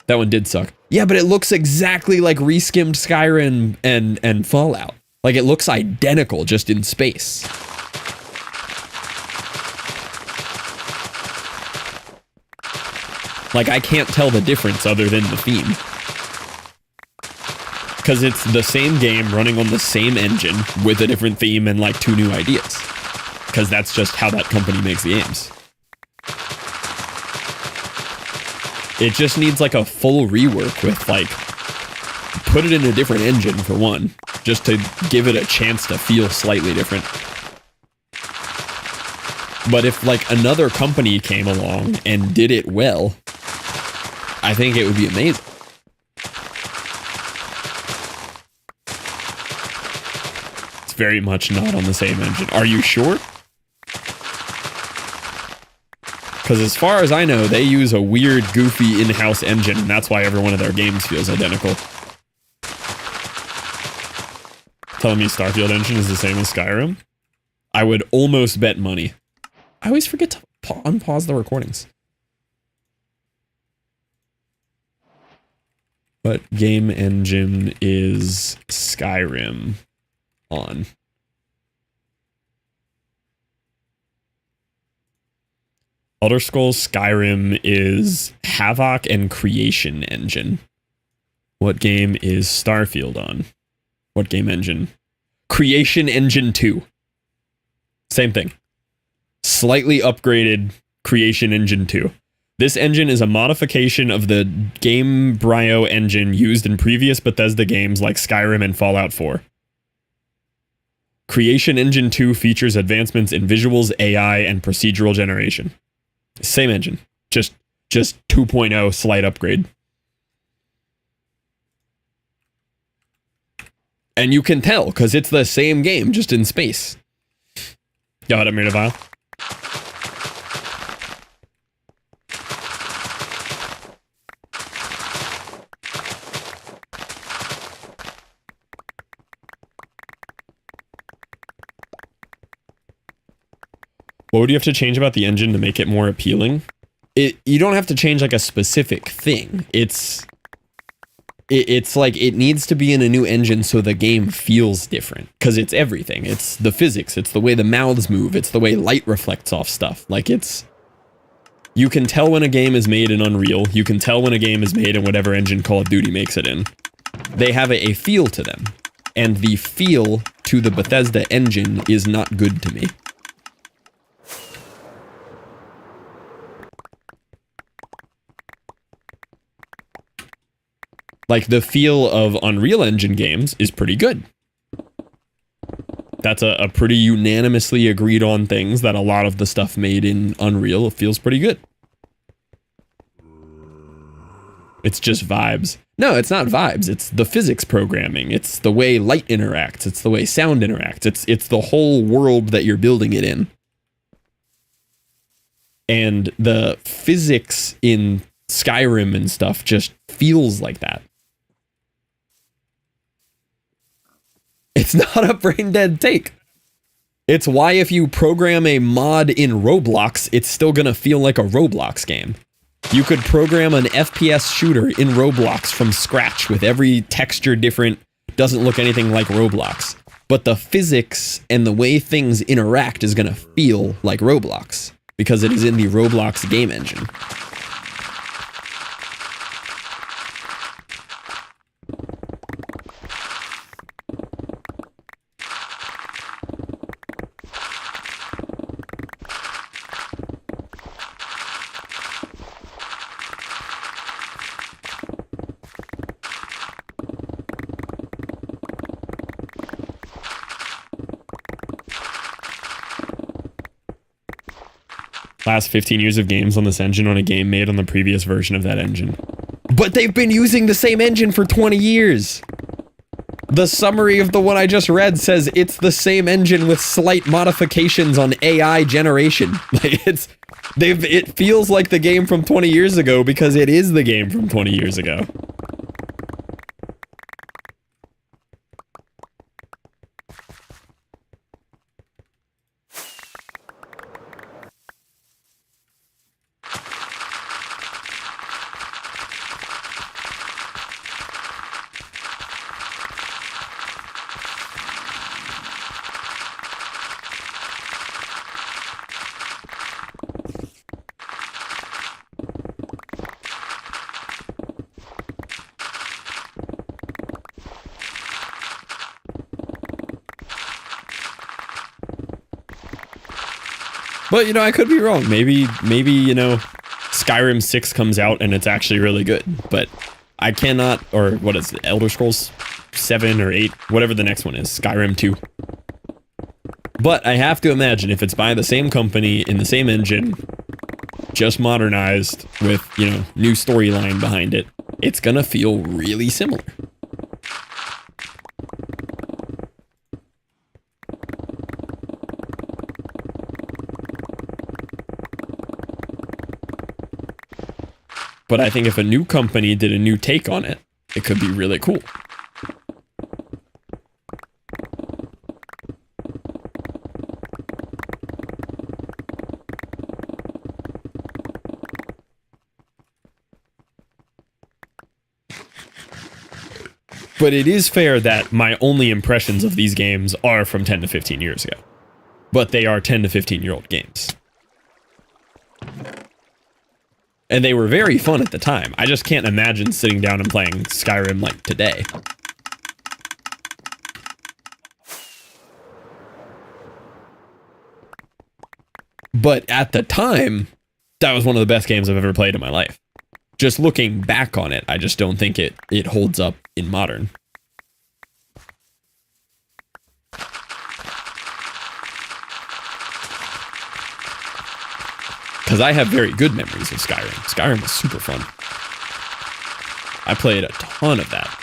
That one did suck. Yeah, but it looks exactly like reskimmed Skyrim and Fallout. Like it looks identical, just in space. Like, I can't tell the difference other than the theme. Because it's the same game running on the same engine with a different theme and like 2 new ideas. Because that's just how that company makes the games. It just needs like a full rework with like, put it in a different engine for one, just to give it a chance to feel slightly different. But if like another company came along and did it well, I think it would be amazing. It's very much not on the same engine. Are you sure? Because as far as I know, they use a weird, goofy in-house engine, and that's why every one of their games feels identical. Telling me Starfield engine is the same as Skyrim? I would almost bet money. I always forget to unpause the recordings. What game engine is Skyrim on? Elder Scrolls Skyrim is Havoc and Creation Engine. What game is Starfield on? What game engine? Creation Engine 2. Same thing. Slightly upgraded Creation Engine 2. This engine is a modification of the Gamebryo engine used in previous Bethesda games like Skyrim and Fallout 4. Creation Engine 2 features advancements in visuals, AI, and procedural generation. Same engine, just 2.0 slight upgrade. And you can tell, because it's the same game, just in space. Yo, what up, Miravile? What would you have to change about the engine to make it more appealing? You don't have to change like a specific thing. It's like it needs to be in a new engine so the game feels different. Because it's everything. It's the physics. It's the way the mouths move. It's the way light reflects off stuff. Like it's... You can tell when a game is made in Unreal. You can tell when a game is made in whatever engine Call of Duty makes it in. They have a feel to them. And the feel to the Bethesda engine is not good to me. Like, the feel of Unreal Engine games is pretty good. That's a pretty unanimously agreed on things that a lot of the stuff made in Unreal feels pretty good. It's just vibes. No, it's not vibes. It's the physics programming. It's the way light interacts. It's the way sound interacts. It's the whole world that you're building it in. And the physics in Skyrim and stuff just feels like that. It's not a brain dead take. It's why if you program a mod in Roblox, it's still gonna feel like a Roblox game. You could program an FPS shooter in Roblox from scratch with every texture different, doesn't look anything like Roblox. But the physics and the way things interact is gonna feel like Roblox because it is in the Roblox game engine. Last 15 years of games on this engine on a game made on the previous version of that engine. But they've been using the same engine for 20 years! The summary of the one I just read says it's the same engine with slight modifications on AI generation. Like it feels like the game from 20 years ago because it is the game from 20 years ago. But, you know, I could be wrong. Maybe, you know, Skyrim 6 comes out and it's actually really good. But I cannot, or what is it, Elder Scrolls 7 or 8, whatever the next one is, Skyrim 2. But I have to imagine if it's by the same company, in the same engine, just modernized with, you know, new storyline behind it, it's gonna feel really similar. But I think if a new company did a new take on it, it could be really cool. But it is fair that my only impressions of these games are from 10 to 15 years ago. But they are 10 to 15-year-old games. And they were very fun at the time. I just can't imagine sitting down and playing Skyrim like today. But at the time, that was one of the best games I've ever played in my life. Just looking back on it, I just don't think it holds up in modern. Because I have very good memories of Skyrim. Skyrim was super fun. I played a ton of that.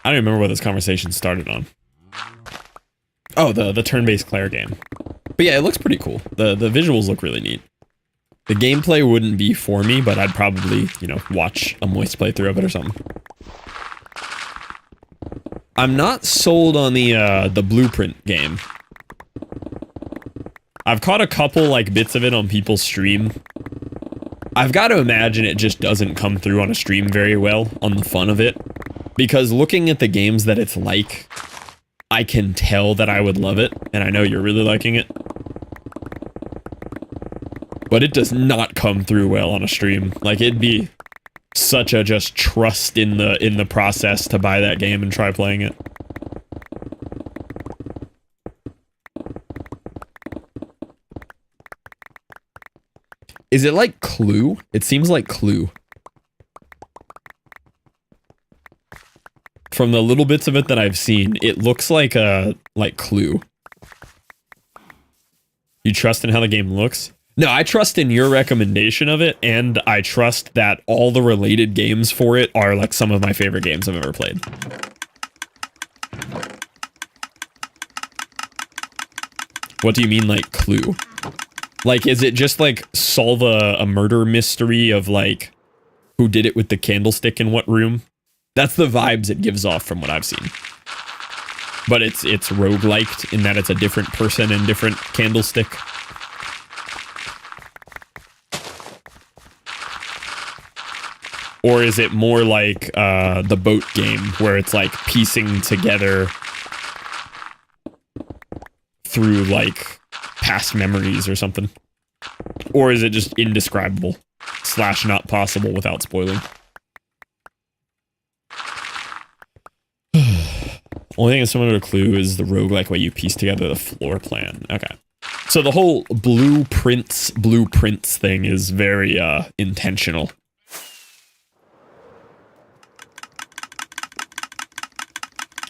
I don't remember what this conversation started on. Oh, the turn-based Claire game. But yeah, it looks pretty cool. The visuals look really neat. The gameplay wouldn't be for me, but I'd probably, you know, watch a moist playthrough of it or something. I'm not sold on the Blueprint game. I've caught a couple like bits of it on people's stream. I've got to imagine it just doesn't come through on a stream very well on the fun of it. Because looking at the games that it's like, I can tell that I would love it, and I know you're really liking it. But it does not come through well on a stream. Like, it'd be such a just trust in the process to buy that game and try playing it. Is it like Clue? It seems like Clue. From the little bits of it that I've seen, it looks like Clue. You trust in how the game looks? No, I trust in your recommendation of it, and I trust that all the related games for it are like some of my favorite games I've ever played. What do you mean, like, Clue? Like, is it just like solve a murder mystery of like who did it with the candlestick in what room? That's the vibes it gives off from what I've seen. But it's rogueliked in that it's a different person and different candlestick. Or is it more like the boat game where it's like piecing together through like past memories or something? Or is it just indescribable / not possible without spoiling? Only thing that's similar to Clue is the roguelike way you piece together the floor plan. Okay. So the whole blueprints thing is very intentional.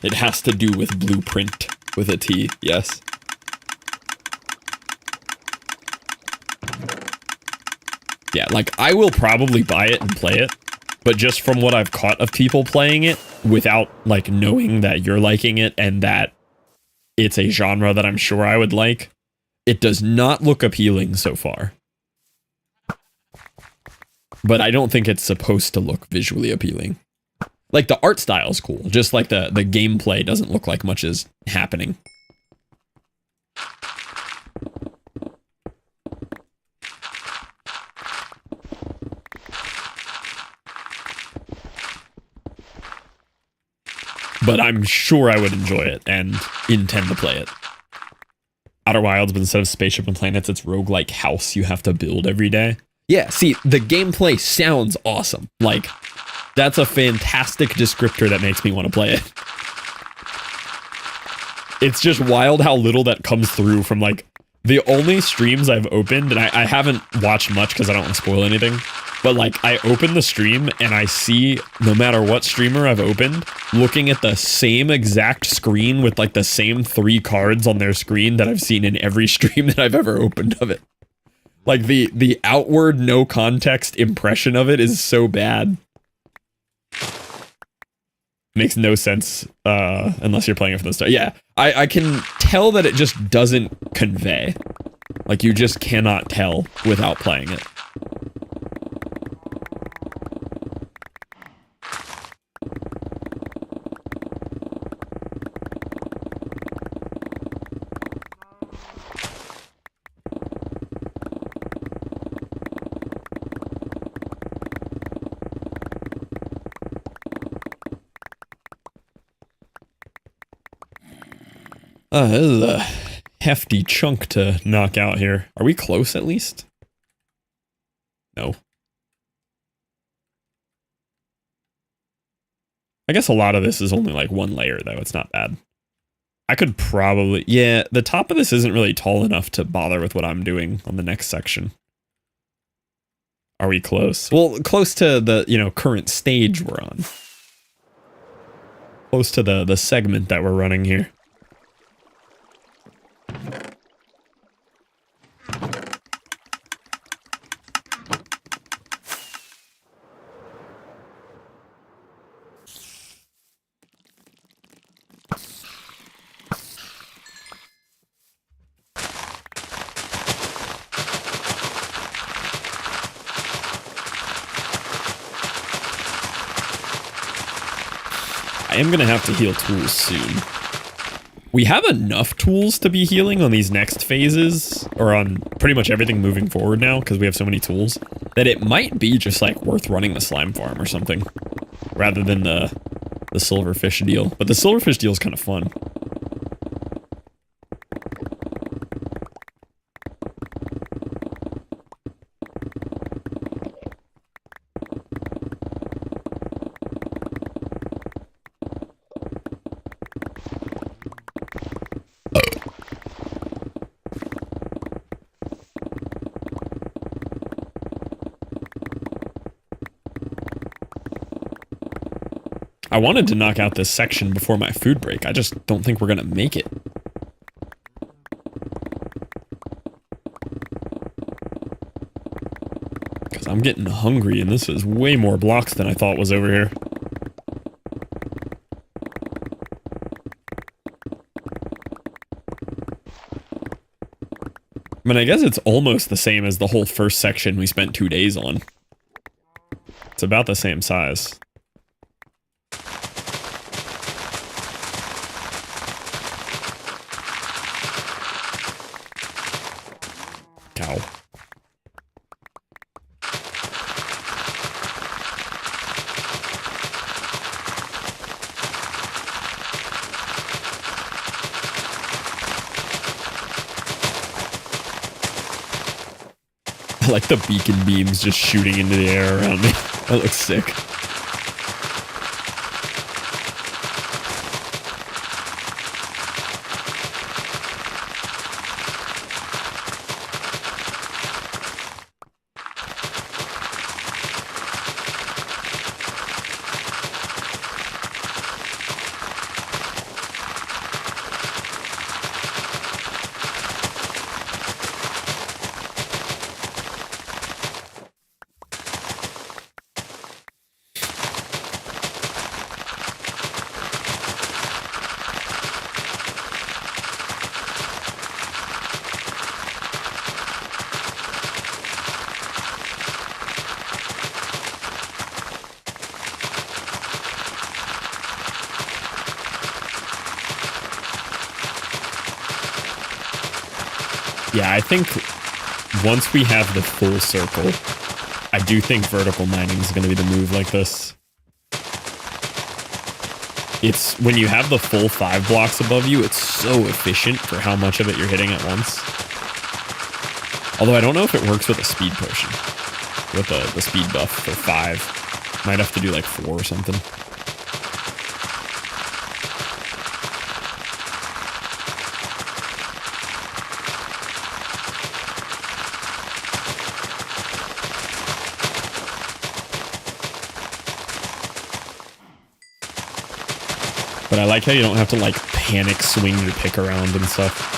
It has to do with blueprint with a T, yes. Yeah, like, I will probably buy it and play it, but just from what I've caught of people playing it, without, like, knowing that you're liking it and that it's a genre that I'm sure I would like, it does not look appealing so far. But I don't think it's supposed to look visually appealing. Like the art style is cool, just like the gameplay doesn't look like much is happening. But I'm sure I would enjoy it and intend to play it. Outer Wilds, but instead of spaceship and planets, it's roguelike house you have to build every day. Yeah, see, the gameplay sounds awesome. Like, that's a fantastic descriptor that makes me want to play it. It's just wild how little that comes through from, like, the only streams I've opened, and I haven't watched much because I don't want to spoil anything, but, like, I open the stream and I see, no matter what streamer I've opened, looking at the same exact screen with, like, the same 3 cards on their screen that I've seen in every stream that I've ever opened of it. Like, the outward, no context impression of it is so bad. Makes no sense unless you're playing it from the start. Yeah, I can tell that it just doesn't convey. Like, you just cannot tell without playing it. This is a hefty chunk to knock out here. Are we close at least? No. I guess a lot of this is only like 1 layer though. It's not bad. I could probably... Yeah, the top of this isn't really tall enough to bother with what I'm doing on the next section. Are we close? Well, close to the, you know, current stage we're on. Close to the segment that we're running here. I am going to have to heal tools soon. We have enough tools to be healing on these next phases, or on pretty much everything moving forward now, because we have so many tools, that it might be just like worth running the slime farm or something, rather than the silverfish deal. But the silverfish deal is kind of fun. I wanted to knock out this section before my food break. I just don't think we're gonna make it. Because I'm getting hungry, and this is way more blocks than I thought was over here. I mean, I guess it's almost the same as the whole first section we spent 2 days on. It's about the same size. Cow. I like the beacon beams just shooting into the air around me. That looks sick. Yeah, I think once we have the full circle, I do think vertical mining is going to be the move like this. It's when you have the full 5 blocks above you, it's so efficient for how much of it you're hitting at once. Although I don't know if it works with a speed potion. With the speed buff for 5. Might have to do like 4 or something. But I like how you don't have to like panic swing your pick around and stuff.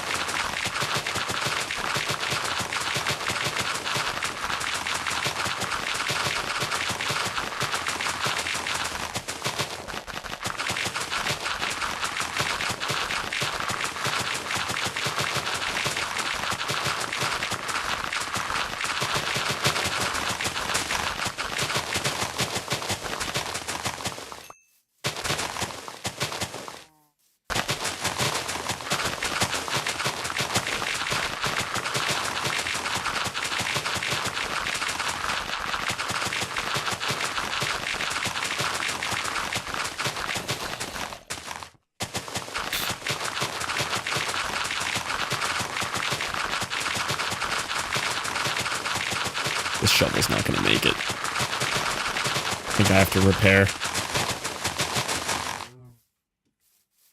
This shovel's not going to make it. I think I have to repair.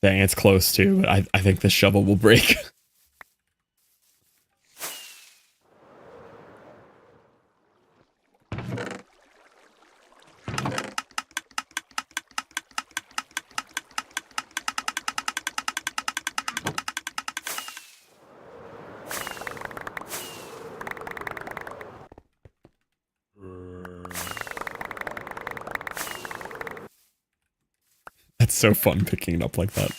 Dang, it's close too, but I think this shovel will break. That's so fun picking it up like that.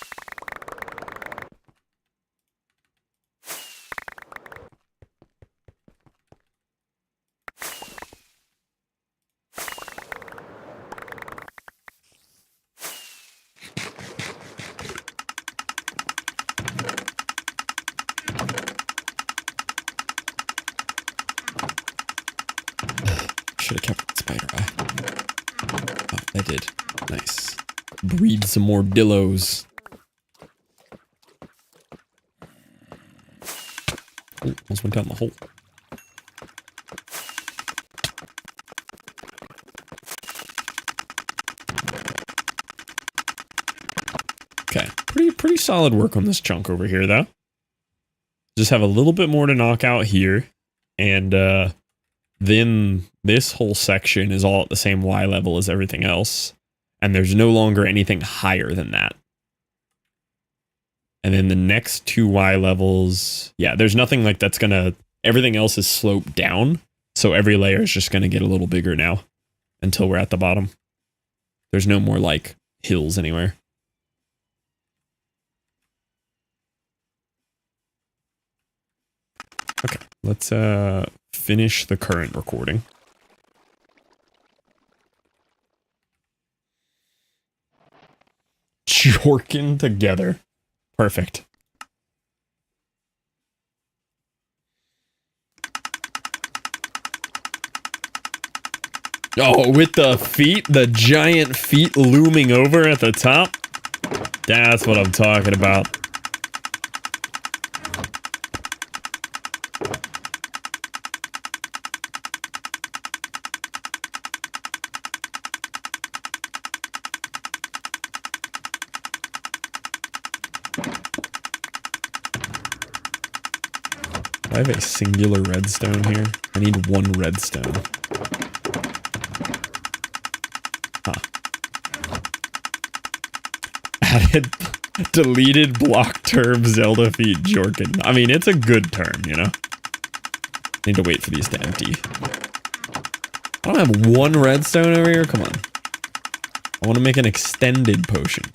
Should have kept the spider eye. Oh, I did. Nice. Breed some more dillos. Ooh, almost went down the hole. Okay, pretty solid work on this chunk over here, though. Just have a little bit more to knock out here, and then this whole section is all at the same Y level as everything else. And there's no longer anything higher than that. And then the next 2 Y levels, yeah, there's nothing like that's gonna, everything else is sloped down. So every layer is just gonna get a little bigger now until we're at the bottom. There's no more like hills anywhere. Okay, let's finish the current recording. Jorkin together. Perfect. Oh, with the feet, the giant feet looming over at the top. That's what I'm talking about. I have a singular redstone here. I need 1 redstone. Huh. Added deleted block term Zelda feet Jorkin. I mean, it's a good term, you know? Need to wait for these to empty. I don't have 1 redstone over here. Come on. I want to make an extended potion.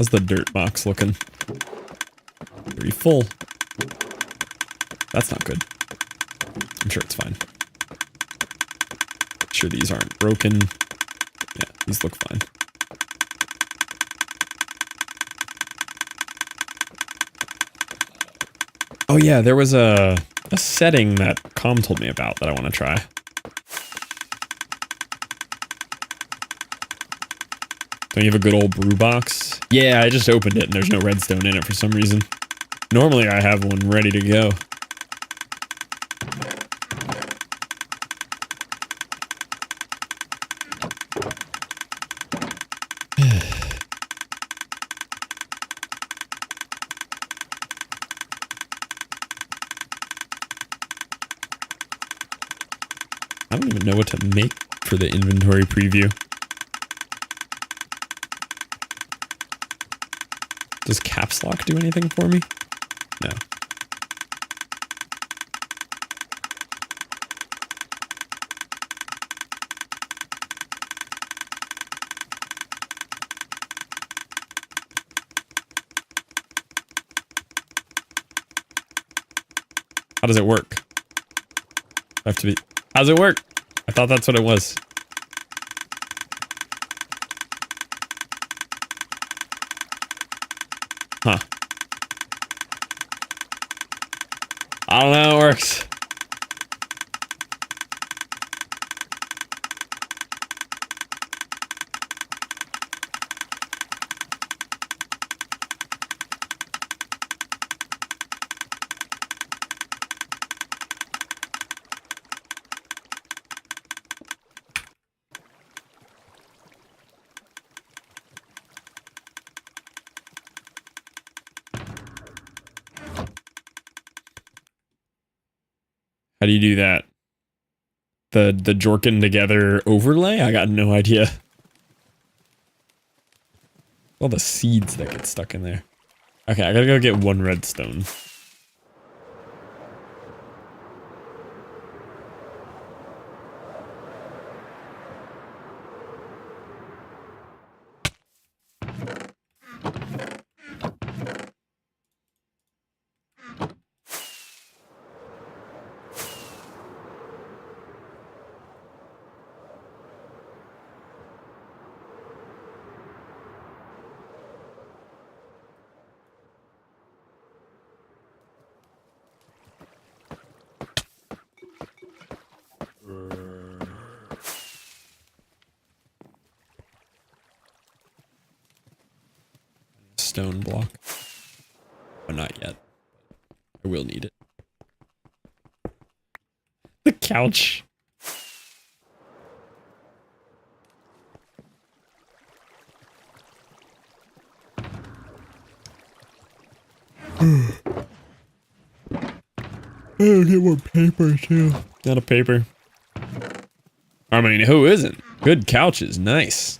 How's the dirt box looking? Pretty full. That's not good. I'm sure it's fine. Sure these aren't broken. Yeah, these look fine. Oh yeah, there was a setting that Com told me about that I want to try. Don't you have a good old brew box? Yeah, I just opened it and there's no redstone in it for some reason. Normally I have one ready to go. I don't even know what to make for the inventory preview. Does caps lock do anything for me? No. How does it work? I have to be... How's it work? I thought that's what it was. Huh. I don't know how it works. How do you do that? The Jorkin together overlay? I got no idea. All the seeds that get stuck in there. Okay, I gotta go get one redstone. Stone block. Oh, not yet. I will need it. The couch. I'll get more paper too. Not a paper. I mean, who isn't? Good couches, nice.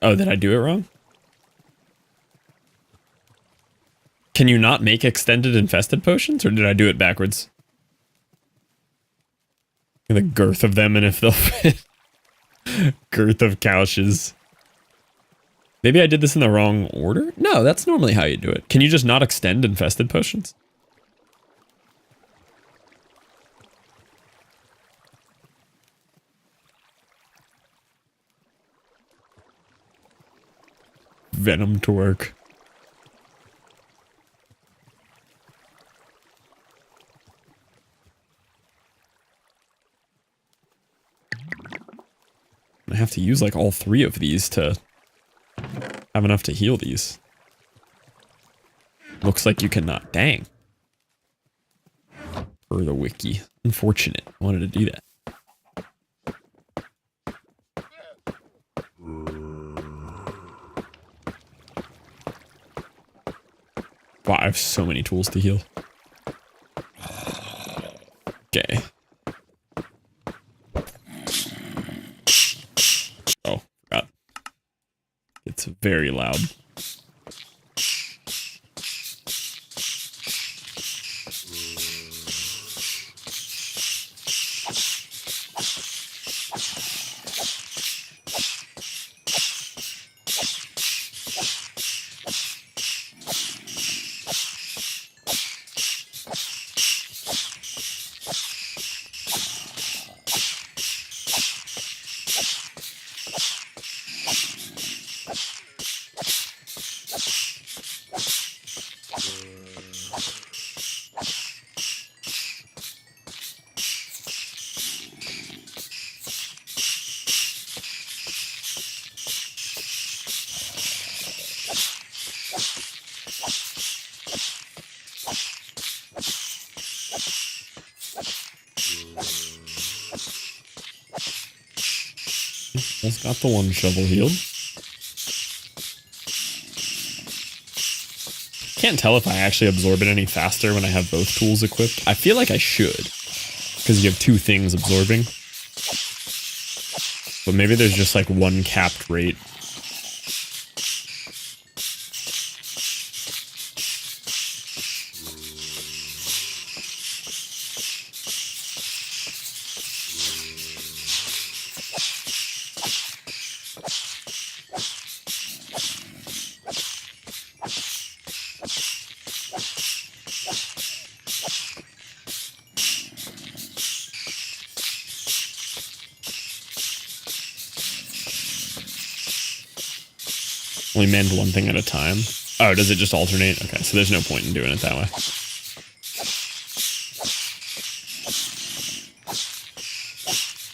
Oh, did I do it wrong? Can you not make extended infested potions, or did I do it backwards? The girth of them and if they'll fit. Girth of couches. Maybe I did this in the wrong order? No, that's normally how you do it. Can you just not extend infested potions? Venom to work. I have to use like all three of these to have enough to heal these. Looks like you cannot. Dang. For the wiki. Unfortunate. I wanted to do that. Wow, I have so many tools to heal. Okay. Oh, forgot. It's very loud. Almost got the one shovel healed. Can't tell if I actually absorb it any faster when I have both tools equipped. I feel like I should, because you have two things absorbing. But maybe there's just like one capped rate. Only mend one thing at a time. Oh, does it just alternate? Okay, so there's no point in doing it that way.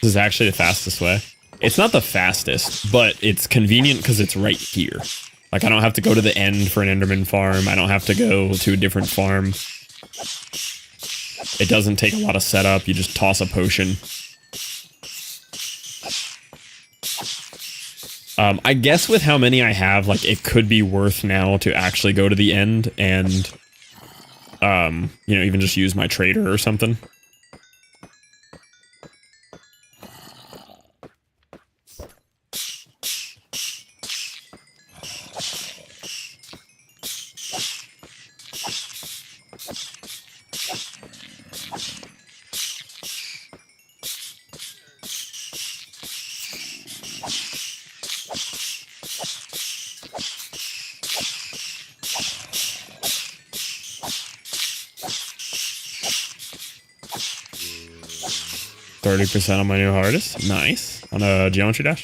This is actually the fastest way. It's not the fastest, but it's convenient because it's right here. Like, I don't have to go to the end for an Enderman farm. I don't have to go to a different farm. It doesn't take a lot of setup. You just toss a potion. I guess with how many I have, like, it could be worth now to actually go to the end and, you know, even just use my trader or something. 30% on my new hardest. Nice. On a geometry dash.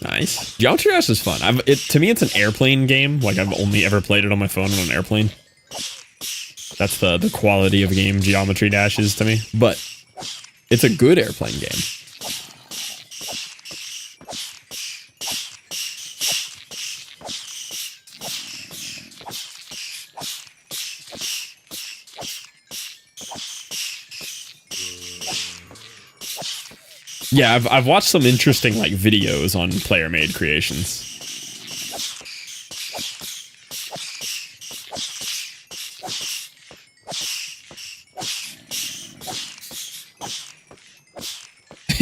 Nice. Geometry Dash is fun. To me, it's an airplane game. Like, I've only ever played it on my phone on an airplane. That's the quality of a game Geometry Dash is to me. But it's a good airplane game. Yeah, I've watched some interesting like videos on player-made creations.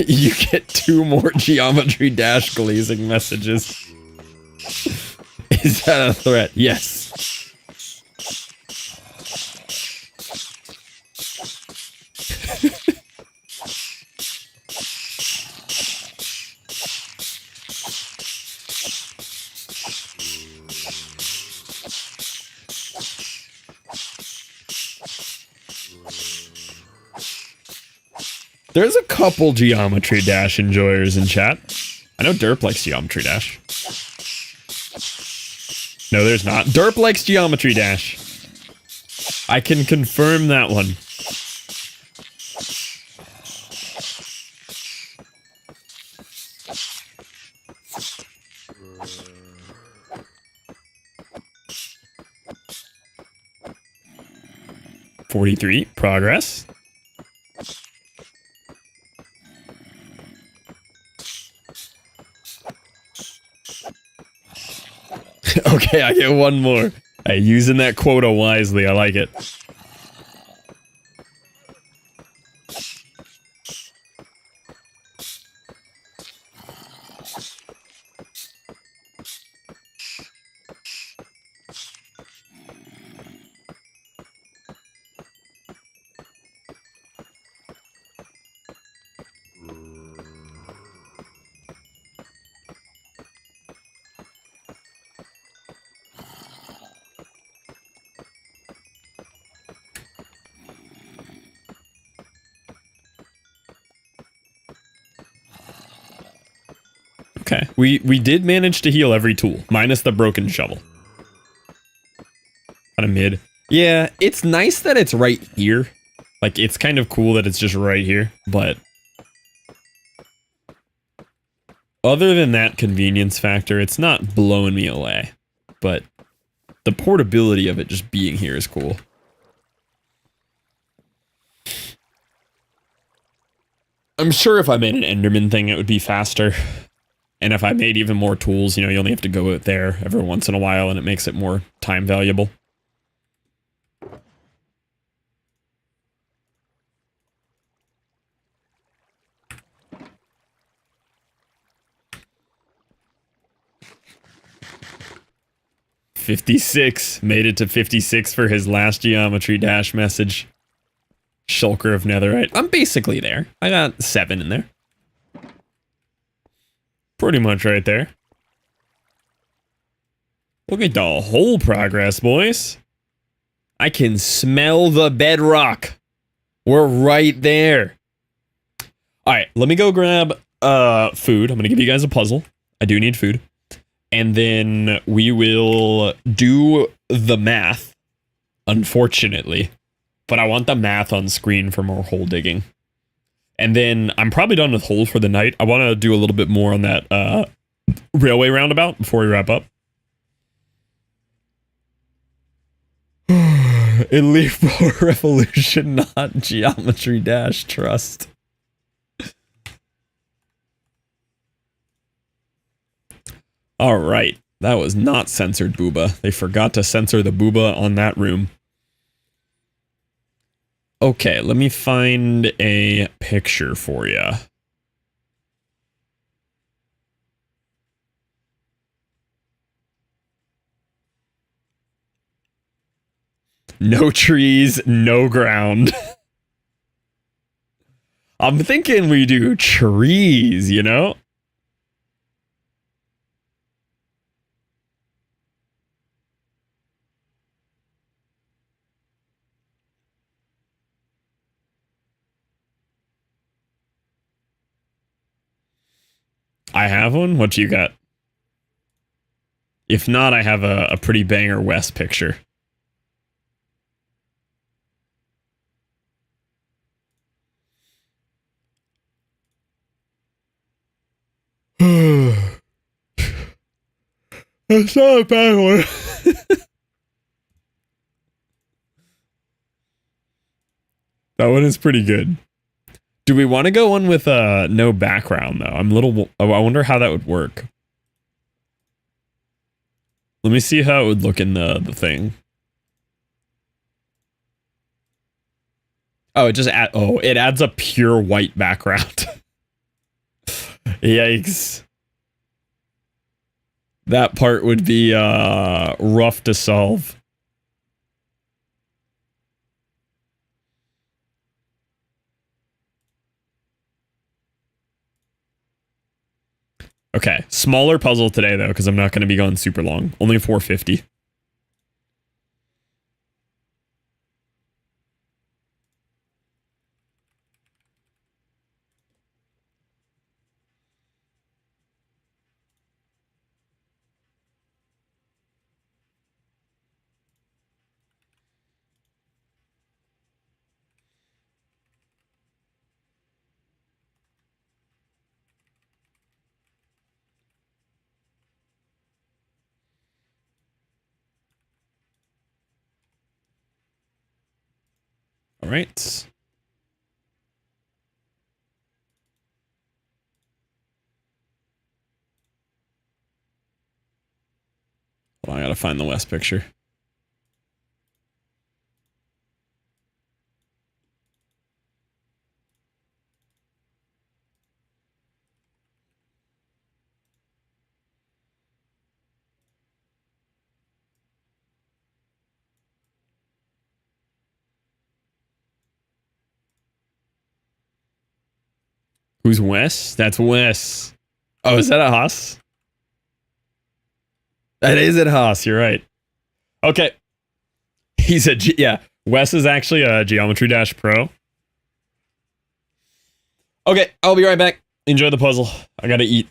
You get 2 more Geometry Dash glazing messages. Is that a threat? Yes. There's a couple Geometry Dash enjoyers in chat. I know Derp likes Geometry Dash. No, there's not. Derp likes Geometry Dash. I can confirm that one. 43, progress. Okay, I get one more. Hey, using that quota wisely, I like it. Okay, we did manage to heal every tool, minus the broken shovel. Kind of mid. Yeah, it's nice that it's right here. Like, it's kind of cool that it's just right here, but... Other than that convenience factor, it's not blowing me away. But the portability of it just being here is cool. I'm sure if I made an Enderman thing, it would be faster. And if I made even more tools, you know, you only have to go out there every once in a while and it makes it more time valuable. "56, made it to 56 for his last geometry dash message. Shulker of Netherite. I'm basically there. I got 7 in there. Pretty much right there. Look at the whole progress, boys. I can smell the bedrock. We're right there. Alright, let me go grab food. I'm gonna give you guys a puzzle. I do need food. And then we will do the math, unfortunately. But I want the math on screen for more hole digging. And then I'm probably done with holes for the night. I want to do a little bit more on that railway roundabout before we wrap up. Elite Four Revolution, not Geometry Dash Trust. All right. That was not censored booba. They forgot to censor the booba on that room. Okay, let me find a picture for you. No trees, no ground. I'm thinking we do trees, you know? I have one? What you got? If not, I have a pretty banger West picture. That's not a bad one. That one is pretty good. Do we want to go on with no background, though? I wonder how that would work. Let me see how it would look in the thing. Oh, it adds a pure white background. Yikes. That part would be rough to solve. Okay, smaller puzzle today though, because I'm not going to be going super long. Only 450. All right. Well, I gotta find the West picture. Who's Wes? That's Wes. Oh, is that a Haas? That is a Haas. You're right. Okay. He's a yeah. Wes is actually a Geometry Dash Pro. Okay, I'll be right back. Enjoy the puzzle. I gotta eat.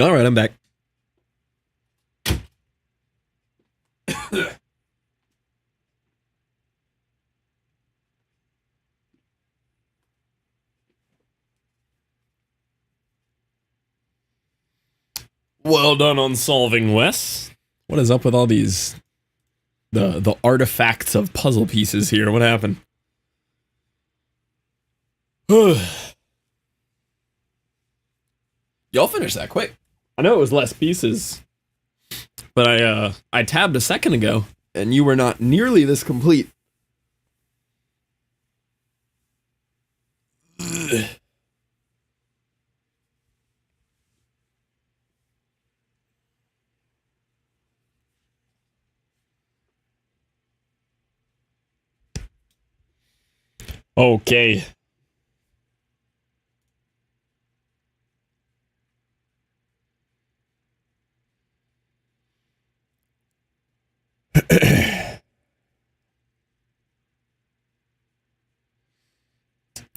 All right, I'm back. Well done on solving, Wes. What is up with all these the artifacts of puzzle pieces here? What happened? Y'all finished that quick. I know it was less pieces, but I tabbed a second ago, and you were not nearly this complete. Okay.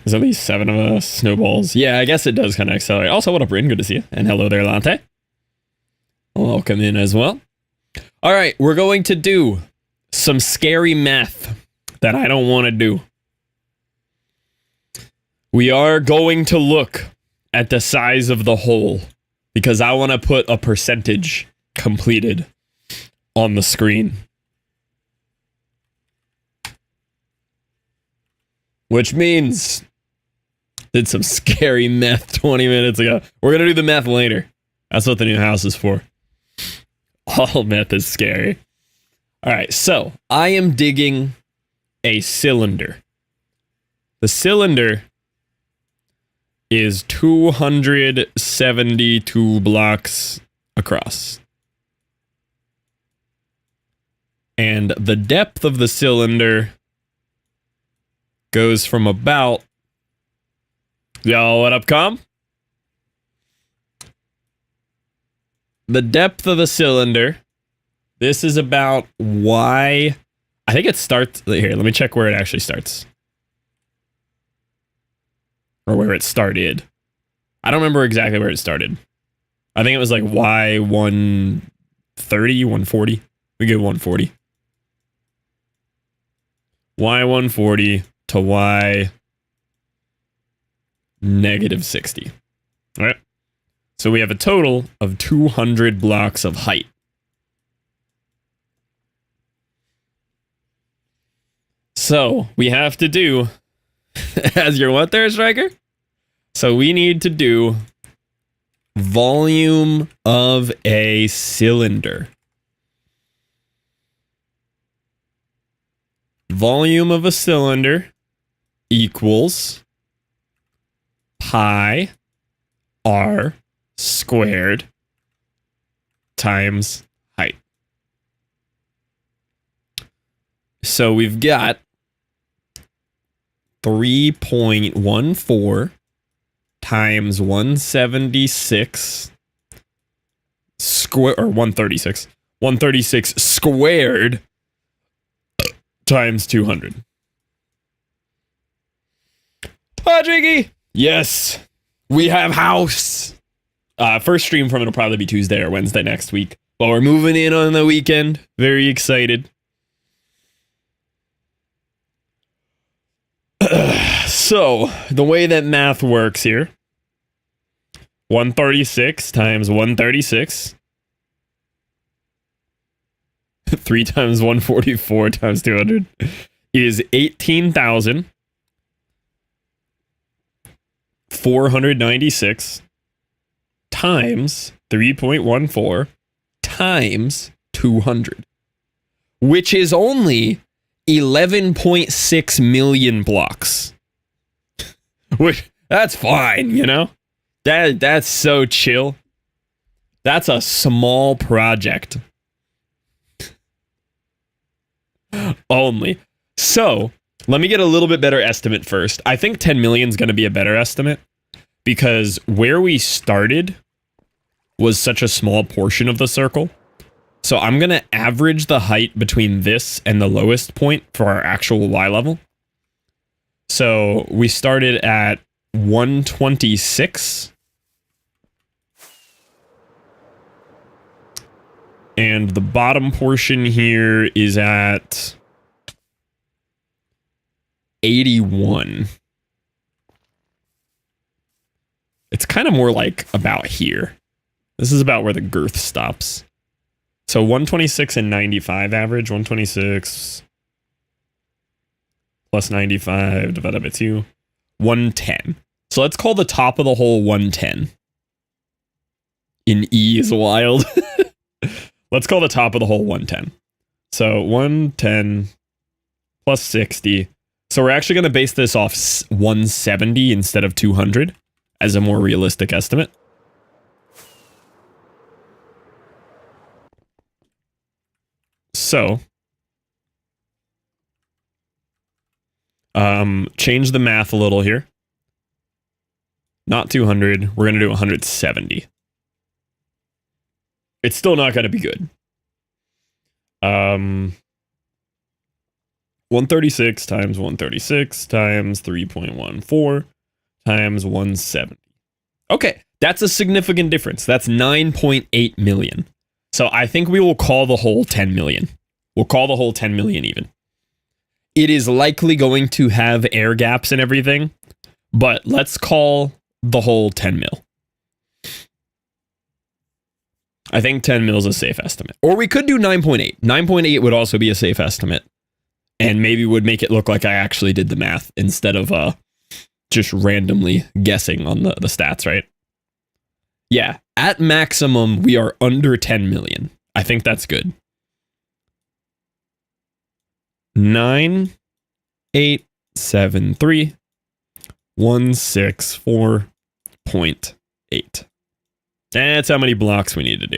There's at least 7 of us. Snowballs. Yeah, I guess it does kind of accelerate. Also, what up, Rin? Good to see you. And hello there, Lante. Welcome in as well. All right, we're going to do some scary math that I don't want to do. We are going to look at the size of the hole because I want to put a percentage completed on the screen. Which means did some scary math 20 minutes ago. We're going to do the math later. That's what the new house is for. All math is scary. All right, so I am digging a cylinder. The cylinder is 272 blocks across. And the depth of the cylinder goes from about... Yo, what up, com? The depth of the cylinder, this is about Y... I think it starts... Here, let me check where it actually starts. Or where it started. I don't remember exactly where it started. I think it was like Y130, 140. We go 140. Y140 to Y negative 60. All right. So we have a total of 200 blocks of height. So we have to do... As your what there, Striker? So we need to do volume of a cylinder. Volume of a cylinder equals pi r squared times height. So we've got 3.14 times 176 square, or 136. 136 squared times 200. Jiggy! Yes! We have house! First stream from it'll probably be Tuesday or Wednesday next week. But we're moving in on the weekend. Very excited. So, the way that math works here, 136 times 136, 3 times 144 times 200 is 18,496 times 3.14 times 200, which is only 11.6 million blocks. Which, that's fine, you know? That's so chill. That's a small project. Only. So, let me get a little bit better estimate first. I think 10 million is going to be a better estimate because where we started was such a small portion of the circle. So I'm going to average the height between this and the lowest point for our actual Y level. So we started at 126. And the bottom portion here is at 81. It's kind of more like about here. This is about where the girth stops. So 126 and 95 average. 126 plus 95 divided by 2. 110. So let's call the top of the hole 110. In E is wild. Let's call the top of the hole 110. So 110 plus 60. So we're actually going to base this off 170 instead of 200 as a more realistic estimate. So, change the math a little here. Not 200. We're going to do 170. It's still not going to be good. 136 times 136 times 3.14 times 170. Okay, that's a significant difference. That's 9.8 million. So I think we will call the hole 10 million. We'll call the hole 10 million even. It is likely going to have air gaps and everything, but let's call the hole 10 mil. I think 10 mil is a safe estimate. Or we could do 9.8. 9.8 would also be a safe estimate. And maybe would make it look like I actually did the math instead of just randomly guessing on the stats, right? Yeah, at maximum, we are under 10 million. I think that's good. 9873.164.8. That's how many blocks we need to do.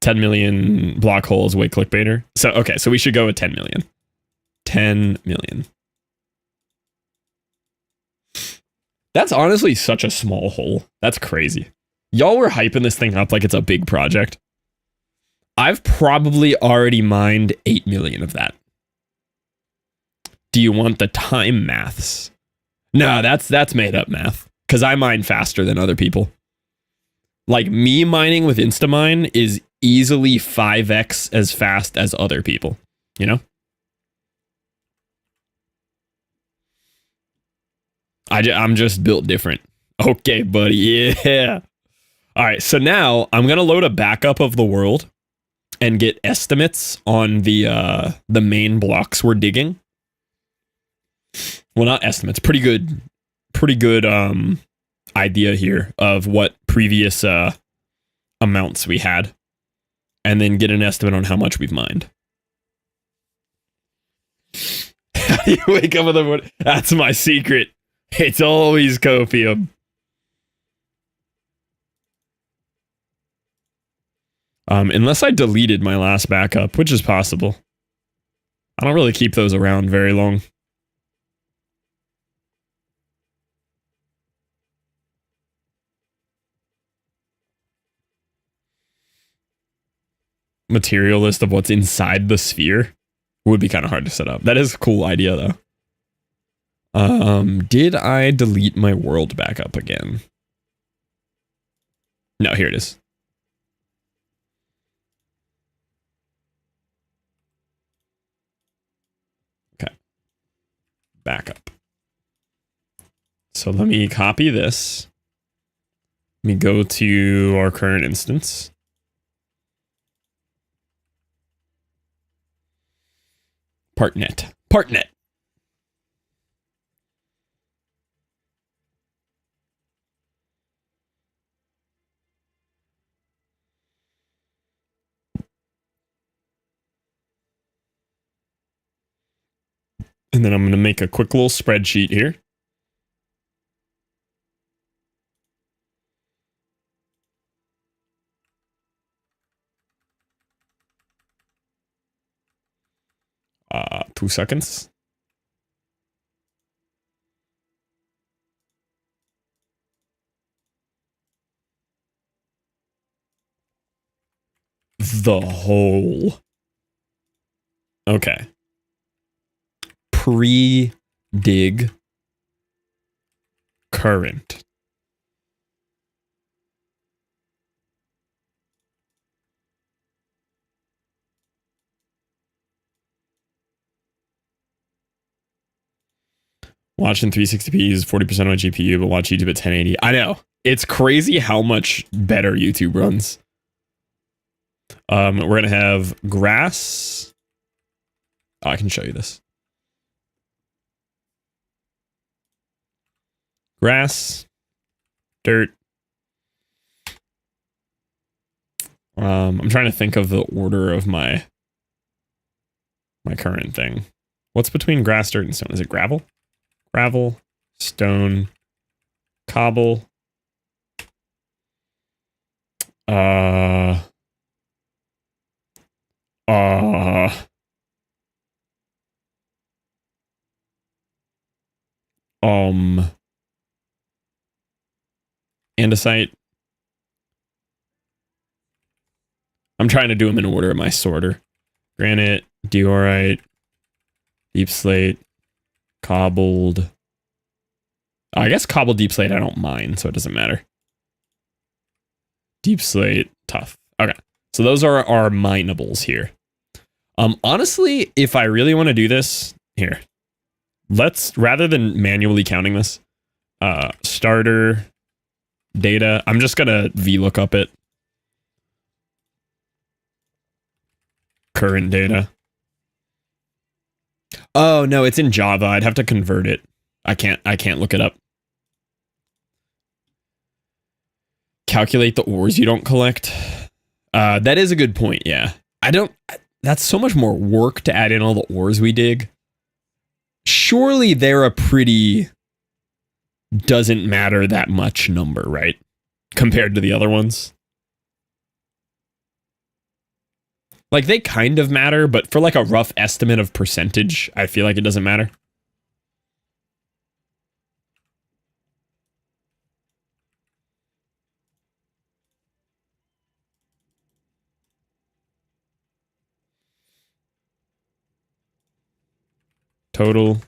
10 million block holes, way clickbaiter. So, okay, so we should go with 10 million. 10 million. That's honestly such a small hole. That's crazy. Y'all were hyping this thing up like it's a big project. I've probably already mined 8 million of that. Do you want the time maths? No, that's made up math. Because I mine faster than other people. Like, me mining with Instamine is easily 5x as fast as other people. You know? I'm just built different. Okay, buddy. Yeah. All right, so now I'm going to load a backup of the world and get estimates on the main blocks we're digging. Well, not estimates. Pretty good idea here of what previous amounts we had, and then get an estimate on how much we've mined. How do you wake up in the morning? That's my secret. It's always copium. Unless I deleted my last backup, which is possible. I don't really keep those around very long. Material list of what's inside the sphere would be kind of hard to set up. That is a cool idea, though. Did I delete my world backup again? No, here it is. Okay. Backup. So let me copy this. Let me go to our current instance. Partnet. And then I'm going to make a quick little spreadsheet here. Uh, 2 seconds. The whole. Okay. Pre-dig current. Watching 360p uses 40% of my GPU, but watch YouTube at 1080. I know. It's crazy how much better YouTube runs. We're going to have grass. Oh, I can show you this. Grass, dirt. I'm trying to think of the order of my current thing. What's between grass, dirt, and stone? Is it gravel? Gravel, stone, cobble. Andesite. I'm trying to do them in order of my sorter. Granite, diorite, deep slate, cobbled. I guess cobbled deep slate I don't mind, so it doesn't matter. Deep slate, tough. Okay, so those are our minables here. Honestly, if I really want to do this, here, let's, rather than manually counting this, starter data, I'm just gonna VLOOKUP it. Current data. Oh no, it's in Java. I'd have to convert it. I can't look it up. Calculate the ores you don't collect. That is a good point, yeah. That's so much more work to add in all the ores we dig. Surely they're a pretty doesn't matter that much number, right? Compared to the other ones. Like, they kind of matter, but for like a rough estimate of percentage, I feel like it doesn't matter. Total.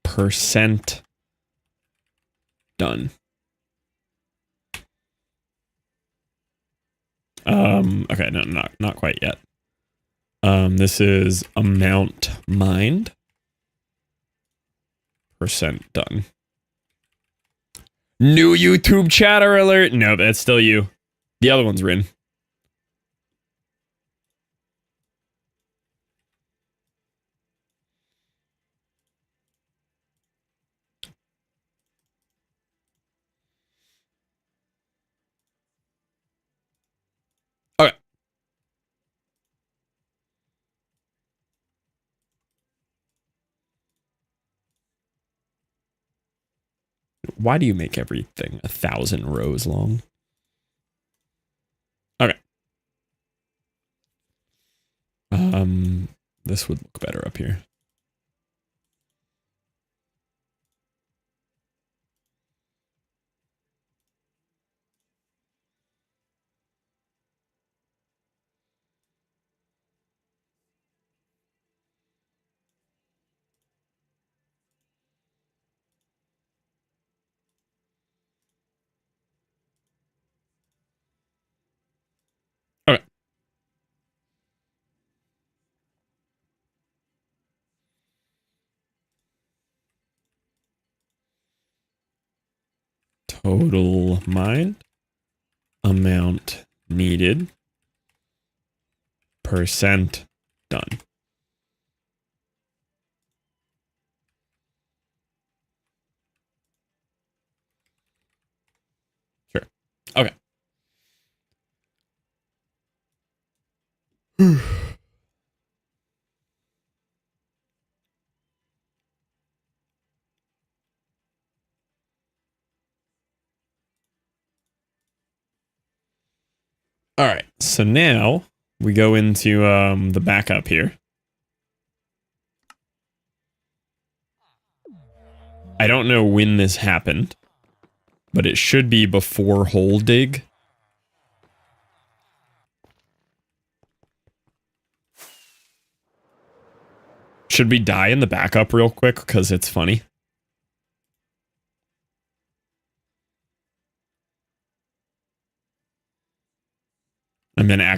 Percent. Done. Okay, no, not quite yet. This is amount mined. Percent done. New YouTube chatter alert. No, that's still you. The other one's Rin. Okay. Why do you make everything 1,000 rows long? Okay. This would look better up here. Okay. Total mined. Amount needed. Percent done. Sure. Okay. All right. So now we go into the backup here. I don't know when this happened, but it should be before hole dig. Should we die in the backup real quick because it's funny?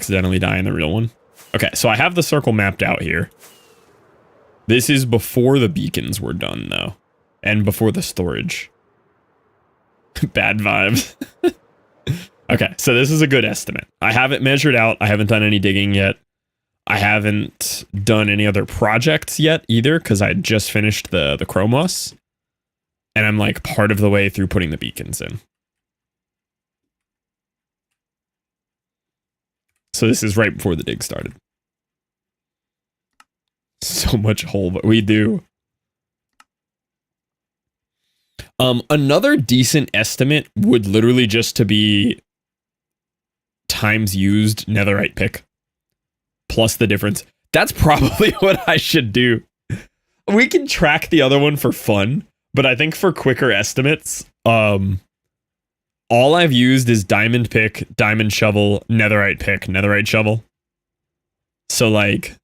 accidentally die in the real one. Okay, so I have the circle mapped out here. This is before the beacons were done, though. And before the storage. Bad vibes. Okay, so this is a good estimate. I have it measured out. I haven't done any digging yet. I haven't done any other projects yet either, because I just finished the Chromos. And I'm like part of the way through putting the beacons in. So this is right before the dig started. So much hole, but we do. Another decent estimate would literally just to be times used netherite pick plus the difference. That's probably what I should do. We can track the other one for fun, but I think for quicker estimates, all I've used is diamond pick, diamond shovel, netherite pick, netherite shovel. So like,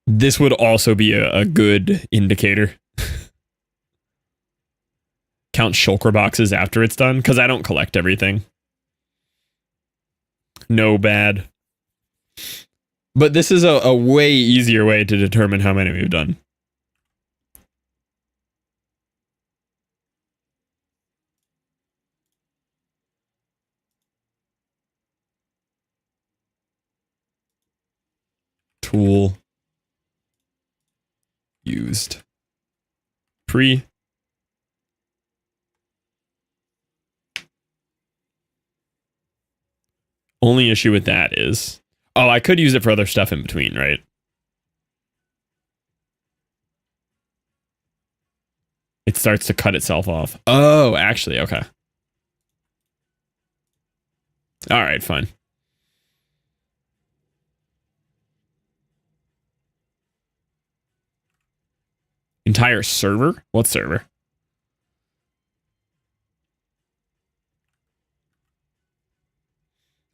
this would also be a good indicator. Count shulker boxes after it's done, because I don't collect everything. No bad. But this is a way easier way to determine how many we've done. Tool used. Pre. Only issue with that is, oh, I could use it for other stuff in between, right? It starts to cut itself off. Oh, actually, okay. All right, fine. Entire server? What server?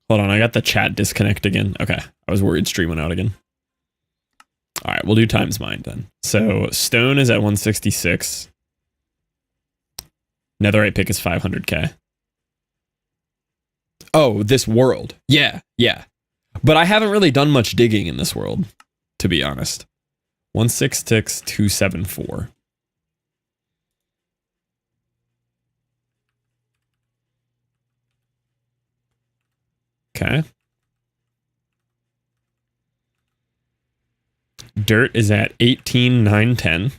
Hold on, I got the chat disconnect again. Okay, I was worried stream went out again. All right, we'll do times mine then. So stone is at 166. Netherite pick is 500k. Oh, this world. Yeah. But I haven't really done much digging in this world, to be honest. 166,274. Okay. Dirt is at 18,910.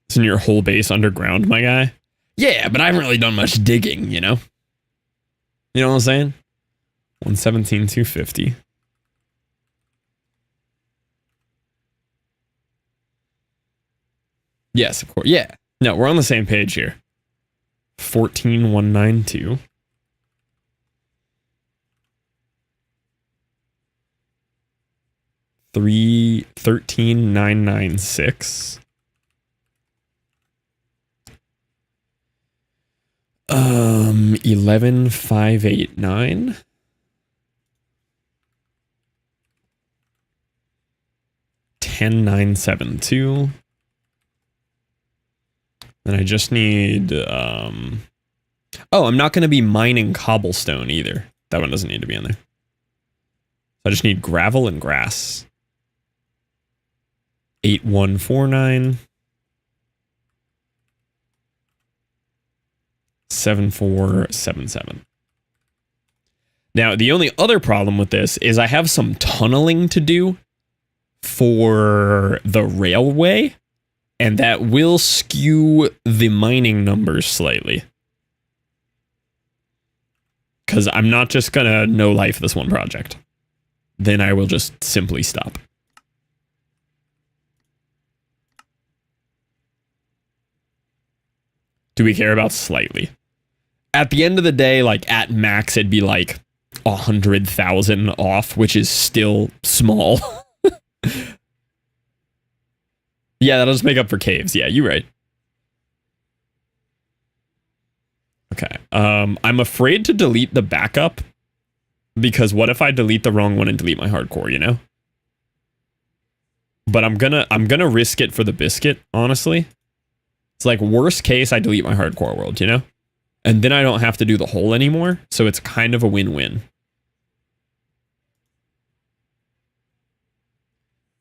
Isn't your whole base underground, my guy? Yeah, but I haven't really done much digging, you know? You know what I'm saying? 117,250. Yes, of course. Yeah. No, we're on the same page here. 14,192. 13,996. 11,589. 10,972. Then I just need oh, I'm not going to be mining cobblestone either. That one doesn't need to be in there. I just need gravel and grass. 8149. 7477. Now, the only other problem with this is I have some tunneling to do for the railway, and that will skew the mining numbers slightly. Because I'm not just going to no life this one project. Then I will just simply stop. Do we care about slightly? At the end of the day, like at max, it'd be like 100,000 off, which is still small. Yeah, that'll just make up for caves. Yeah, you're right. Okay. I'm afraid to delete the backup because what if I delete the wrong one and delete my hardcore, you know? But I'm gonna risk it for the biscuit, honestly. It's like worst case I delete my hardcore world, you know? And then I don't have to do the whole anymore. So it's kind of a win-win.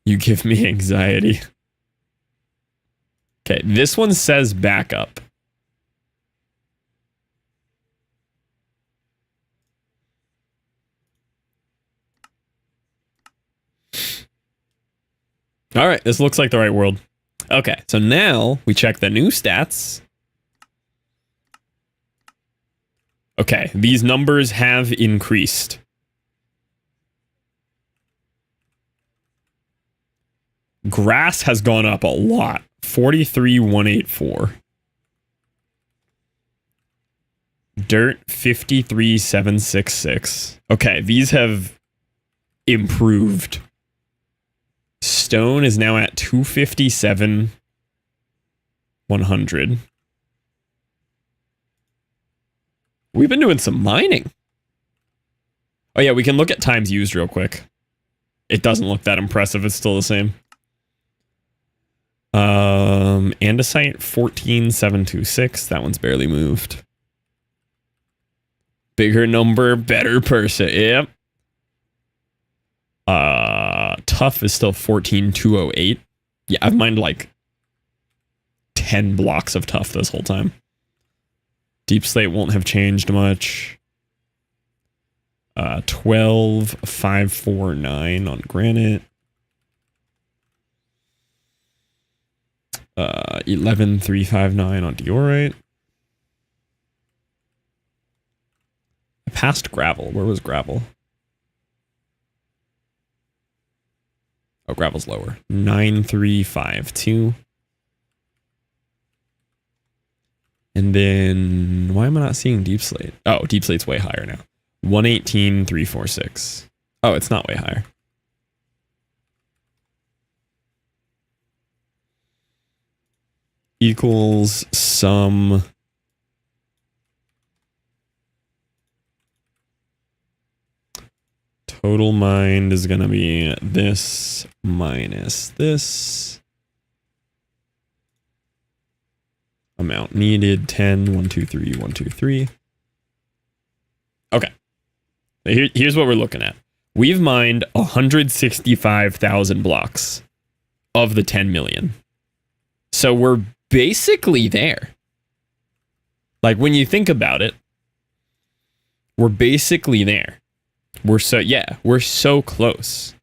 You give me anxiety. Okay, this one says backup. All right, this looks like the right world. Okay, so now we check the new stats. Okay, these numbers have increased. Grass has gone up a lot. 43,184. Dirt 53,766. Okay, these have improved. Stone is now at 257,100. We've been doing some mining. Oh yeah, we can look at times used real quick. It doesn't look that impressive. It's still the same. Andesite 14,726. That one's barely moved. Bigger number, better person. Yep. Tough is still 14,208. Yeah, I've mined like 10 blocks of tough this whole time. Deep slate won't have changed much. 12,549 on granite. 11,359 on diorite. I passed gravel. Where was gravel? Oh, gravel's lower. 9,352. And then why am I not seeing deep slate? Oh, deep slate's way higher now. 118,346. Oh, it's not way higher. Equals sum total mined is going to be this minus this. Amount needed 10, 1, 2, 3, 1, 2, 3. Okay. Here's what we're looking at. We've mined 165,000 blocks of the 10 million. So we're basically there. Like when you think about it, we're basically there. We're so close.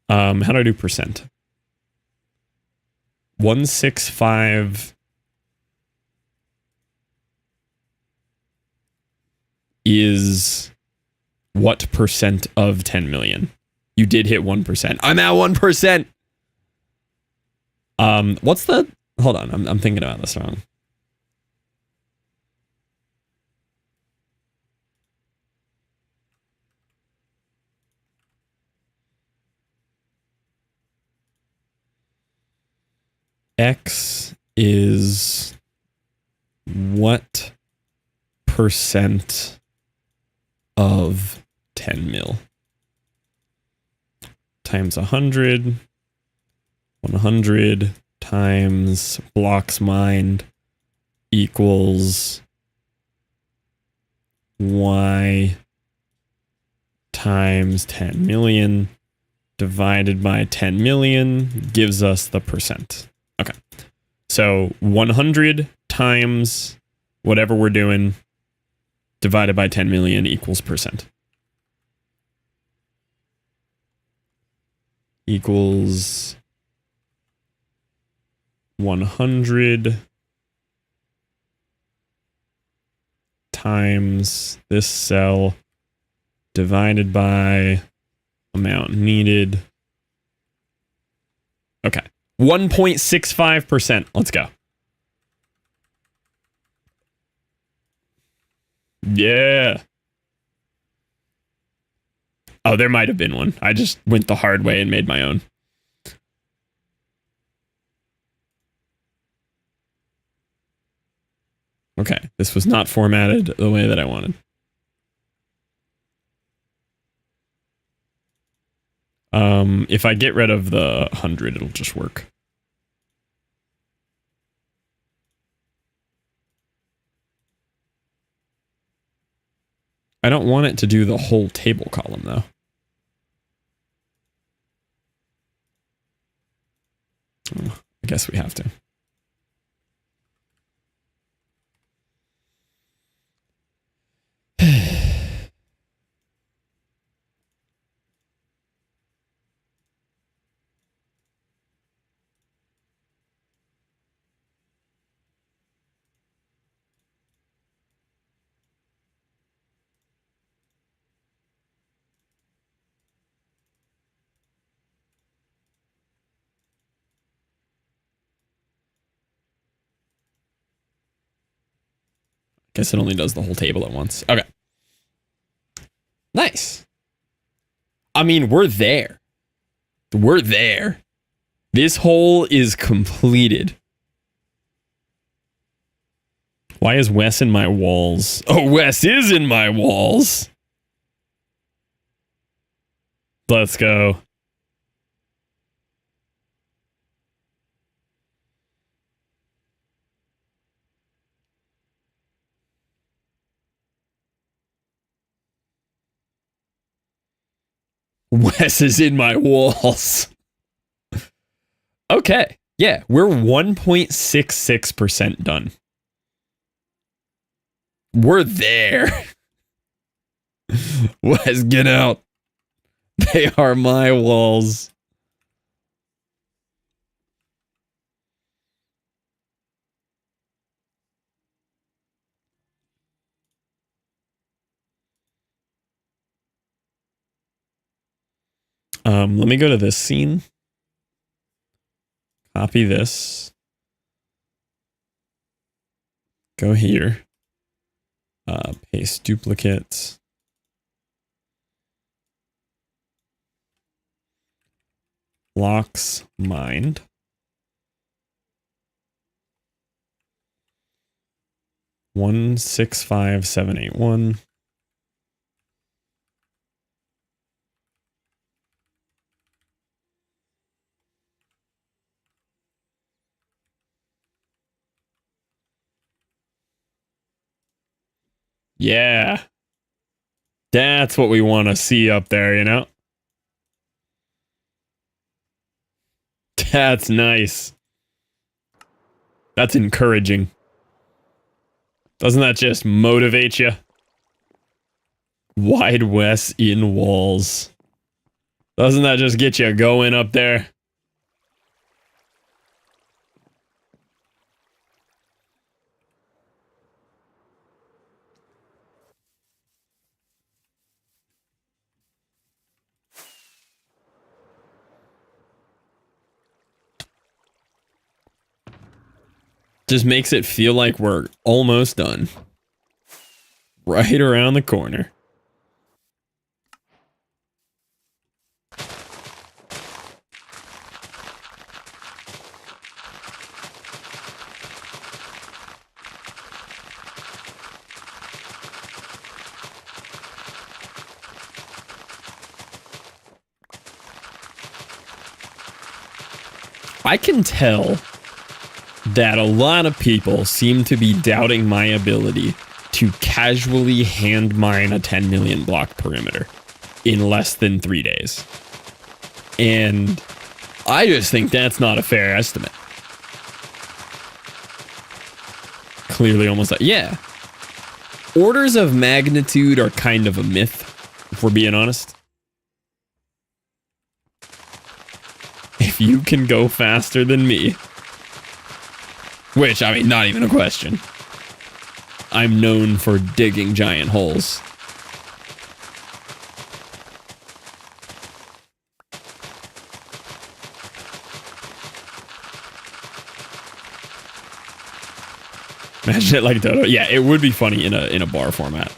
How do I do percent? 165 is what percent of 10 million? You did hit 1%. I'm at 1%. What's the... Hold on, I'm thinking about this wrong. X is what percent of 10 mil? Times 100. 100 times blocks mined equals Y times 10 million divided by 10 million gives us the percent. Okay. So 100 times whatever we're doing divided by 10 million equals percent. Equals 100 times this cell divided by amount needed. Okay. 1.65%. Let's go. Yeah. Oh, there might have been one. I just went the hard way and made my own. Okay, this was not formatted the way that I wanted. If I get rid of the 100, it'll just work. I don't want it to do the whole table column, though. I guess we have to. Guess it only does the whole table at once. Okay. Nice. I mean, we're there. We're there. This hole is completed. Why is Wes in my walls? Oh, Wes is in my walls. Let's go. Wes is in my walls. Okay. Yeah, we're 1.66% done. We're there. Wes, get out. They are my walls. Let me go to this scene. Copy this. Go here. Paste duplicate. Locks mind. One 65781. Yeah. That's what we want to see up there, you know? That's nice. That's encouraging. Doesn't that just motivate you? Wide West in walls. Doesn't that just get you going up there? Just makes it feel like we're almost done. Right around the corner. I can tell that a lot of people seem to be doubting my ability to casually hand mine a 10 million block perimeter in less than 3 days. And I just think that's not a fair estimate. Clearly almost, yeah. Orders of magnitude are kind of a myth, if we're being honest. If you can go faster than me, which, I mean, not even a question. I'm known for digging giant holes. Imagine it like Dodo. Yeah, it would be funny in a bar format.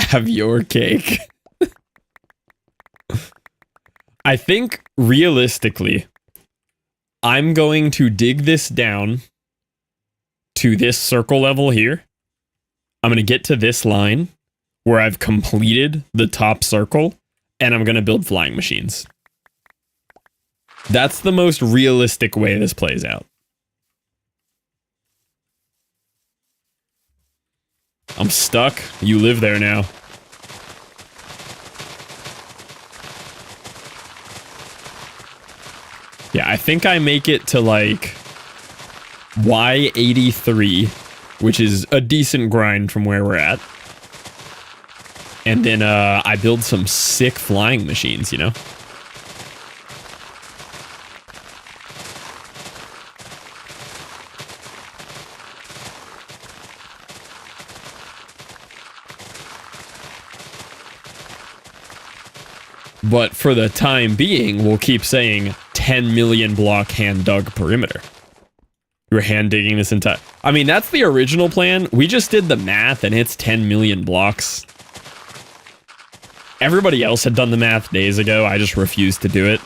Have your cake. I think realistically, I'm going to dig this down to this circle level here. I'm going to get to this line where I've completed the top circle, and I'm going to build flying machines. That's the most realistic way this plays out. I'm stuck. You live there now. Yeah, I think I make it to like Y83, which is a decent grind from where we're at. And then I build some sick flying machines, you know? But for the time being, we'll keep saying 10 million block hand dug perimeter. We're hand digging this entire... I mean, that's the original plan. We just did the math and it's 10 million blocks. Everybody else had done the math days ago. I just refused to do it.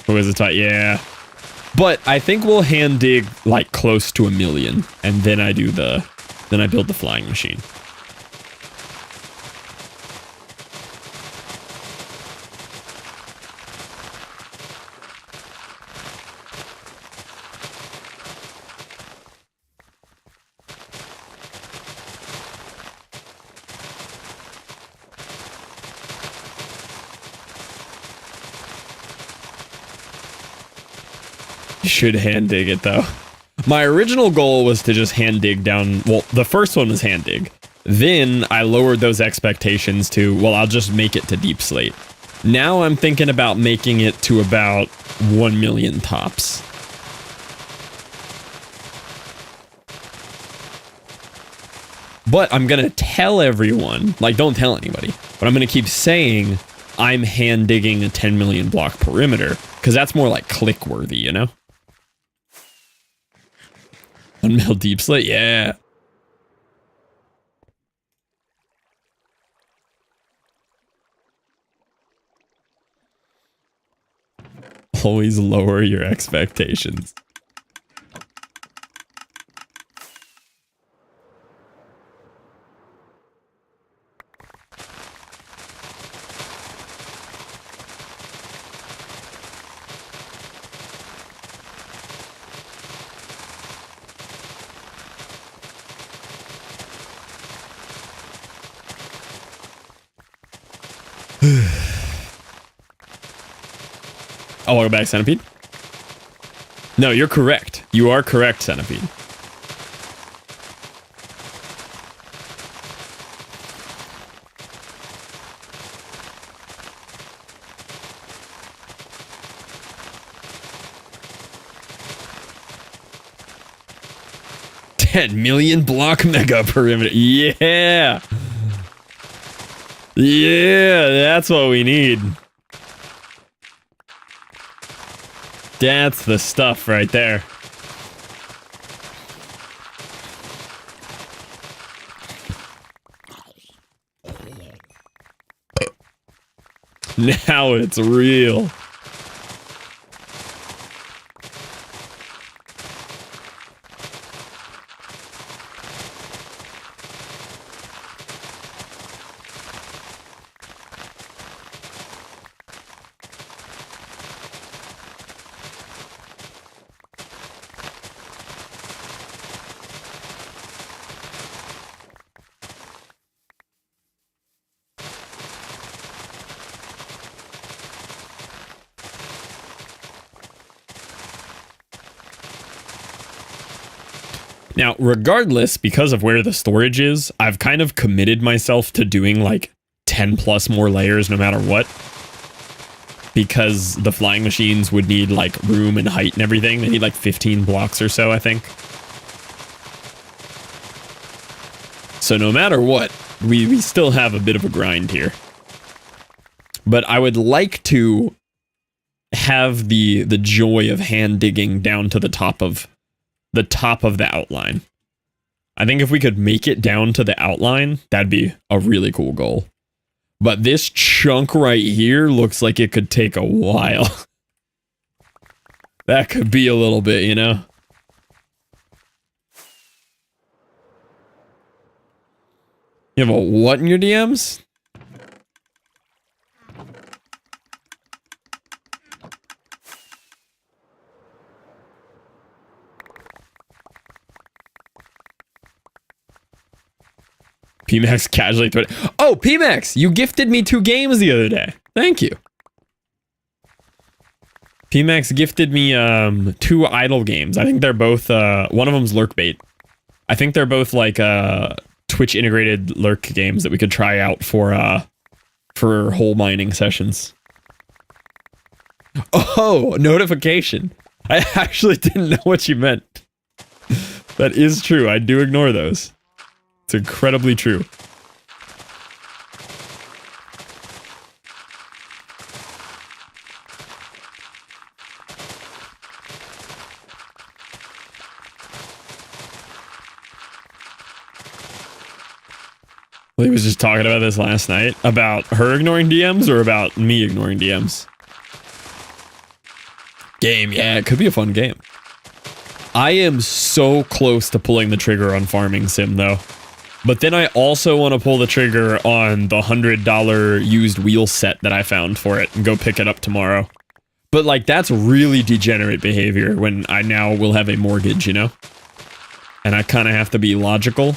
Who is it? Yeah. But I think we'll hand dig like close to 1 million. And then I do the... Then I build the flying machine. You should hand dig it though. My original goal was to just hand dig down. Well, the first one was hand dig. Then I lowered those expectations to, well, I'll just make it to deep slate. Now I'm thinking about making it to about 1 million tops. But I'm going to tell everyone, like, don't tell anybody, but I'm going to keep saying I'm hand digging a 10 million block perimeter because that's more like click worthy, you know? 1 mil deep slate, yeah. Always lower your expectations. Oh, welcome back, Centipede. No, you're correct. You are correct, Centipede. $10 million block mega perimeter. Yeah. Yeah, that's what we need. That's the stuff right there. Now it's real. Now, regardless, because of where the storage is, I've kind of committed myself to doing like 10 plus more layers no matter what. Because the flying machines would need like room and height and everything. They need like 15 blocks or so, I think. So no matter what, we still have a bit of a grind here. But I would like to have the joy of hand digging down to the top of the outline. I think if we could make it down to the outline, that'd be a really cool goal. But this chunk right here looks like it could take a while. That could be a little bit, you know? You have a what in your DMs? PMax casually thread. Oh, PMax, you gifted me 2 games the other day. Thank you. PMax gifted me 2 idle games. I think they're both one of them's Lurkbait. I think they're both like Twitch integrated lurk games that we could try out for hole mining sessions. Oh, notification. I actually didn't know what you meant. That is true. I do ignore those. It's incredibly true. Lee was just talking about this last night. About her ignoring DMs or about me ignoring DMs? Game, yeah, it could be a fun game. I am so close to pulling the trigger on Farming Sim, though. But then I also want to pull the trigger on the $100 used wheel set that I found for it and go pick it up tomorrow. But, like, that's really degenerate behavior when I now will have a mortgage, you know? And I kind of have to be logical.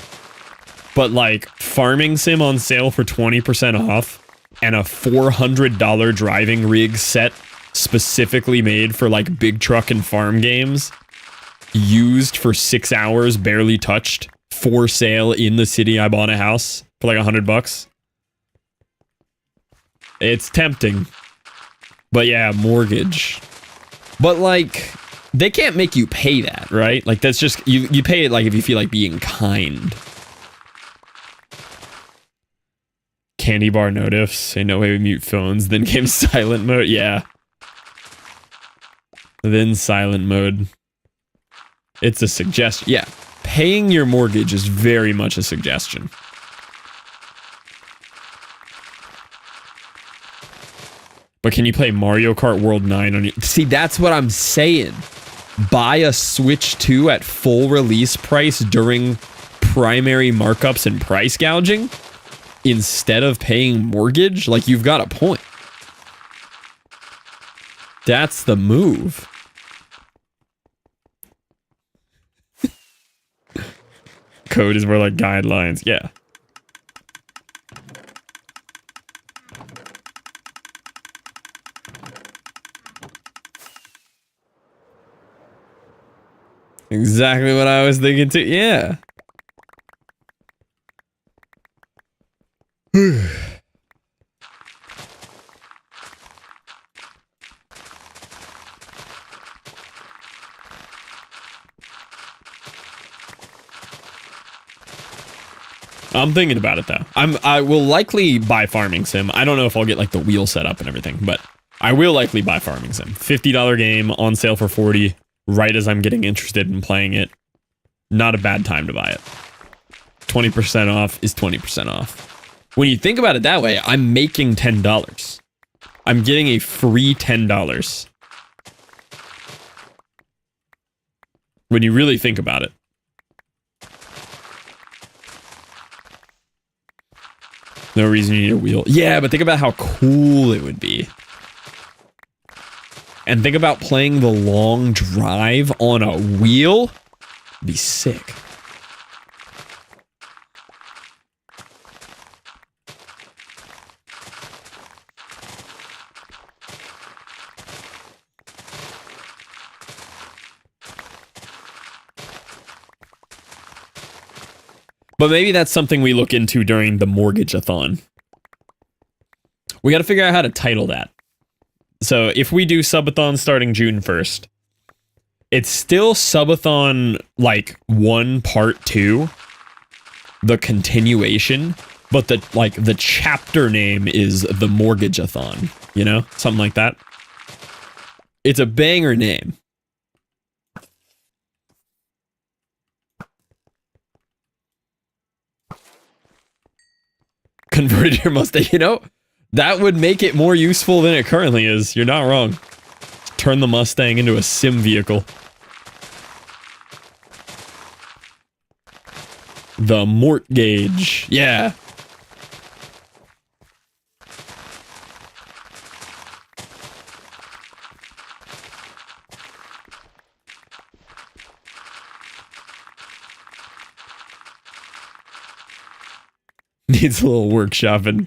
But, like, Farming Sim on sale for 20% off and a $400 driving rig set specifically made for, like, big truck and farm games, used for 6 hours, barely touched, for sale in the city I bought a house for like $100. It's tempting. But yeah, mortgage. But like, they can't make you pay that, right? Like that's just, you pay it like if you feel like being kind. Candy bar notifs. Ain't no way we mute phones. Then came silent mode. Yeah. Then silent mode. It's a suggestion. Yeah. Paying your mortgage is very much a suggestion. But can you play Mario Kart World 9 on your... See, that's what I'm saying. Buy a Switch 2 at full release price during primary markups and price gouging instead of paying mortgage? Like, you've got a point. That's the move. Code is more like guidelines. Yeah. Exactly what I was thinking too. Yeah. I'm thinking about it though. I will likely buy Farming Sim. I don't know if I'll get like the wheel set up and everything, but I will likely buy Farming Sim. $50 game on sale for $40 right as I'm getting interested in playing it. Not a bad time to buy it. 20% off is 20% off. When you think about it that way, I'm making $10. I'm getting a free $10. When you really think about it. No reason you need a wheel. Yeah, but think about how cool it would be. And think about playing the long drive on a wheel. It'd be sick. But maybe that's something we look into during the mortgage-a-thon. We got to figure out how to title that. So if we do subathon starting June 1st, it's still subathon like 1 part 2, the continuation, but the chapter name is the mortgage-a-thon, you know? Something like that. It's a banger name. Converted your Mustang, you know, that would make it more useful than it currently is. You're not wrong. Turn the Mustang into a sim vehicle. The Mort gauge. Yeah. Needs a little workshopping.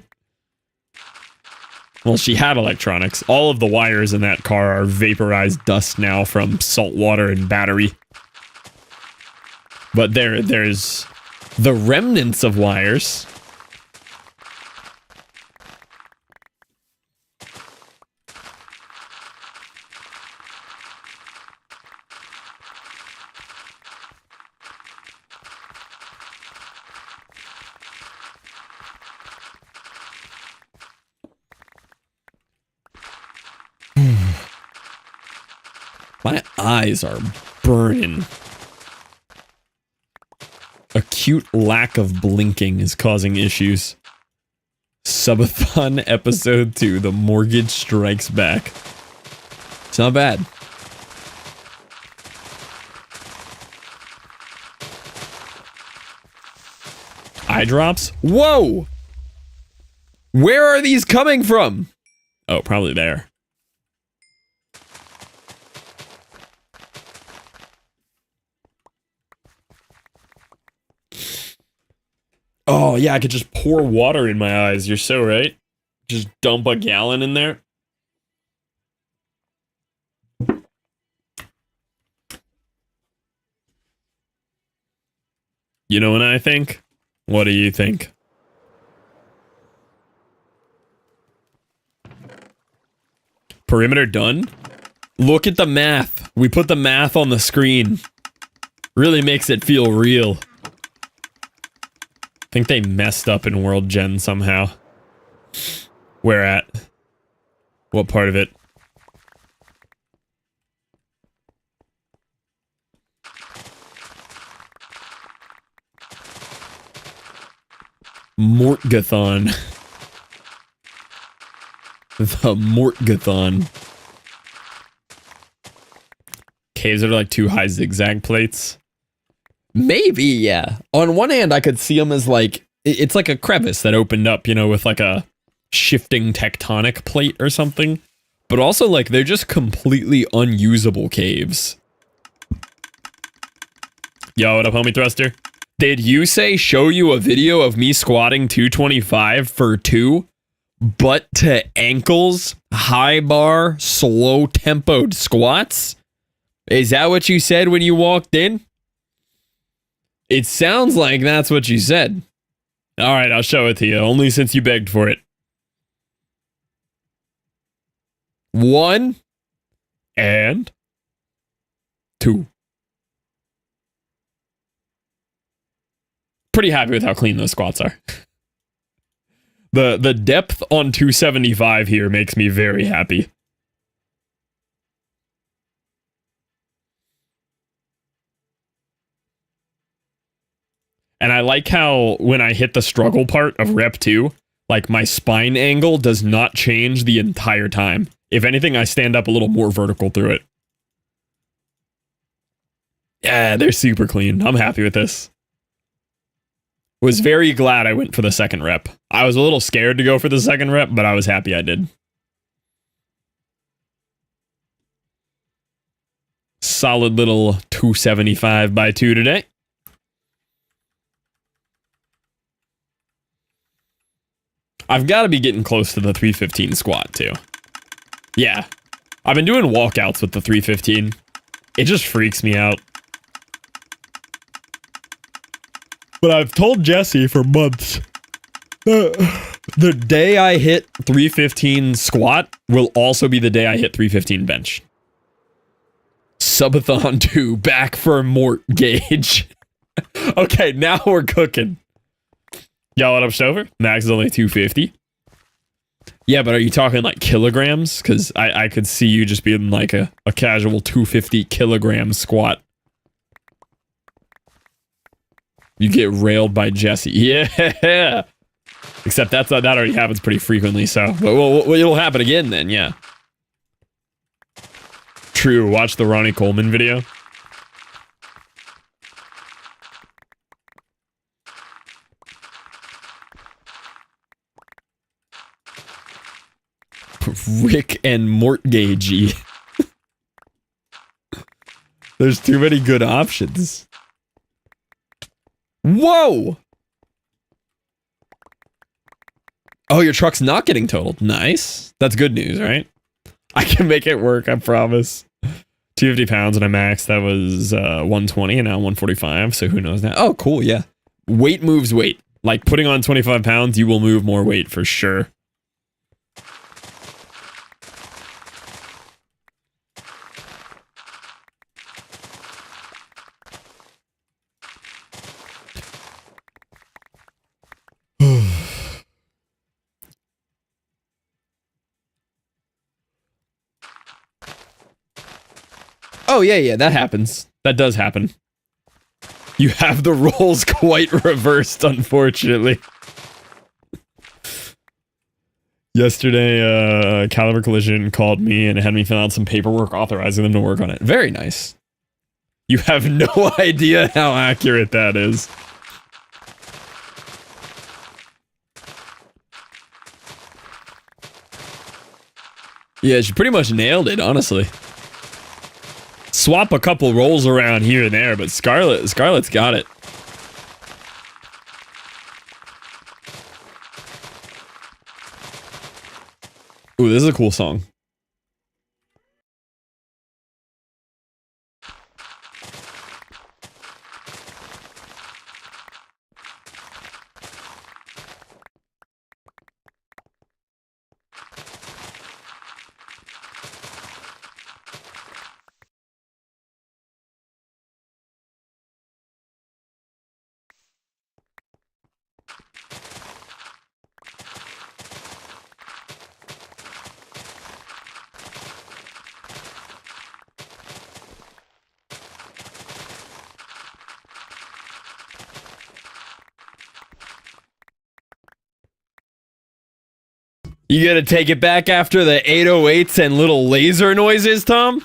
Well, she had electronics. All of the wires in that car are vaporized dust now from salt water and battery. But there's the remnants of wires. My eyes are burning. Acute lack of blinking is causing issues. Subathon episode 2, The Mortgage Strikes Back. It's not bad. Eye drops? Whoa! Where are these coming from? Oh, probably there. Oh, yeah, I could just pour water in my eyes. You're so right. Just dump a gallon in there. You know what I think? What do you think? Perimeter done? Look at the math. We put the math on the screen. Really makes it feel real. I think they messed up in World Gen somehow. Where at? What part of it? Mortgathon. The Mortgathon. Caves that are like 2 high zigzag plates. Maybe, yeah. On one hand, I could see them as like, it's like a crevice that opened up, you know, with like a shifting tectonic plate or something. But also, like, they're just completely unusable caves. Yo, what up, homie Thruster? Did you say show you a video of me squatting 225 for 2? Butt to ankles, high bar, slow tempoed squats? Is that what you said when you walked in? It sounds like that's what you said. Alright, I'll show it to you, only since you begged for it. 1 and 2. Pretty happy with how clean those squats are. The depth on 275 here makes me very happy. And I like how when I hit the struggle part of rep 2, like my spine angle does not change the entire time. If anything, I stand up a little more vertical through it. Yeah, they're super clean. I'm happy with this. Was very glad I went for the second rep. I was a little scared to go for the second rep, but I was happy I did. Solid little 275 by 2 today. I've got to be getting close to the 315 squat too. Yeah. I've been doing walkouts with the 315. It just freaks me out. But I've told Jesse for months, the day I hit 315 squat will also be the day I hit 315 bench. Subathon 2, back for Mort gauge. Okay, now we're cooking. Yo, what up, Stover? Max is only 250. Yeah, but are you talking like kilograms? Because I could see you just being like a casual 250 kilogram squat. You get railed by Jesse. Yeah. Except that already happens pretty frequently, so... Well, it'll happen again then, yeah. True, watch the Ronnie Coleman video. Rick and Mortgagey. There's too many good options. Whoa! Oh, your truck's not getting totaled. Nice. That's good news, right? I can make it work, I promise. 250 pounds when I maxed. That was 120 and now 145, so who knows now. Oh, cool, yeah. Weight moves weight. Like, putting on 25 pounds, you will move more weight for sure. Oh, yeah, that happens. That does happen. You have the roles quite reversed, unfortunately. Yesterday, Caliber Collision called me and had me fill out some paperwork authorizing them to work on it. Very nice. You have no idea how accurate that is. Yeah, she pretty much nailed it, honestly. Swap a couple rolls around here and there, but Scarlett's got it. Ooh, this is a cool song. You gonna take it back after the 808s and little laser noises, Tom?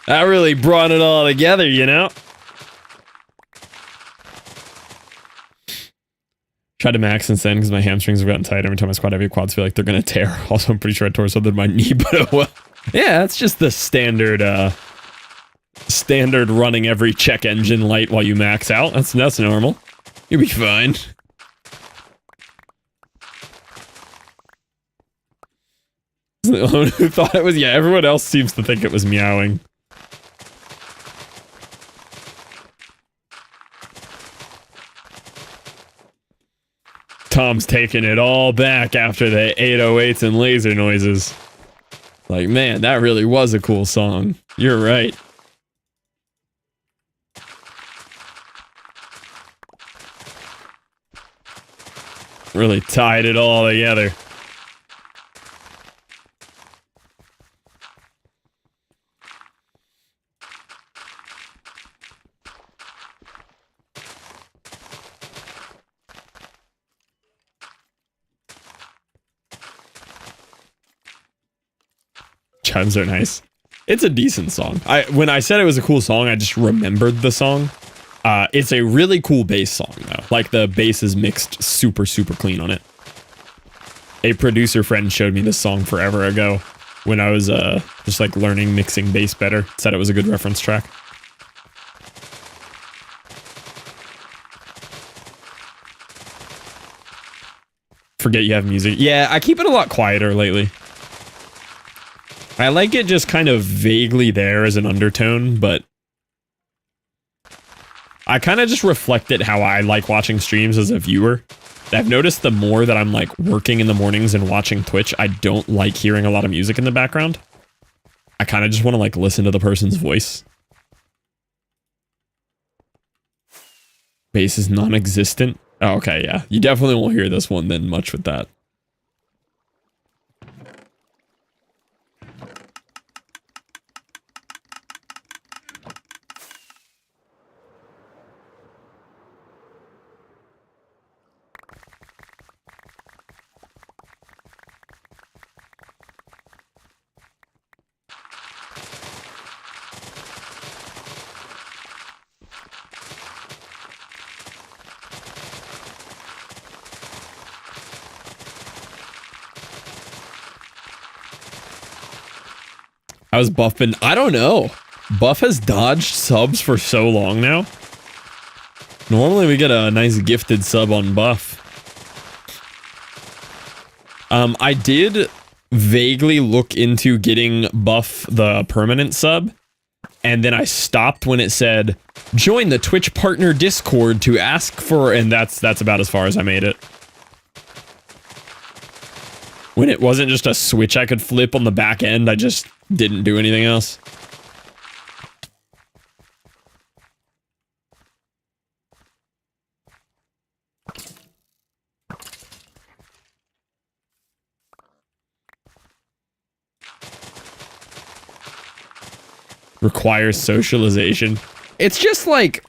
That really brought it all together, you know? Tried to max since then because my hamstrings have gotten tight. Every time I squat heavy, quads feel like they're gonna tear. Also, I'm pretty sure I tore something in my knee, but well. Yeah, that's just the standard running every check engine light while you max out. That's normal. You'll be fine. The one who thought it was, yeah, everyone else seems to think it was meowing. Tom's taking it all back after the 808s and laser noises. Like, man, that really was a cool song. You're right. Really tied it all together. Chimes are nice. It's a decent song. When I said it was a cool song, I just remembered the song. It's a really cool bass song, though. Like, the bass is mixed super, super clean on it. A producer friend showed me this song forever ago when I was just, like, learning mixing bass better. Said it was a good reference track. Forget you have music. Yeah, I keep it a lot quieter lately. I like it just kind of vaguely there as an undertone, but I kind of just reflected how I like watching streams as a viewer. I've noticed the more that I'm like working in the mornings and watching Twitch, I don't like hearing a lot of music in the background. I kind of just want to like listen to the person's voice. Bass is non-existent. Oh, okay, yeah. You definitely won't hear this one then much with that. How's Buff been? I don't know. Buff has dodged subs for so long now. Normally we get a nice gifted sub on Buff. I did vaguely look into getting Buff the permanent sub, and then I stopped when it said join the Twitch partner Discord to ask for, and that's about as far as I made it. When it wasn't just a switch I could flip on the back end, I just didn't do anything else. Requires socialization. It's just like,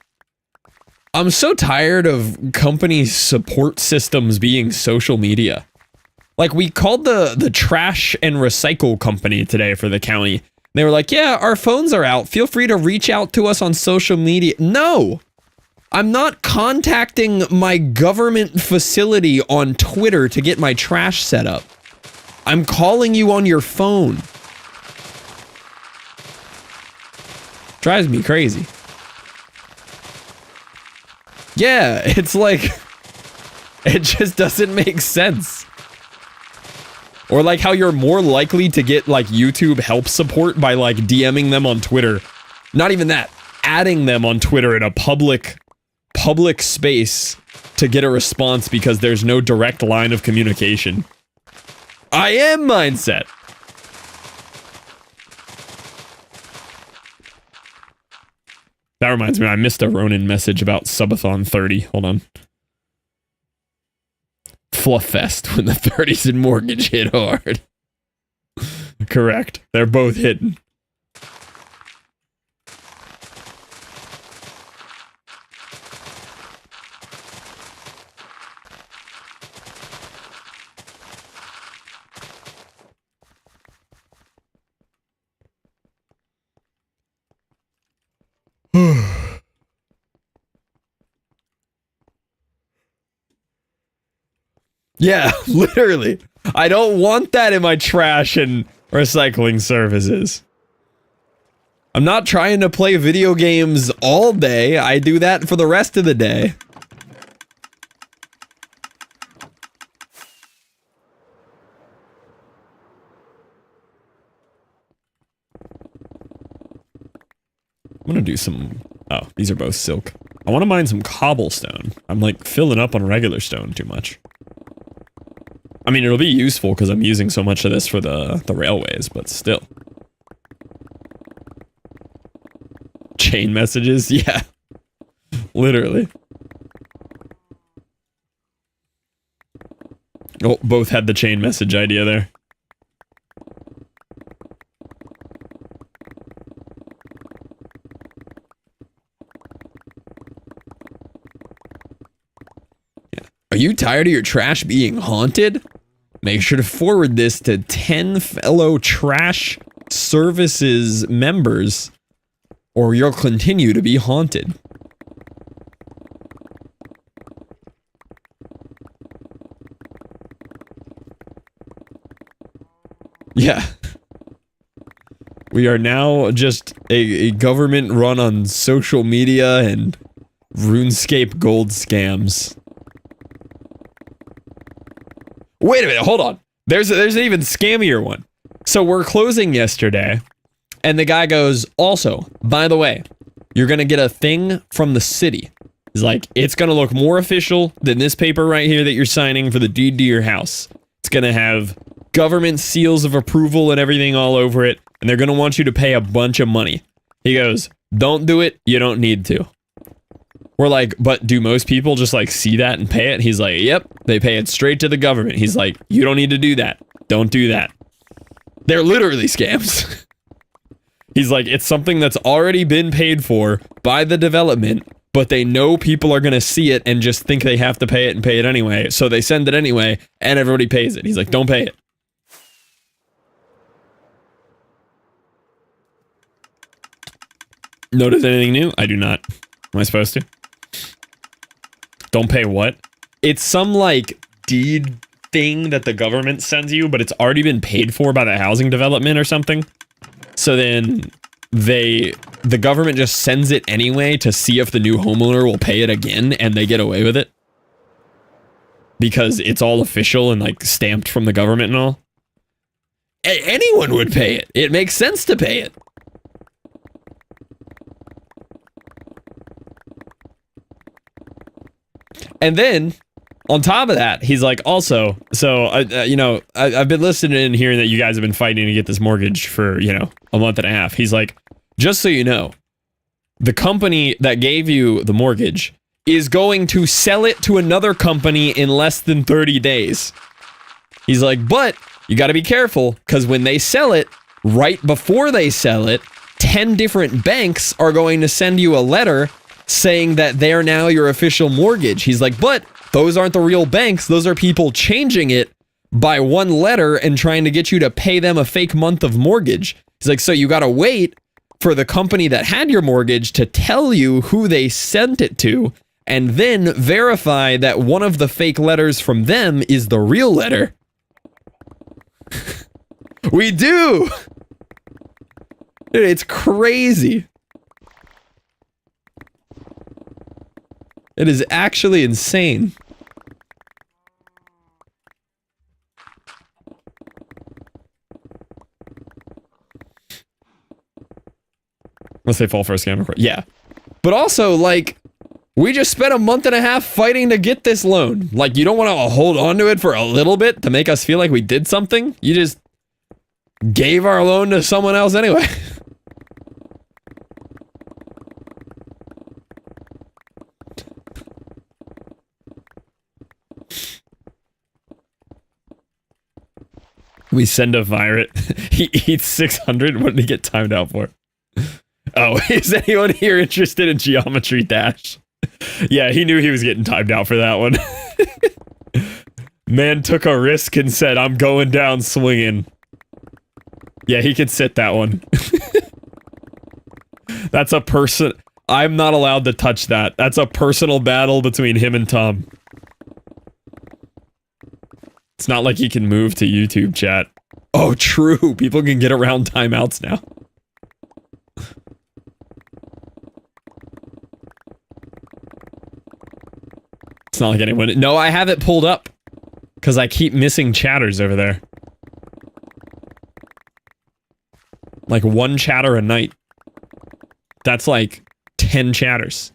I'm so tired of company support systems being social media. Like, we called the trash and recycle company today for the county. They were like, yeah, our phones are out. Feel free to reach out to us on social media. No, I'm not contacting my government facility on Twitter to get my trash set up. I'm calling you on your phone. Drives me crazy. Yeah, it's like, it just doesn't make sense. Or like how you're more likely to get like YouTube help support by like DMing them on Twitter. Not even that, adding them on Twitter in a public space to get a response because there's no direct line of communication. I am mindset. That reminds me, I missed a Ronin message about Subathon 30. Hold on. Fluff Fest when the 30s and mortgage hit hard. Correct. They're both hitting. Yeah, literally. I don't want that in my trash and recycling services. I'm not trying to play video games all day. I do that for the rest of the day. I'm gonna do some... Oh, these are both silk. I want to mine some cobblestone. I'm like filling up on regular stone too much. I mean, it'll be useful because I'm using so much of this for the railways, but still. Chain messages? Yeah. Literally. Oh, both had the chain message idea there. Are you tired of your trash being haunted? Make sure to forward this to 10 fellow trash services members, or you'll continue to be haunted. Yeah. We are now just a government run on social media and RuneScape gold scams. Wait a minute, hold on. There's an even scammier one. So we're closing yesterday, and the guy goes, also, by the way, you're gonna get a thing from the city. He's like, it's gonna look more official than this paper right here that you're signing for the deed to your house. It's gonna have government seals of approval and everything all over it, and they're gonna want you to pay a bunch of money. He goes, don't do it, you don't need to. We're like, but do most people just like see that and pay it? He's like, yep, they pay it straight to the government. He's like, you don't need to do that. Don't do that. They're literally scams. He's like, it's something that's already been paid for by the development, but they know people are going to see it and just think they have to pay it and pay it anyway. So they send it anyway and everybody pays it. He's like, don't pay it. Notice anything new? I do not. Am I supposed to? Don't pay what? It's some like deed thing that the government sends you, but it's already been paid for by the housing development or something. So then the government just sends it anyway to see if the new homeowner will pay it again, and they get away with it. Because it's all official and like stamped from the government and all. Anyone would pay it. It makes sense to pay it. And then, on top of that, he's like, also, so, I've been listening and hearing that you guys have been fighting to get this mortgage for, a month and a half. He's like, just so you know, the company that gave you the mortgage is going to sell it to another company in less than 30 days. He's like, but you got to be careful, because when they sell it, right before they sell it, 10 different banks are going to send you a letter saying that they're now your official mortgage. He's like, but those aren't the real banks. Those are people changing it by one letter and trying to get you to pay them a fake month of mortgage. He's like, so you got to wait for the company that had your mortgage to tell you who they sent it to, and then verify that one of the fake letters from them is the real letter. We do! Dude, it's crazy. It is actually insane. Unless they fall for a scam. Yeah. But also, like, we just spent a month and a half fighting to get this loan. Like, you don't want to hold on to it for a little bit to make us feel like we did something? You just gave our loan to someone else anyway. We send a virate. He eats 600. What did he get timed out for? Oh, is anyone here interested in Geometry Dash? Yeah, he knew he was getting timed out for that one. Man took a risk and said, I'm going down swinging. Yeah, he could sit that one. That's a person. I'm not allowed to touch that. That's a personal battle between him and Tom. It's not like he can move to YouTube chat. Oh, true. People can get around timeouts now. It's not like anyone... No, I have it pulled up. Because I keep missing chatters over there. Like one chatter a night. That's like 10 chatters.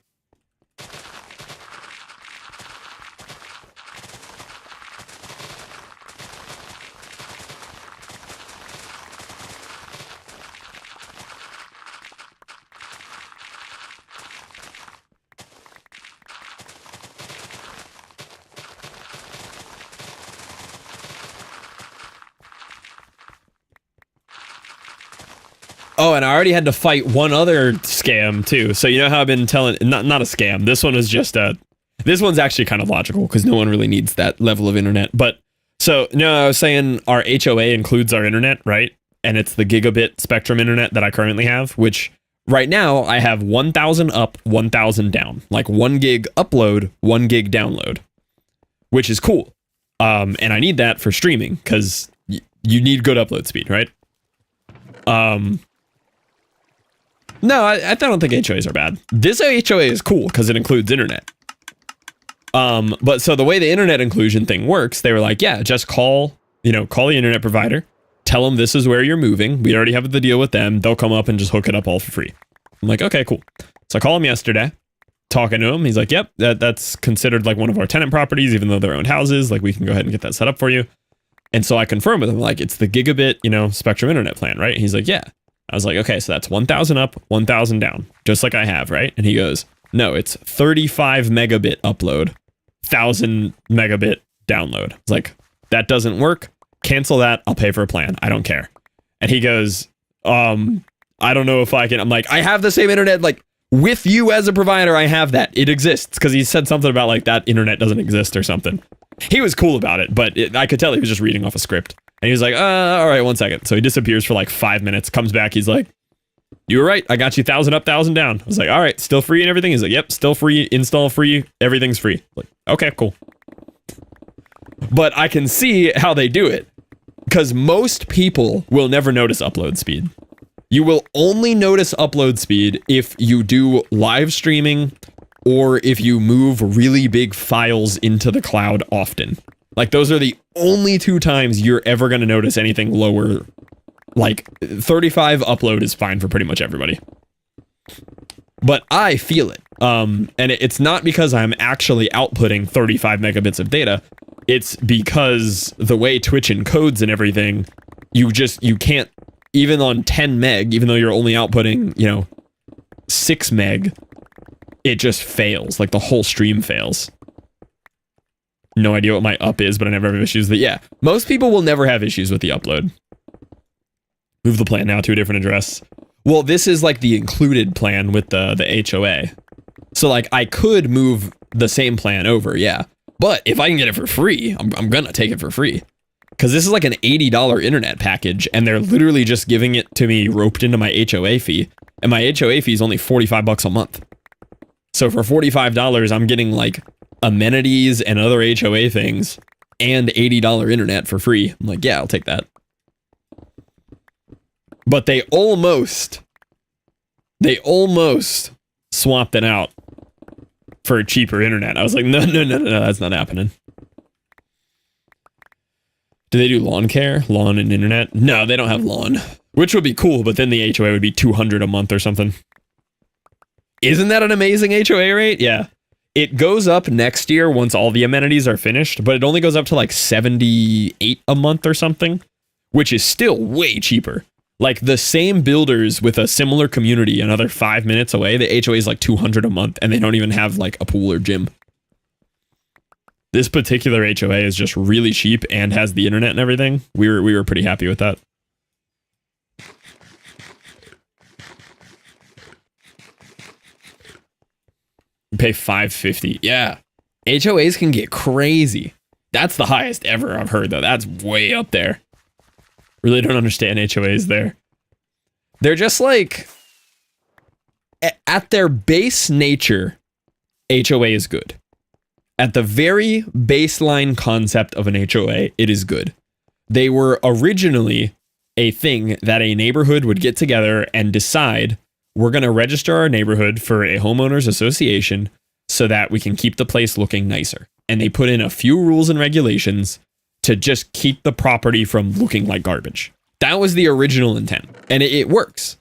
Oh, and I already had to fight one other scam too. So you know how I've been telling, not a scam. This one is just this one's actually kind of logical because no one really needs that level of internet. But so no, I was saying our HOA includes our internet, right? And it's the gigabit spectrum internet that I currently have, which right now I have 1,000 up, 1,000 down, like 1 gig upload, 1 gig download, which is cool. And I need that for streaming because you need good upload speed, right? No, I don't think HOAs are bad. This HOA is cool because it includes internet. But so the way the internet inclusion thing works, they were like, yeah, just call the internet provider, tell them this is where you're moving. We already have the deal with them. They'll come up and just hook it up all for free. I'm like, okay, cool. So I call him yesterday, talking to him. He's like, yep, that's considered like one of our tenant properties, even though they're owned houses. Like we can go ahead and get that set up for you. And so I confirm with him, like, it's the gigabit, spectrum internet plan, right? And he's like, yeah. I was like, okay, so that's 1,000 up, 1,000 down, just like I have, right? And he goes, no, it's 35 megabit upload, 1,000 megabit download. I was like, that doesn't work. Cancel that. I'll pay for a plan. I don't care. And he goes, I don't know if I can. I'm like, I have the same internet, like, with you as a provider. I have that. It exists. Because he said something about, like, that internet doesn't exist or something. He was cool about it, but I could tell he was just reading off a script. And he was like, all right, 1 second. So he disappears for like 5 minutes, comes back. He's like, you were right. I got you 1,000 up, 1,000 down. I was like, all right, still free and everything? He's like, yep, still free, install free, everything's free. Like, okay, cool. But I can see how they do it because most people will never notice upload speed. You will only notice upload speed if you do live streaming or if you move really big files into the cloud often. Like, those are the only 2 times you're ever going to notice anything lower. Like, 35 upload is fine for pretty much everybody. But I feel it. And it's not because I'm actually outputting 35 megabits of data. It's because the way Twitch encodes and everything, you can't, even on 10 meg, even though you're only outputting, 6 meg, it just fails. Like, the whole stream fails. No idea what my up is, but I never have issues with it. Yeah, most people will never have issues with the upload. Move the plan now to a different address. Well, this is like the included plan with the HOA. So, like, I could move the same plan over, yeah. But if I can get it for free, I'm gonna take it for free. Because this is like an $80 internet package, and they're literally just giving it to me roped into my HOA fee. And my HOA fee is only $45 a month. So for $45, I'm getting like amenities and other HOA things and $80 internet for free. I'm like, yeah, I'll take that. But they almost swapped it out for cheaper internet. I was like, no, that's not happening. Do they do lawn care? Lawn and internet? No, they don't have lawn. Which would be cool, but then the HOA would be $200 a month or something. Isn't that an amazing HOA rate? Yeah. It goes up next year once all the amenities are finished, but it only goes up to like $78 a month or something, which is still way cheaper. Like, the same builders with a similar community another 5 minutes away, the HOA is like $200 a month, and they don't even have like a pool or gym. This particular HOA is just really cheap and has the internet and everything. We were pretty happy with that. You pay $550. Yeah. HOAs can get crazy. That's the highest ever I've heard, though. That's way up there. Really don't understand HOAs there. They're just like, at their base nature, HOA is good. At the very baseline concept of an HOA, it is good. They were originally a thing that a neighborhood would get together and decide, we're going to register our neighborhood for a homeowners association so that we can keep the place looking nicer. And they put in a few rules and regulations to just keep the property from looking like garbage. That was the original intent, and it works.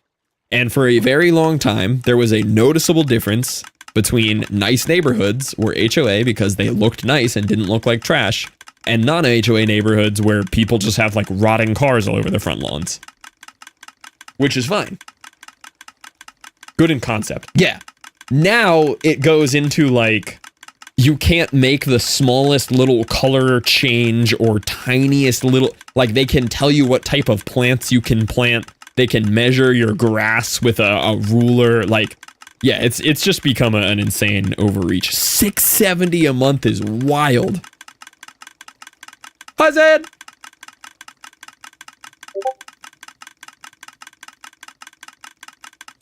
And for a very long time, there was a noticeable difference between nice neighborhoods, or HOA, because they looked nice and didn't look like trash, and non-HOA neighborhoods where people just have like rotting cars all over their front lawns. Which is fine. Good in concept. Yeah. Now it goes into like, you can't make the smallest little color change or tiniest little, like, they can tell you what type of plants you can plant. They can measure your grass with a ruler. Like, yeah, it's just become an insane overreach. $670 a month is wild. Hi, Zed.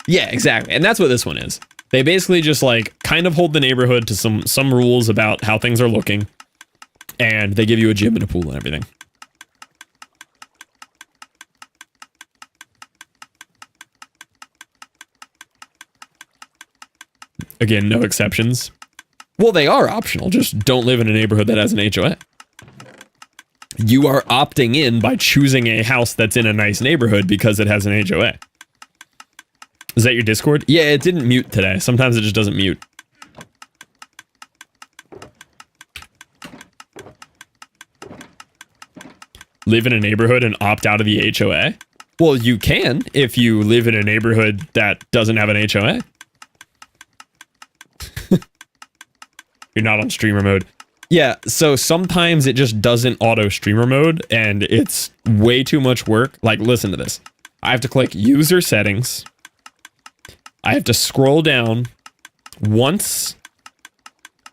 Yeah, exactly. And that's what this one is. They basically just like kind of hold the neighborhood to some rules about how things are looking, and they give you a gym and a pool and everything. Again, no exceptions. Well, they are optional. Just don't live in a neighborhood that has an HOA. You are opting in by choosing a house that's in a nice neighborhood because it has an HOA. Is that your Discord? Yeah, it didn't mute today. Sometimes it just doesn't mute. Live in a neighborhood and opt out of the HOA? Well, you can if you live in a neighborhood that doesn't have an HOA. You're not on streamer mode. Yeah, so sometimes it just doesn't auto streamer mode, and it's way too much work. Like, listen to this. I have to click user settings. I have to scroll down once.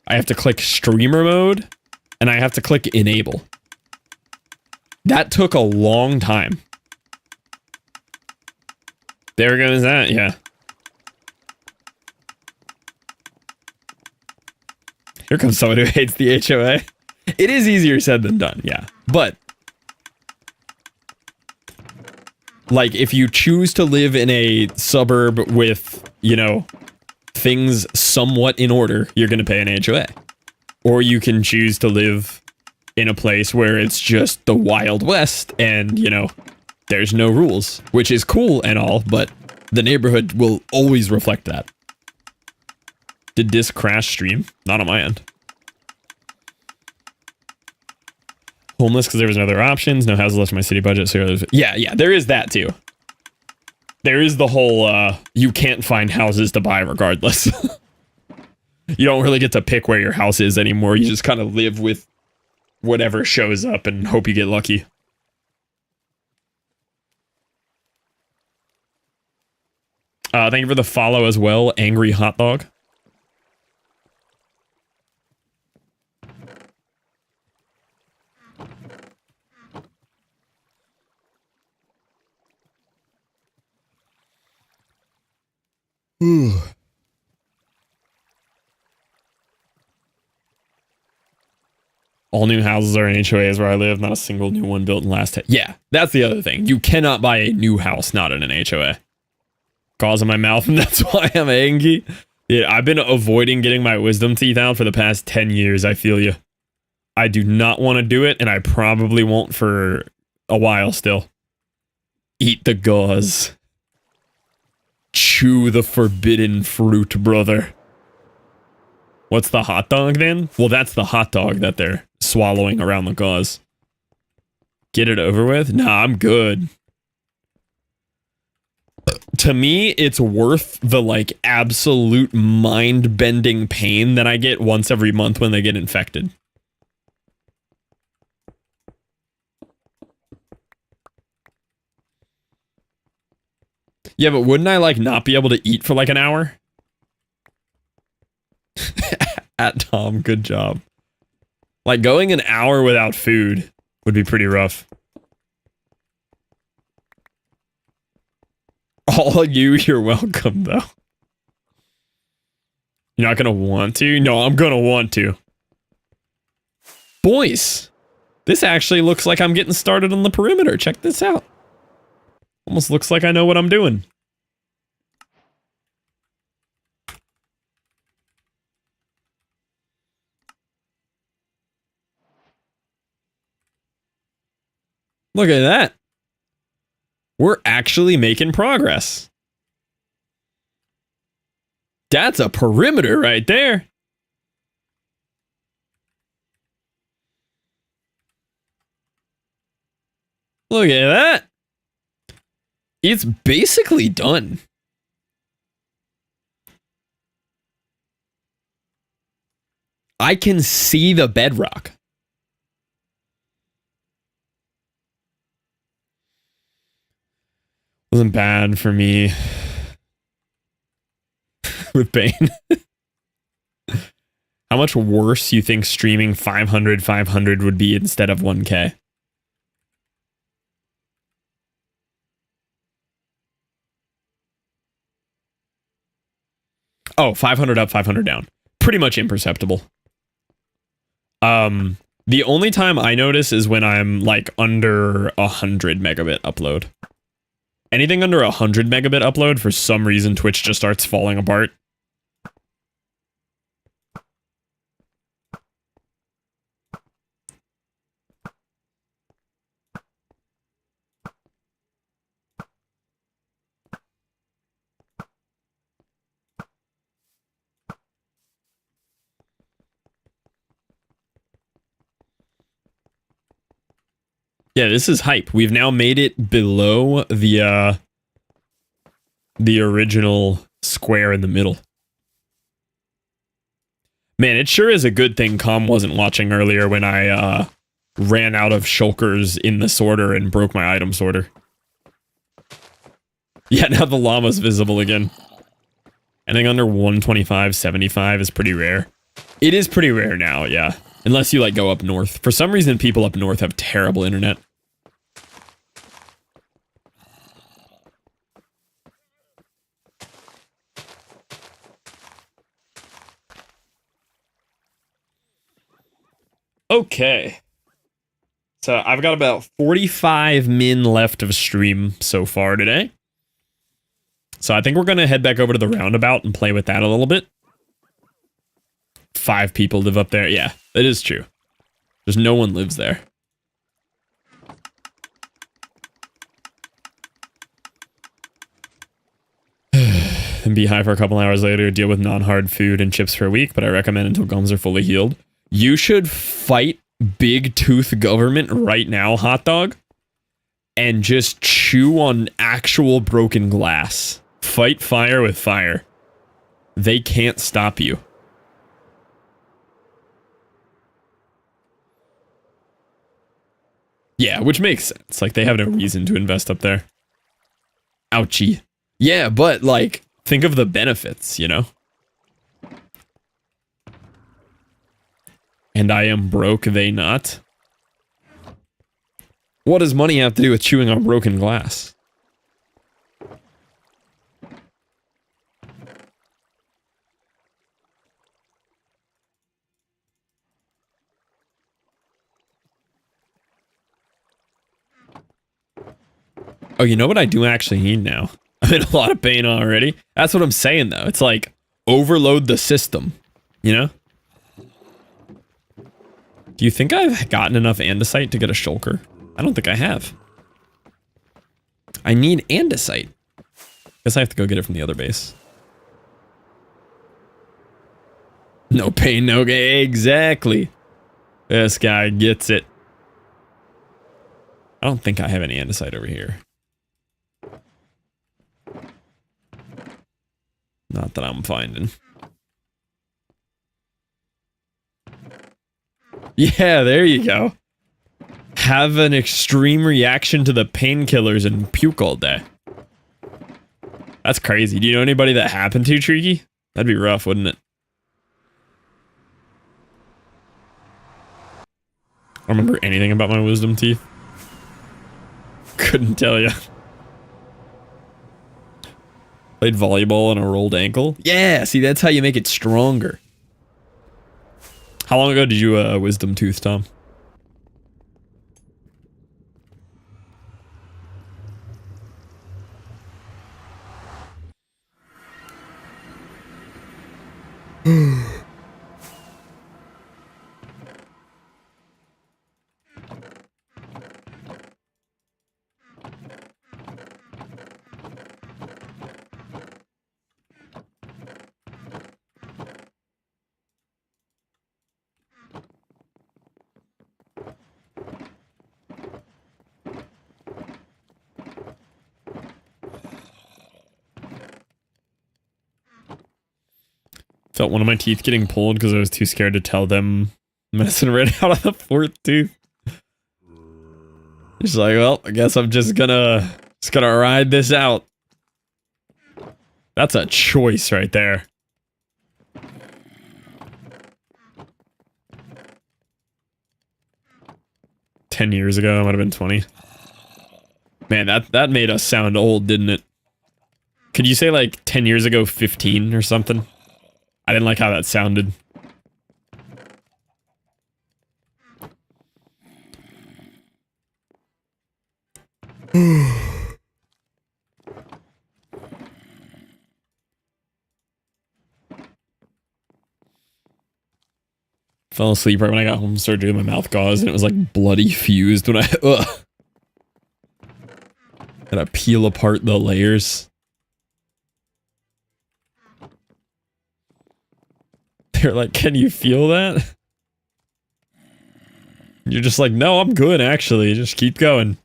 I have to click streamer mode, and I have to click enable. That took a long time. There goes that, yeah. Here comes someone who hates the HOA. It is easier said than done, yeah. But Like, if you choose to live in a suburb with, you know, things somewhat in order, you're going to pay an HOA. Or you can choose to live in a place where it's just the Wild West and, you know, there's no rules, which is cool and all, but the neighborhood will always reflect that. Did this crash stream? Not on my end. Homeless because there was no other options. No houses left in my city budget. So yeah, there is that too. There is the whole, you can't find houses to buy regardless. You don't really get to pick where your house is anymore. You just kind of live with whatever shows up and hope you get lucky. Thank you for the follow as well, Angry Hot Dog. All new houses are in HOAs where I live, not a single new one built in the last 10. Yeah, that's the other thing. You cannot buy a new house not in an HOA. Cause in my mouth, and that's why I'm angry. Yeah, I've been avoiding getting my wisdom teeth out for the past 10 years. I feel you. I do not want to do it, and I probably won't for a while still. Eat the gauze. Chew the forbidden fruit, brother. What's the hot dog then? Well, that's the hot dog that they're swallowing around the gauze. Get it over with? Nah, I'm good. To me, it's worth the, like, absolute mind-bending pain that I get once every month when they get infected. Yeah, but wouldn't I, like, not be able to eat for, like, an hour? At Tom, good job. Like, going an hour without food would be pretty rough. All of you, you're welcome, though. You're not gonna want to? No, I'm gonna want to. Boys, this actually looks like I'm getting started on the perimeter. Check this out. Almost looks like I know what I'm doing. Look at that. We're actually making progress. That's a perimeter right there. Look at that. It's basically done. I can see the bedrock. Wasn't bad for me with Bane. How much worse you think streaming 500 would be instead of 1K? Oh, 500 up, 500 down. Pretty much imperceptible. The only time I notice is when I'm like under 100 megabit upload. Anything under 100 megabit upload, for some reason, Twitch just starts falling apart. Yeah, this is hype. We've now made it below the original square in the middle. Man, it sure is a good thing Com wasn't watching earlier when I ran out of shulkers in the sorter and broke my item sorter. Yeah, now the llama's visible again. Anything under 125.75 is pretty rare. It is pretty rare now, yeah. Unless you, like, go up north. For some reason, people up north have terrible internet. Okay. So I've got about 45 min left of stream so far today. So I think we're going to head back over to the roundabout and play with that a little bit. 5 people live up there. Yeah, that is true. There's no one lives there. And be high for a couple hours later, deal with non-hard food and chips for a week, but I recommend until gums are fully healed. You should fight big tooth government right now, hot dog, and just chew on actual broken glass. Fight fire with fire. They can't stop you. Yeah, which makes sense. Like, they have no reason to invest up there. Ouchie. Yeah, but, like, think of the benefits, you know? And I am broke, they not. What does money have to do with chewing on broken glass? Oh, you know what I do actually need now? I'm in a lot of pain already. That's what I'm saying, though. It's like, overload the system, you know? Do you think I've gotten enough andesite to get a shulker? I don't think I have. I need andesite. Guess I have to go get it from the other base. No pain, no gain. Exactly. This guy gets it. I don't think I have any andesite over here. Not that I'm finding. Yeah, there you go. Have an extreme reaction to the painkillers and puke all day. That's crazy. Do you know anybody that happened to, Tricky? That'd be rough, wouldn't it? I don't remember anything about my wisdom teeth. Couldn't tell you. Played volleyball on a rolled ankle. Yeah, see, that's how you make it stronger. How long ago did you wisdom tooth, Tom? Felt one of my teeth getting pulled because I was too scared to tell them medicine ran out of the 4th tooth. Just like, well, I guess I'm just gonna ride this out. That's a choice right there. $10 years ago, I might have been 20. Man, that made us sound old, didn't it? Could you say like 10 years ago, 15 or something? I didn't like how that sounded. Fell asleep right when I got home, started doing my mouth gauze, and it was like bloody fused when I had to peel apart the layers. They're like, can you feel that? You're just like, no, I'm good, actually. Just keep going.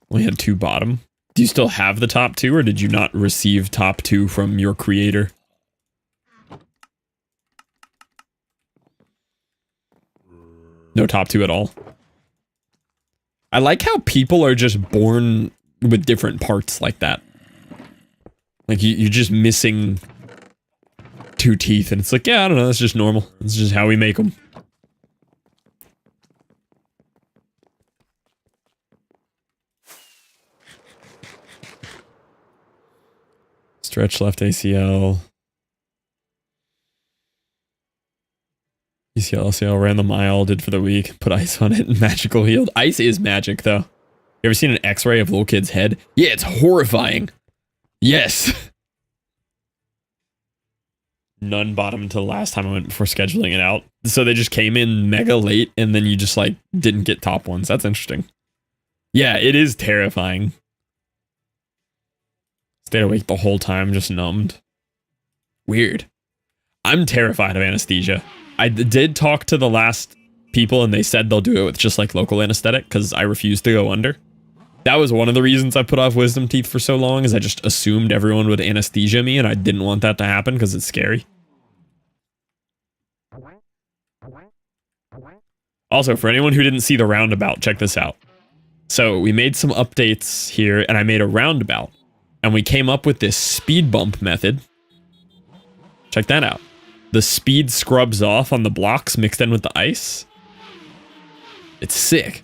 We had 2 bottom. Do you still have the top 2, or did you not receive top 2 from your creator? No top 2 at all. I like how people are just born with different parts like that. Like, you're just missing 2 teeth, and it's like, yeah, I don't know, that's just normal. It's just how we make them. Stretch left ACL. ACL, LCL, ran the mile, did for the week, put ice on it, and magical healed. Ice is magic, though. You ever seen an x-ray of a little kid's head? Yeah, it's horrifying. Yes. None bought them until the last time I went before scheduling it out. So they just came in mega late, and then you just, like, didn't get top ones. That's interesting. Yeah, it is terrifying. Stayed awake the whole time, just numbed. Weird. I'm terrified of anesthesia. I did talk to the last people, and they said they'll do it with just, like, local anesthetic, because I refuse to go under. That was one of the reasons I put off wisdom teeth for so long, is I just assumed everyone would anesthesia me, and I didn't want that to happen, because it's scary. Also, for anyone who didn't see the roundabout, check this out. So we made some updates here, and I made a roundabout. And we came up with this speed bump method. Check that out. The speed scrubs off on the blocks mixed in with the ice. It's sick.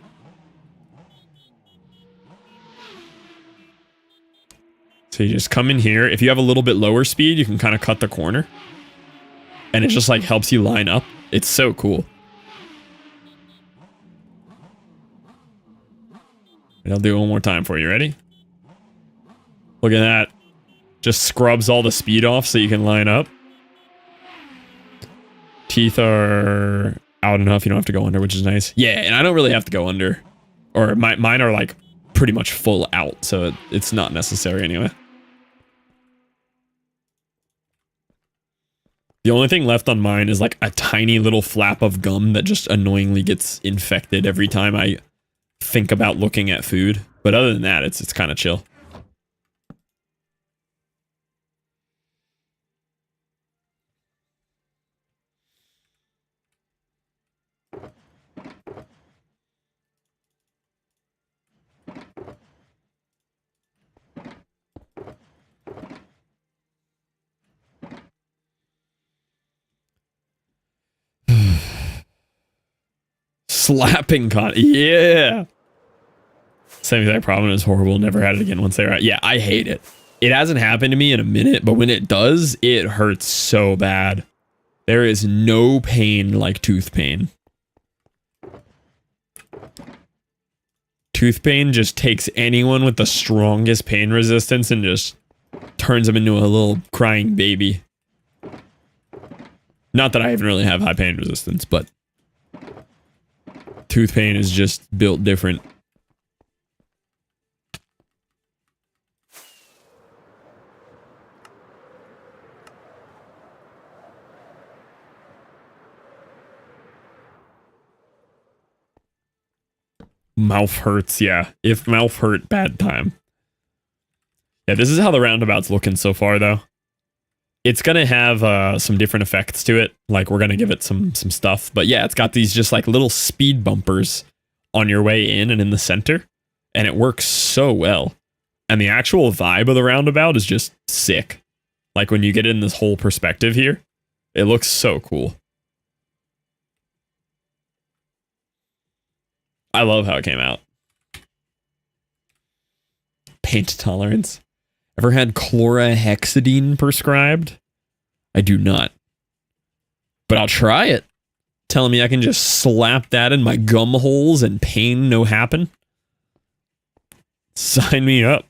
So you just come in here. If you have a little bit lower speed, you can kind of cut the corner. And it just like helps you line up. It's so cool. And I'll do it one more time for you. Ready? Look at that. Just scrubs all the speed off so you can line up. Teeth are out enough. You don't have to go under, which is nice. Yeah, and I don't really have to go under. Or mine are like pretty much full out, so it's not necessary anyway. The only thing left on mine is like a tiny little flap of gum that just annoyingly gets infected every time I think about looking at food. But other than that, it's kind of chill. Slapping con. Yeah. Same exact problem. Is horrible. Never had it again once they were out. Yeah, I hate it. It hasn't happened to me in a minute, but when it does, it hurts so bad. There is no pain like tooth pain. Tooth pain just takes anyone with the strongest pain resistance and just turns them into a little crying baby. Not that I even really have high pain resistance, but tooth pain is just built different. Mouth hurts, yeah. If mouth hurt, bad time. Yeah, this is how the roundabout's looking so far, though. It's gonna have some different effects to it. Like, we're gonna give it some stuff. But yeah, it's got these just like little speed bumpers on your way in and in the center. And it works so well. And the actual vibe of the roundabout is just sick. Like, when you get in this whole perspective here, it looks so cool. I love how it came out. Paint tolerance. Ever had chlorhexidine prescribed? I do not. But I'll try it. Telling me I can just slap that in my gum holes and pain no happen? Sign me up.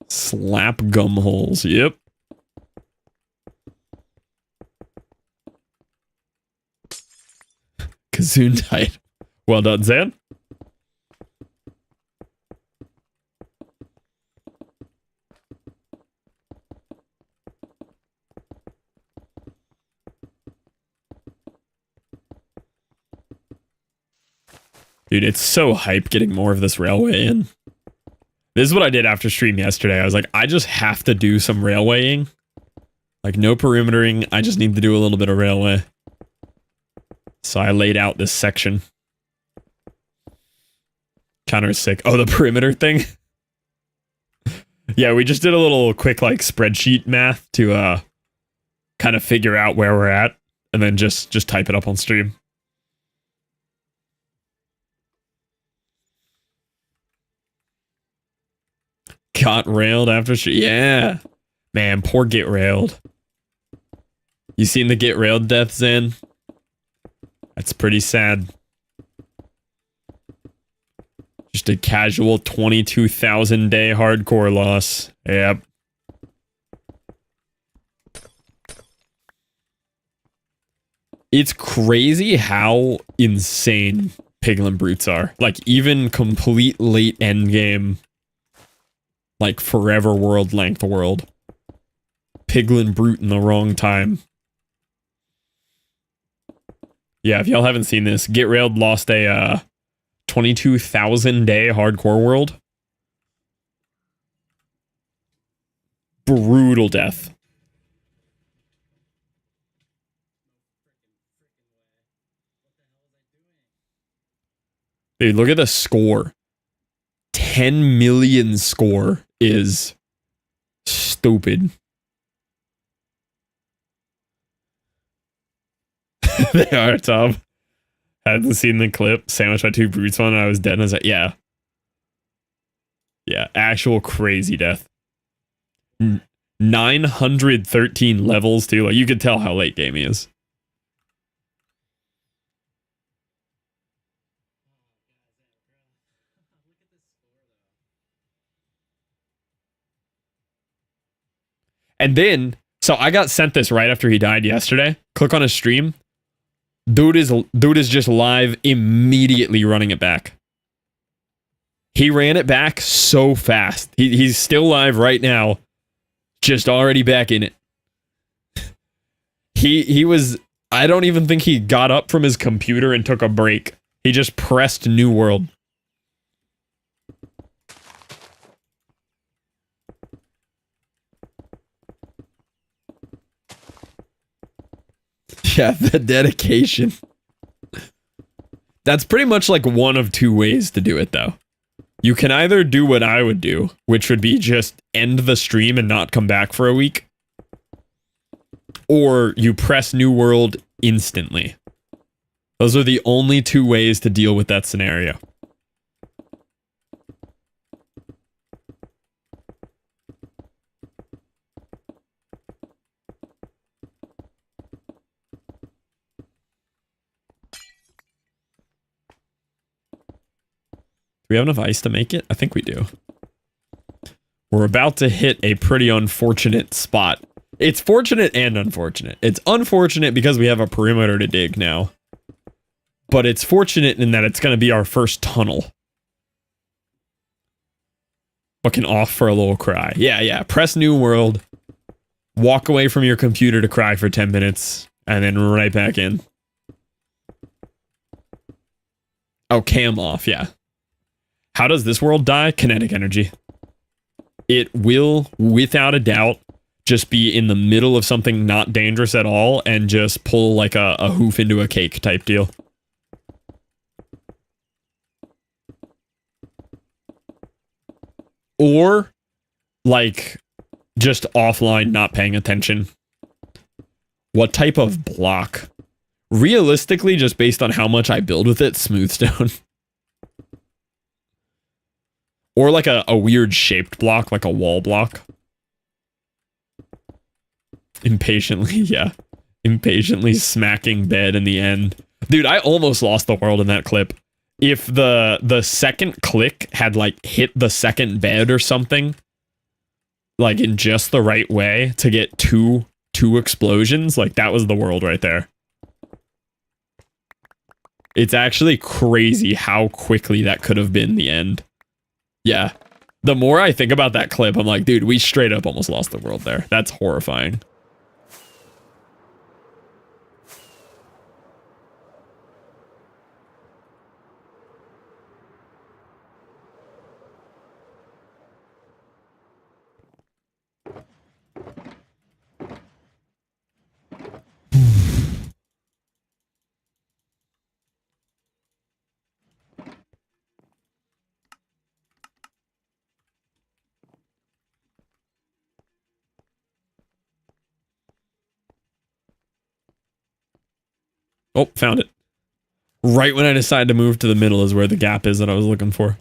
Slap gum holes. Yep. Kazoon tight. Well done, Zan. Dude, it's so hype getting more of this railway in. This is what I did after stream yesterday. I was like, I just have to do some railwaying. Like, no perimetering. I just need to do a little bit of railway. So I laid out this section. Counter is sick. Oh, the perimeter thing? Yeah, we just did a little quick like spreadsheet math to kind of figure out where we're at, and then just type it up on stream. Got railed after yeah. Man, poor get railed. You seen the get railed death, Zen? That's pretty sad. Just a casual 22,000 day hardcore loss. Yep. It's crazy how insane Piglin Brutes are. Like, even complete late endgame, like forever world length world. Piglin Brute in the wrong time. Yeah, if y'all haven't seen this, Get Railed lost a 22,000 day hardcore world. Brutal death. Dude, look at the score. 10 million score is stupid. They are, Tom. Hadn't seen the clip. Sandwiched by two brutes on, and I was dead. And I was like, yeah. Yeah, actual crazy death. 913 levels, too. Like, you could tell how late game he is. And then, so I got sent this right after he died yesterday. Click on his stream. Dude is just live immediately running it back. He ran it back so fast. He's still live right now. Just already back in it. He was, I don't even think he got up from his computer and took a break. He just pressed New World. Yeah, the dedication. That's pretty much like one of two ways to do it, though. You can either do what I would do, which would be just end the stream and not come back for a week. Or you press New World instantly. Those are the only two ways to deal with that scenario. Do we have enough ice to make it? I think we do. We're about to hit a pretty unfortunate spot. It's fortunate and unfortunate. It's unfortunate because we have a perimeter to dig now. But it's fortunate in that it's going to be our first tunnel. Fucking off for a little cry. Yeah. Press New World. Walk away from your computer to cry for 10 minutes. And then right back in. Oh, cam off, yeah. How does this world die? Kinetic energy. It will, without a doubt, just be in the middle of something not dangerous at all and just pull like a hoof into a cake type deal. Or, like, just offline not paying attention. What type of block? Realistically, just based on how much I build with it, smooth stone. Or like a weird shaped block, like a wall block. Impatiently, yeah. Impatiently smacking bed in the end. Dude, I almost lost the world in that clip. If the second click had like hit the second bed or something, like in just the right way to get two explosions, like that was the world right there. It's actually crazy how quickly that could have been the end. Yeah. The more I think about that clip, I'm like, dude, we straight up almost lost the world there. That's horrifying. Oh, found it. Right when I decided to move to the middle is where the gap is that I was looking for.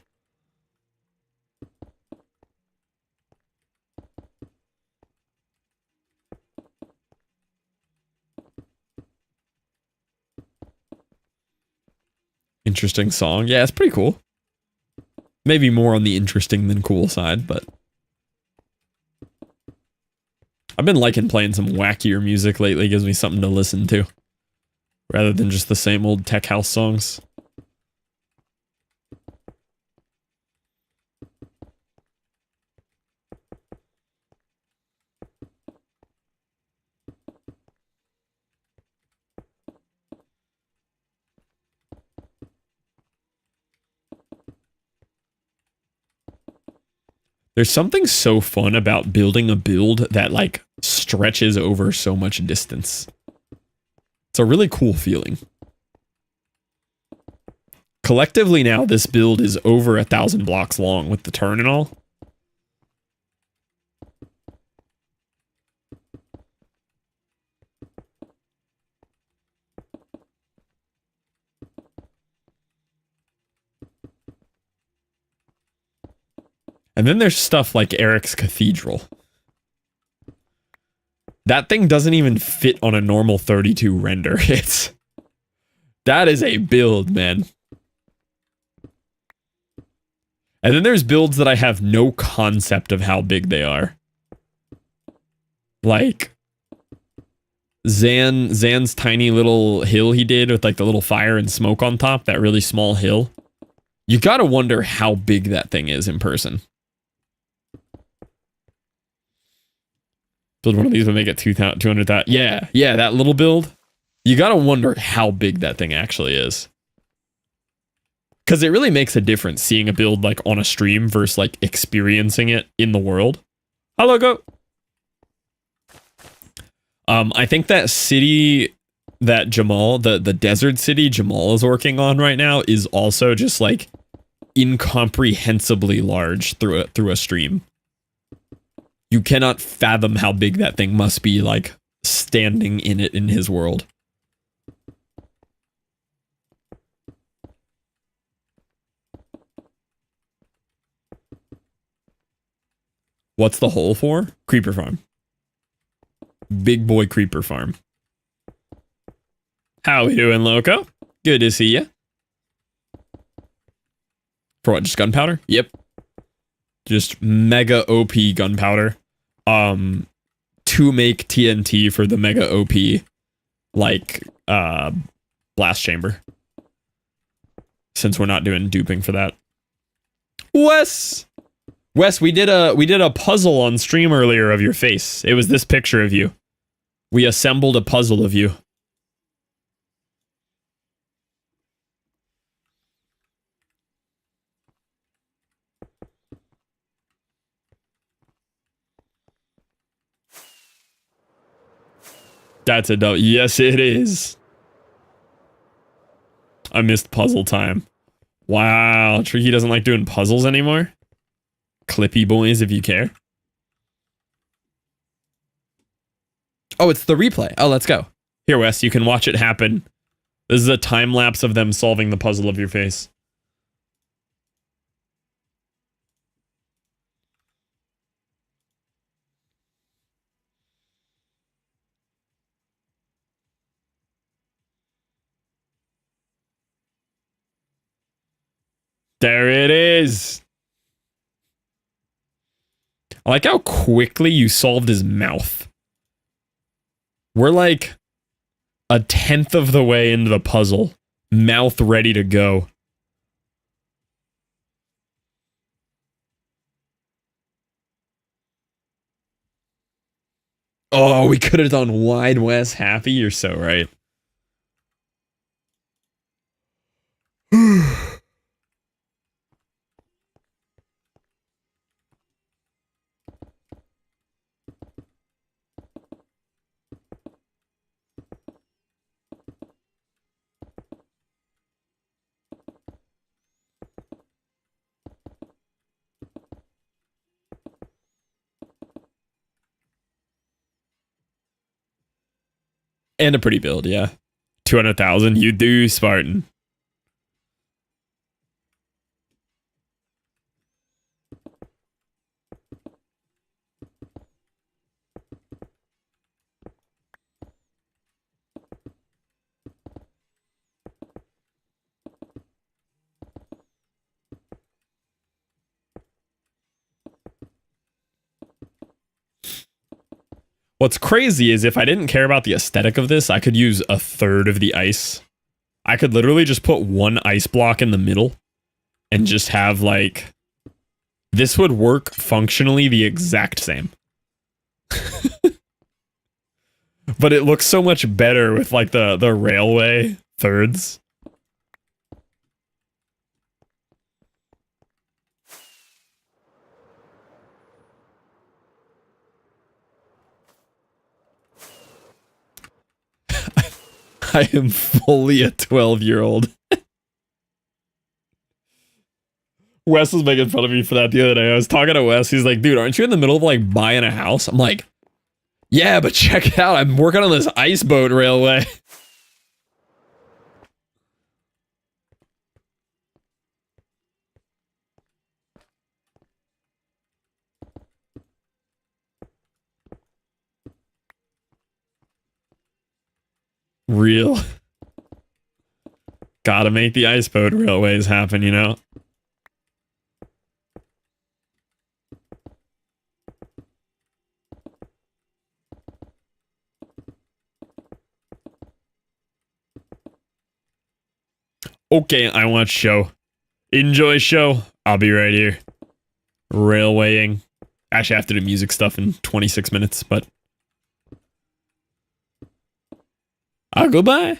Interesting song. Yeah, it's pretty cool. Maybe more on the interesting than cool side, but I've been liking playing some wackier music lately. Gives me something to listen to rather than just the same old tech house songs. There's something so fun about building a build that like stretches over so much distance. It's a really cool feeling. Collectively now, this build is over 1,000 blocks long with the turn and all. And then there's stuff like Eric's Cathedral. That thing doesn't even fit on a normal 32 render. That is a build, man. And then there's builds that I have no concept of how big they are. Like Zan's tiny little hill he did with like the little fire and smoke on top, that really small hill. You gotta wonder how big that thing is in person. Build one of these would make it 200,000. Yeah, that little build. You gotta wonder how big that thing actually is. Because it really makes a difference seeing a build like on a stream versus like experiencing it in the world. Hello, go. I think that city that Jamal, the desert city Jamal is working on right now is also just like incomprehensibly large through a stream. You cannot fathom how big that thing must be, like, standing in it in his world. What's the hole for? Creeper farm. Big boy creeper farm. How we doing, Loco? Good to see you. For what, just gunpowder? Yep. Just mega OP gunpowder. To make TNT for the mega OP, like, blast chamber. Since we're not doing duping for that. Wes, we did a puzzle on stream earlier of your face. It was this picture of you. We assembled a puzzle of you. That's a dope. Yes, it is. I missed puzzle time. Wow, Tricky doesn't like doing puzzles anymore. Clippy boys, if you care. Oh, it's the replay. Oh, let's go. Here, Wes, you can watch it happen. This is a time lapse of them solving the puzzle of your face. There it is. I like how quickly you solved his mouth. We're like 1/10 of the way into the puzzle. Mouth ready to go. Oh, we could have done Wide West happy. You're so right. And a pretty build, yeah. 200,000? You do, Spartan. What's crazy is if I didn't care about the aesthetic of this, I could use a third of the ice. I could literally just put one ice block in the middle and just have like, this would work functionally the exact same. But it looks so much better with like the railway thirds. I am fully a 12-year-old. Wes was making fun of me for that the other day. I was talking to Wes. He's like, dude, aren't you in the middle of like buying a house? I'm like, yeah, but check it out. I'm working on this ice boat railway. Real. Gotta make the ice boat railways happen, you know? Okay, I want show. Enjoy show. I'll be right here. Railwaying. Actually, I have to do music stuff in 26 minutes, but... I'll go bye.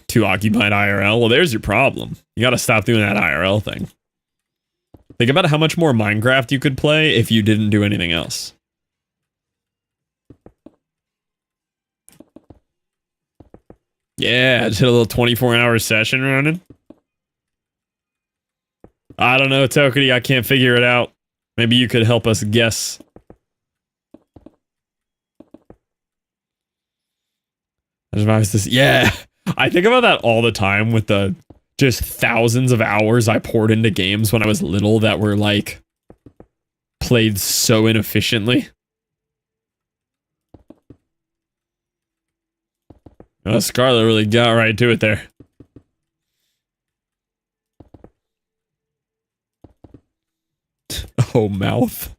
Too occupied IRL? Well, there's your problem. You gotta stop doing that IRL thing. Think about how much more Minecraft you could play if you didn't do anything else. Yeah, just hit a little 24-hour session running. I don't know, Tokity, I can't figure it out. Maybe you could help us guess. Yeah, I think about that all the time with the just thousands of hours I poured into games when I was little that were like played so inefficiently. Scarlet really got right to it there. Oh, mouth.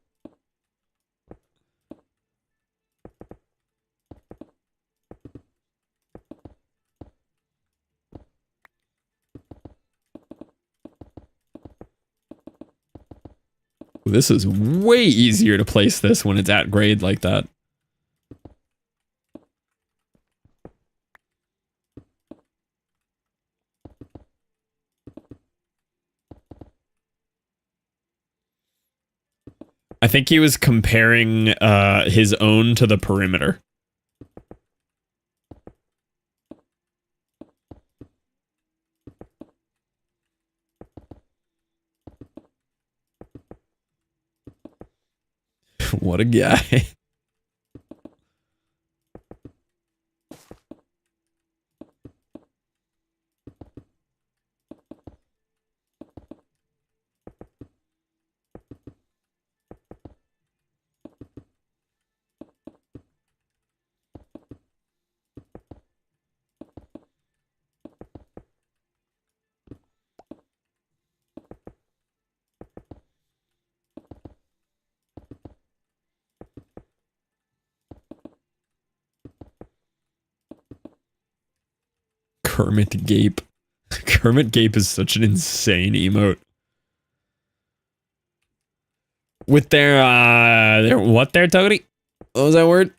This is way easier to place this when it's at grade like that. I think he was comparing his own to the perimeter. What a guy. Kermit Gape. Kermit Gape is such an insane emote. With their what there, Tony? What was that word?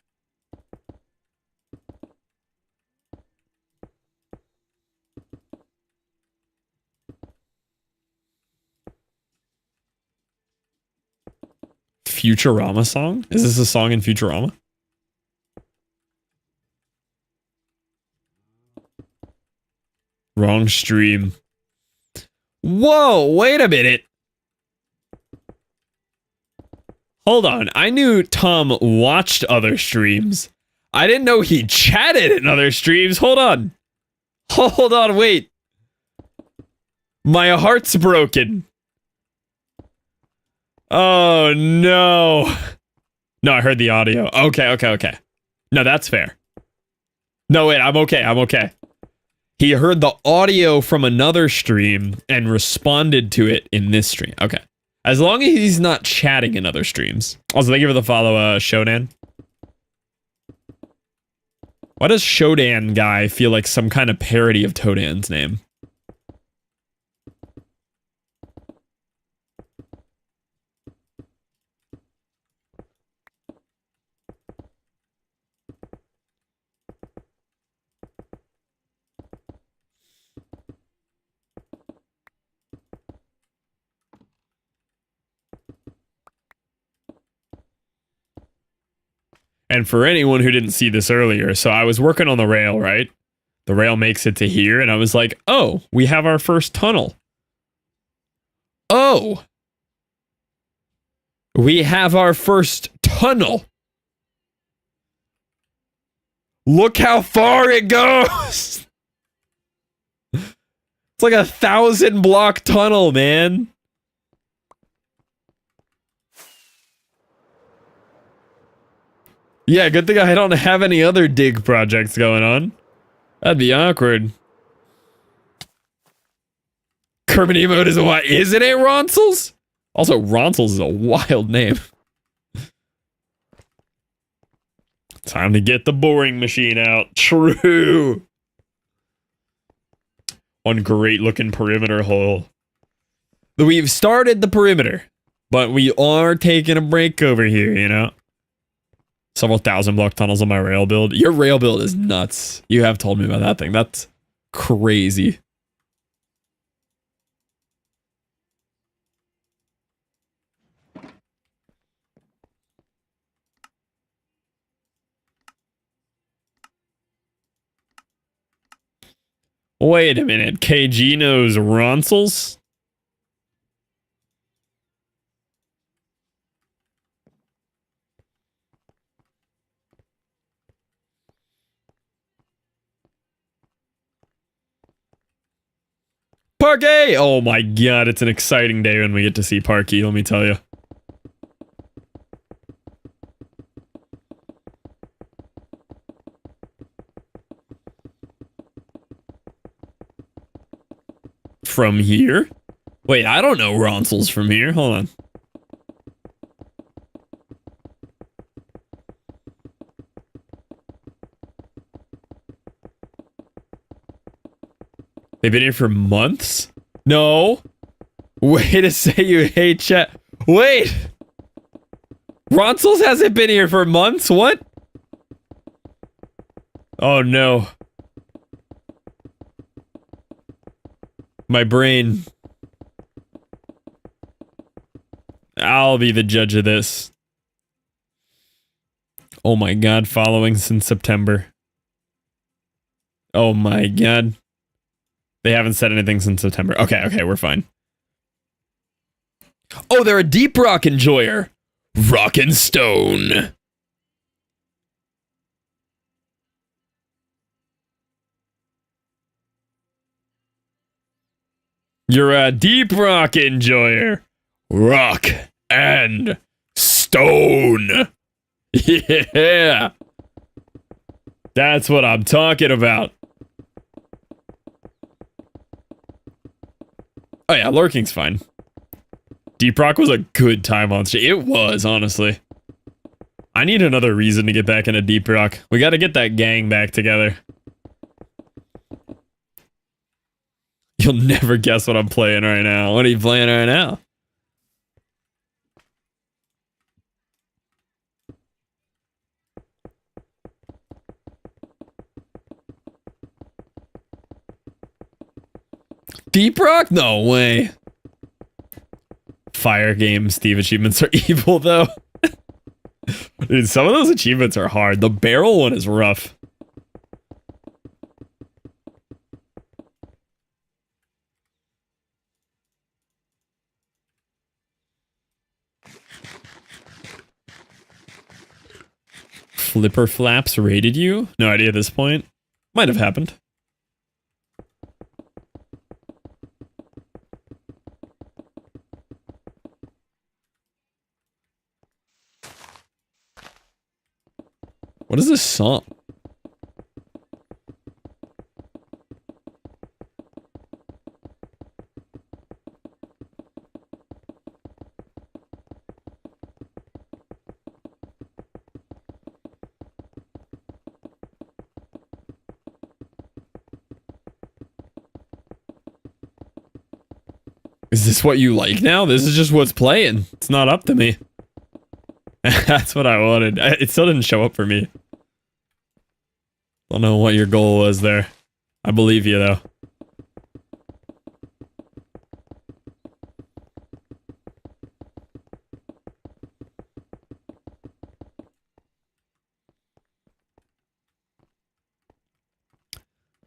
Futurama song? Is this a song in Futurama? Wrong stream. Whoa, wait a minute. Hold on. I knew Tom watched other streams. I didn't know he chatted in other streams. Hold on. Hold on, wait. My heart's broken. Oh, no. No, I heard the audio. Okay. No, that's fair. No, wait, I'm okay. He heard the audio from another stream and responded to it in this stream. Okay. As long as he's not chatting in other streams. Also, thank you for the follow, Shodan. Why does Shodan guy feel like some kind of parody of Todan's name? And for anyone who didn't see this earlier, so I was working on the rail, right? The rail makes it to here, and I was like, oh, we have our first tunnel. Oh! We have our first tunnel. Look how far it goes! It's like a 1,000-block tunnel, man. Yeah, good thing I don't have any other dig projects going on. That'd be awkward. Kermit emote is a what? Isn't it Ronsels? Also, Ronsels is a wild name. Time to get the boring machine out. True. One great looking perimeter hole. We've started the perimeter, but we are taking a break over here, you know? Several 1,000-block tunnels on my rail build. Your rail build is nuts. You have told me about that thing. That's crazy. Wait a minute. KG knows Ronsels? Parky! Oh my god, it's an exciting day when we get to see Parky, let me tell you. From here? Wait, I don't know Ronsels from here. Hold on. They've been here for months? No. Way to say you hate chat. Wait! Ronsels hasn't been here for months? What? Oh no. My brain. I'll be the judge of this. Oh my god, following since September. Oh my god. They haven't said anything since September. Okay, we're fine. Oh, they're a deep rock enjoyer. Rock and stone. You're a deep rock enjoyer. Rock and stone. Yeah. That's what I'm talking about. Oh yeah, lurking's fine. Deep Rock was a good time on stream. It was, honestly. I need another reason to get back into Deep Rock. We gotta get that gang back together. You'll never guess what I'm playing right now. What are you playing right now? Deep Rock? No way. Fire game Steve achievements are evil, though. Dude, some of those achievements are hard. The barrel one is rough. Flipper Flaps raided you? No idea at this point. Might have happened. What is this song? Is this what you like now? This is just what's playing. It's not up to me. That's what I wanted. It still didn't show up for me. Don't know what your goal was there. I believe you, though.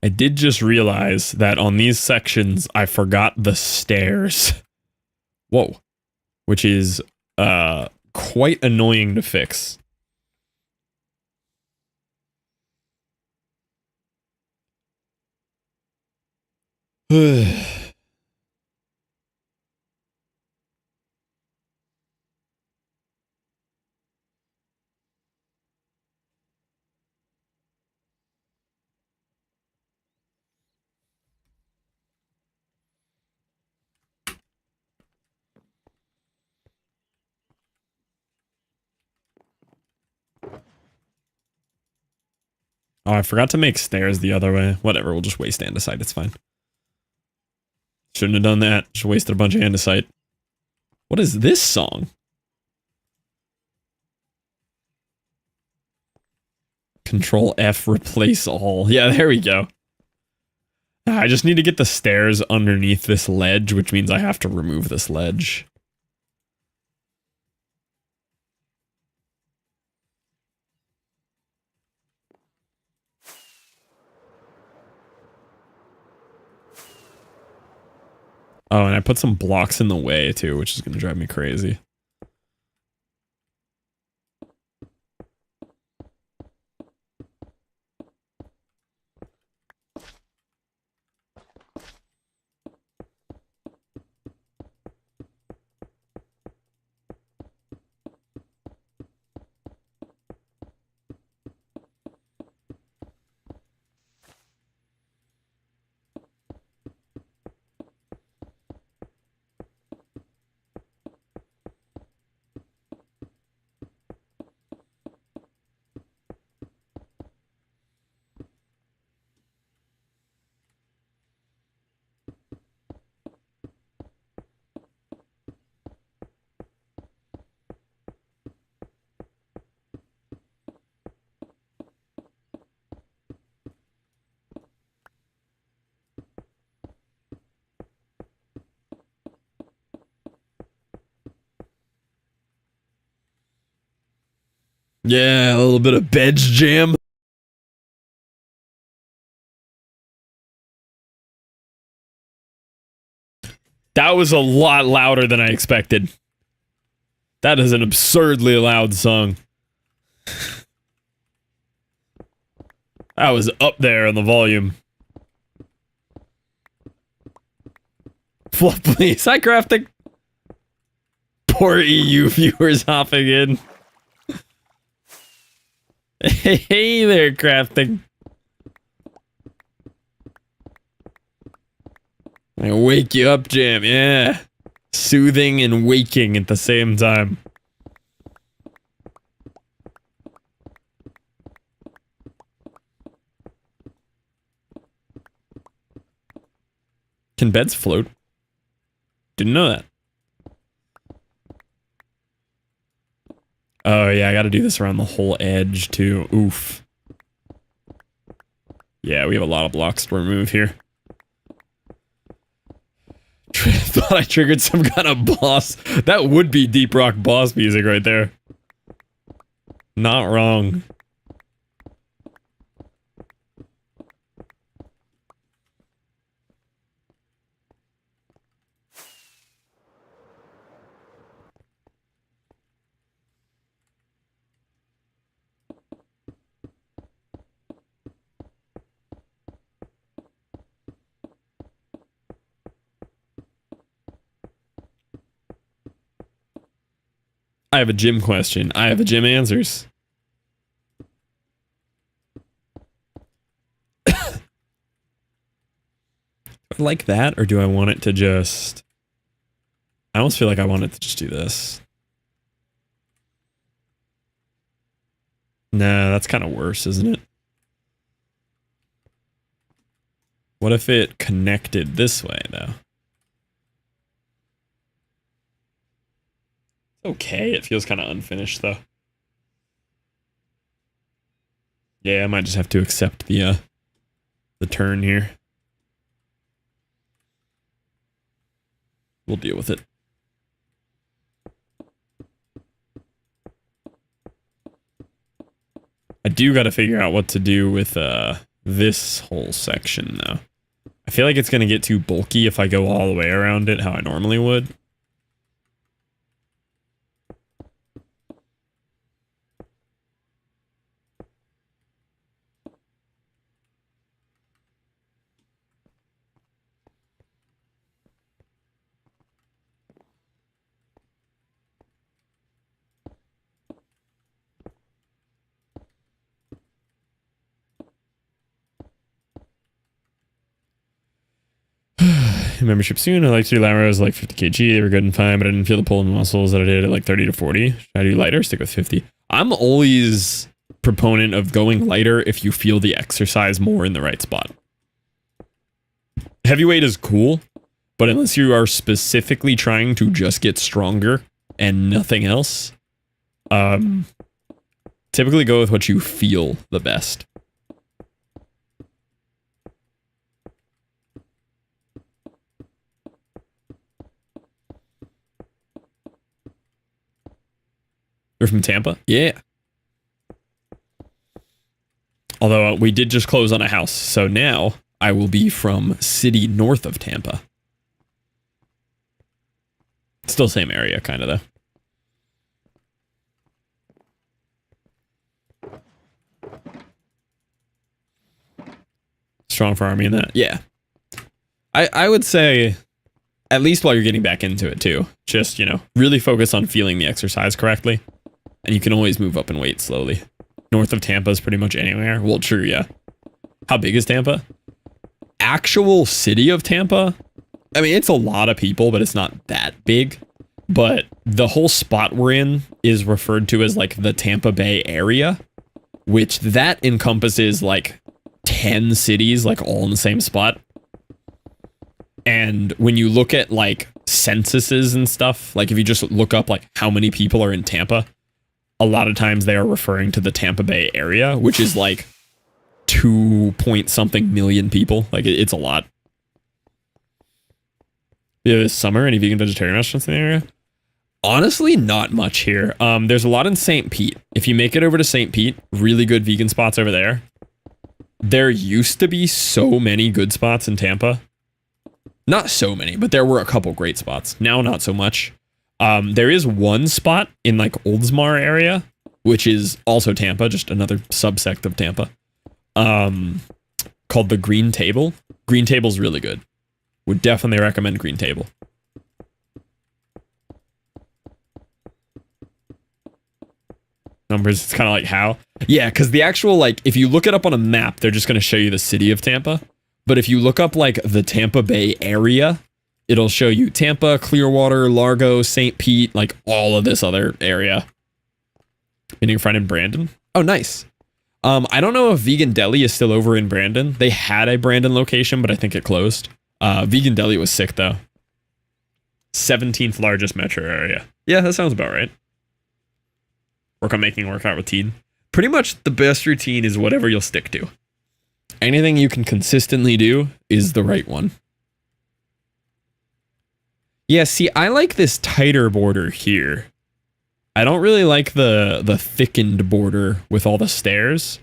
I did just realize that on these sections, I forgot the stairs. Whoa. Which is, quite annoying to fix. Oh, I forgot to make stairs the other way. Whatever, we'll just waste andesite, it's fine. Shouldn't have done that. Just wasted a bunch of andesite. What is this song? Control F, replace all. Yeah, there we go. I just need to get the stairs underneath this ledge, which means I have to remove this ledge. Oh, and I put some blocks in the way too, which is going to drive me crazy. Yeah, a little bit of bed jam. That was a lot louder than I expected. That is an absurdly loud song. That was up there in the volume. Fluff, please. Hi, crafting. Poor EU viewers hopping in. Hey there, crafting. I wake you up, Jam. Yeah. Soothing and waking at the same time. Can beds float? Didn't know that. Oh yeah, I gotta do this around the whole edge too. Oof. Yeah, we have a lot of blocks to remove here. Thought I triggered some kind of boss. That would be Deep Rock boss music right there. Not wrong. I have a gym question. I have a gym answers. Like that, or do I want it to just... I almost feel like I want it to just do this. Nah, that's kind of worse, isn't it? What if it connected this way, though? Okay, it feels kind of unfinished, though. Yeah, I might just have to accept the turn here. We'll deal with it. I do got to figure out what to do with this whole section, though. I feel like it's going to get too bulky if I go all the way around it how I normally would. Membership soon. I like to do Laros like 50 kg. They were good and fine, but I didn't feel the pull in the muscles that I did at like 30 to 40. Should I do lighter? Stick with 50. I'm always proponent of going lighter if you feel the exercise more in the right spot. Heavyweight is cool, but unless you are specifically trying to just get stronger and nothing else, typically go with what you feel the best. You're from Tampa? Yeah. Although we did just close on a house, so now I will be from city north of Tampa. Still same area, kind of, though. Strong for Army in that? Yeah. I would say, at least while you're getting back into it, too. Just, you know, really focus on feeling the exercise correctly. And you can always move up in weight slowly. North of Tampa is pretty much anywhere. Well, true, yeah. How big is Tampa? Actual city of Tampa? I mean, it's a lot of people, but it's not that big. But the whole spot we're in is referred to as like the Tampa Bay area, which that encompasses like 10 cities, like all in the same spot. And when you look at like censuses and stuff, like if you just look up like how many people are in Tampa, a lot of times they are referring to the Tampa Bay area, which is like 2-point-something million people. Like it's a lot. Yeah, this summer, any vegan vegetarian restaurants in the area? Honestly, not much here. There's a lot in St. Pete. If you make it over to St. Pete, really good vegan spots over there. There used to be so many good spots in Tampa. Not so many, but there were a couple great spots. Now, not so much. There is one spot in like Oldsmar area, which is also Tampa, just another subsect of Tampa, called the Green Table. Green Table's really good. Would definitely recommend Green Table. Numbers, it's kind of like how? Yeah, because the actual, like, if you look it up on a map, they're just going to show you the city of Tampa. But if you look up, like, the Tampa Bay area, it'll show you Tampa, Clearwater, Largo, St. Pete, like, all of this other area. Meeting a friend in Brandon. Oh, nice. I don't know if Vegan Deli is still over in Brandon. They had a Brandon location, but I think it closed. Vegan Deli was sick, though. 17th largest metro area. Yeah, that sounds about right. Work on making a workout routine. Pretty much the best routine is whatever you'll stick to. Anything you can consistently do is the right one. Yeah, see, I like this tighter border here. I don't really like the thickened border with all the stairs,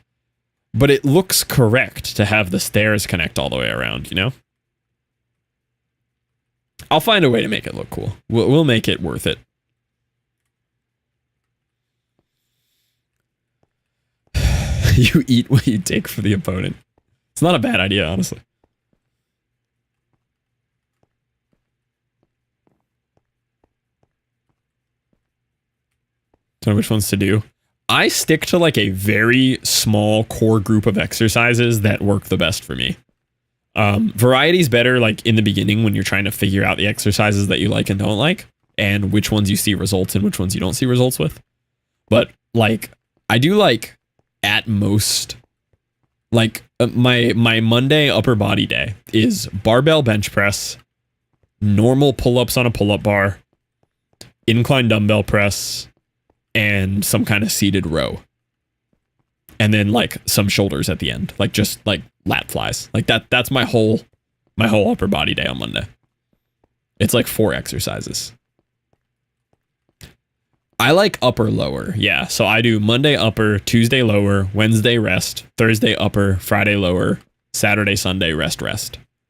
but it looks correct to have the stairs connect all the way around, you know? I'll find a way to make it look cool. We'll make it worth it. You eat what you take for the opponent. It's not a bad idea, honestly. Don't know which ones to do. I stick to like a very small core group of exercises that work the best for me. Variety's better like in the beginning when you're trying to figure out the exercises that you like and don't like, and which ones you see results and which ones you don't see results with. But like I do like at most like my Monday upper body day is barbell bench press, normal pull-ups on a pull-up bar, incline dumbbell press, and some kind of seated row. And then like some shoulders at the end, like just like lat flies. Like that's my whole upper body day on Monday. It's like 4 exercises. I like upper lower. Yeah, so I do Monday upper, Tuesday lower, Wednesday rest, Thursday upper, Friday lower, Saturday, Sunday rest.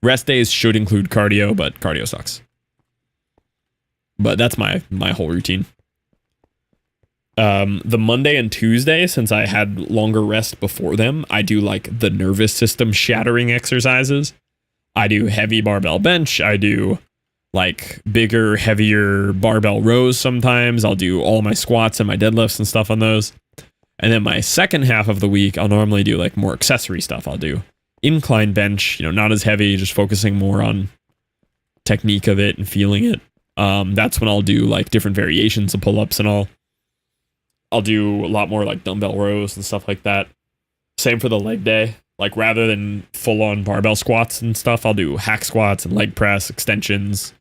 Rest days should include cardio, but cardio sucks. But that's my whole routine. The Monday and Tuesday, since I had longer rest before them, I do like the nervous system shattering exercises. I do heavy barbell bench. I do like bigger, heavier barbell rows sometimes. I'll do all my squats and my deadlifts and stuff on those. And then my second half of the week, I'll normally do like more accessory stuff. I'll do incline bench, not as heavy, just focusing more on technique of it and feeling it. That's when I'll do like different variations of pull-ups and all. I'll do a lot more like dumbbell rows and stuff like that. Same for the leg day. Like rather than full-on barbell squats and stuff, I'll do hack squats and leg press extensions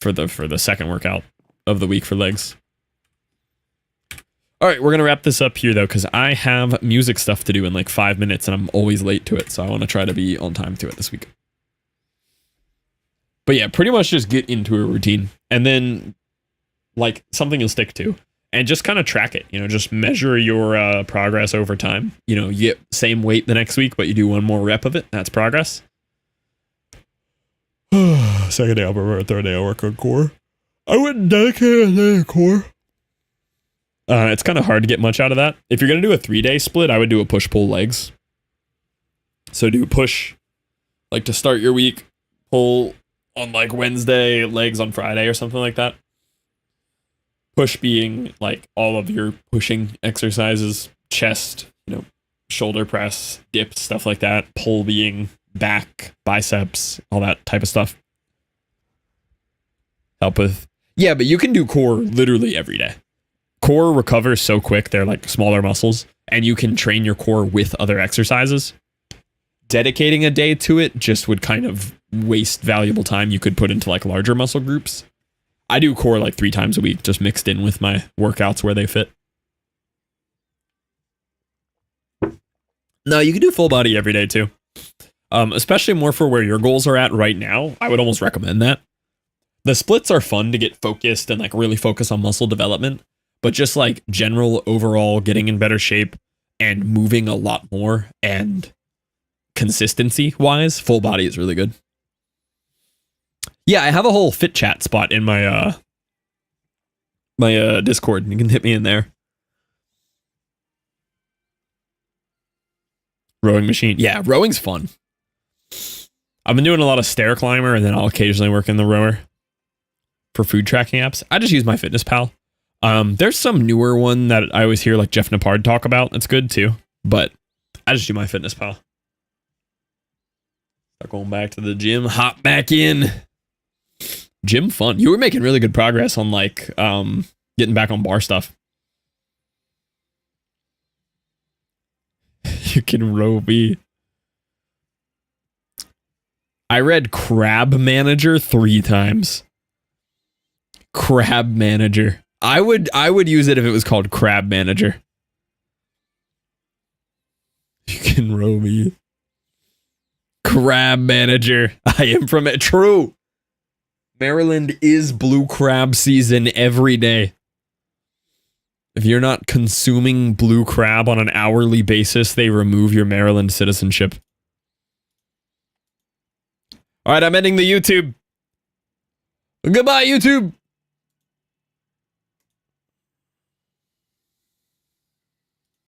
for the second workout of the week for legs. All right, we're gonna wrap this up here though, because I have music stuff to do in like 5 minutes, and I'm always late to it, so I want to try to be on time to it this week. But yeah, pretty much just get into a routine, and then like something you'll stick to. And just kind of track it, just measure your progress over time. You get same weight the next week, but you do one more rep of it. That's progress. Second day I'll work, third day I'll work on core. I wouldn't dedicate a day to core. It's kind of hard to get much out of that. If you're going to do a 3-day split, I would do a push-pull legs. So do push, like to start your week, pull on like Wednesday, legs on Friday or something like that. Push being like all of your pushing exercises, chest, shoulder press, dip, stuff like that. Pull being back, biceps, all that type of stuff. Help with. Yeah, but you can do core literally every day. Core recovers so quick. They're like smaller muscles, and you can train your core with other exercises. Dedicating a day to it just would kind of waste valuable time you could put into like larger muscle groups. I do core like 3 times a week, just mixed in with my workouts where they fit. No, you can do full body every day too. Especially more for where your goals are at right now. I would almost recommend that. The splits are fun to get focused and like really focus on muscle development, but just like general overall getting in better shape and moving a lot more and consistency wise, full body is really good. Yeah, I have a whole fit chat spot in my Discord. You can hit me in there. Rowing machine. Yeah, rowing's fun. I've been doing a lot of stair climber, and then I'll occasionally work in the rower for food tracking apps. I just use my MyFitnessPal. There's some newer one that I always hear like Jeff Napard talk about. That's good too, but I just do my MyFitnessPal. Start going back to the gym. Hop back in. Gym fun. You were making really good progress on like getting back on bar stuff. You can row me. I read Crab Manager 3 times. Crab Manager. I would use it if it was called Crab Manager. You can row me. Crab Manager. I am from it. True. Maryland is blue crab season every day. If you're not consuming blue crab on an hourly basis, they remove your Maryland citizenship. All right, I'm ending the YouTube. Goodbye, YouTube.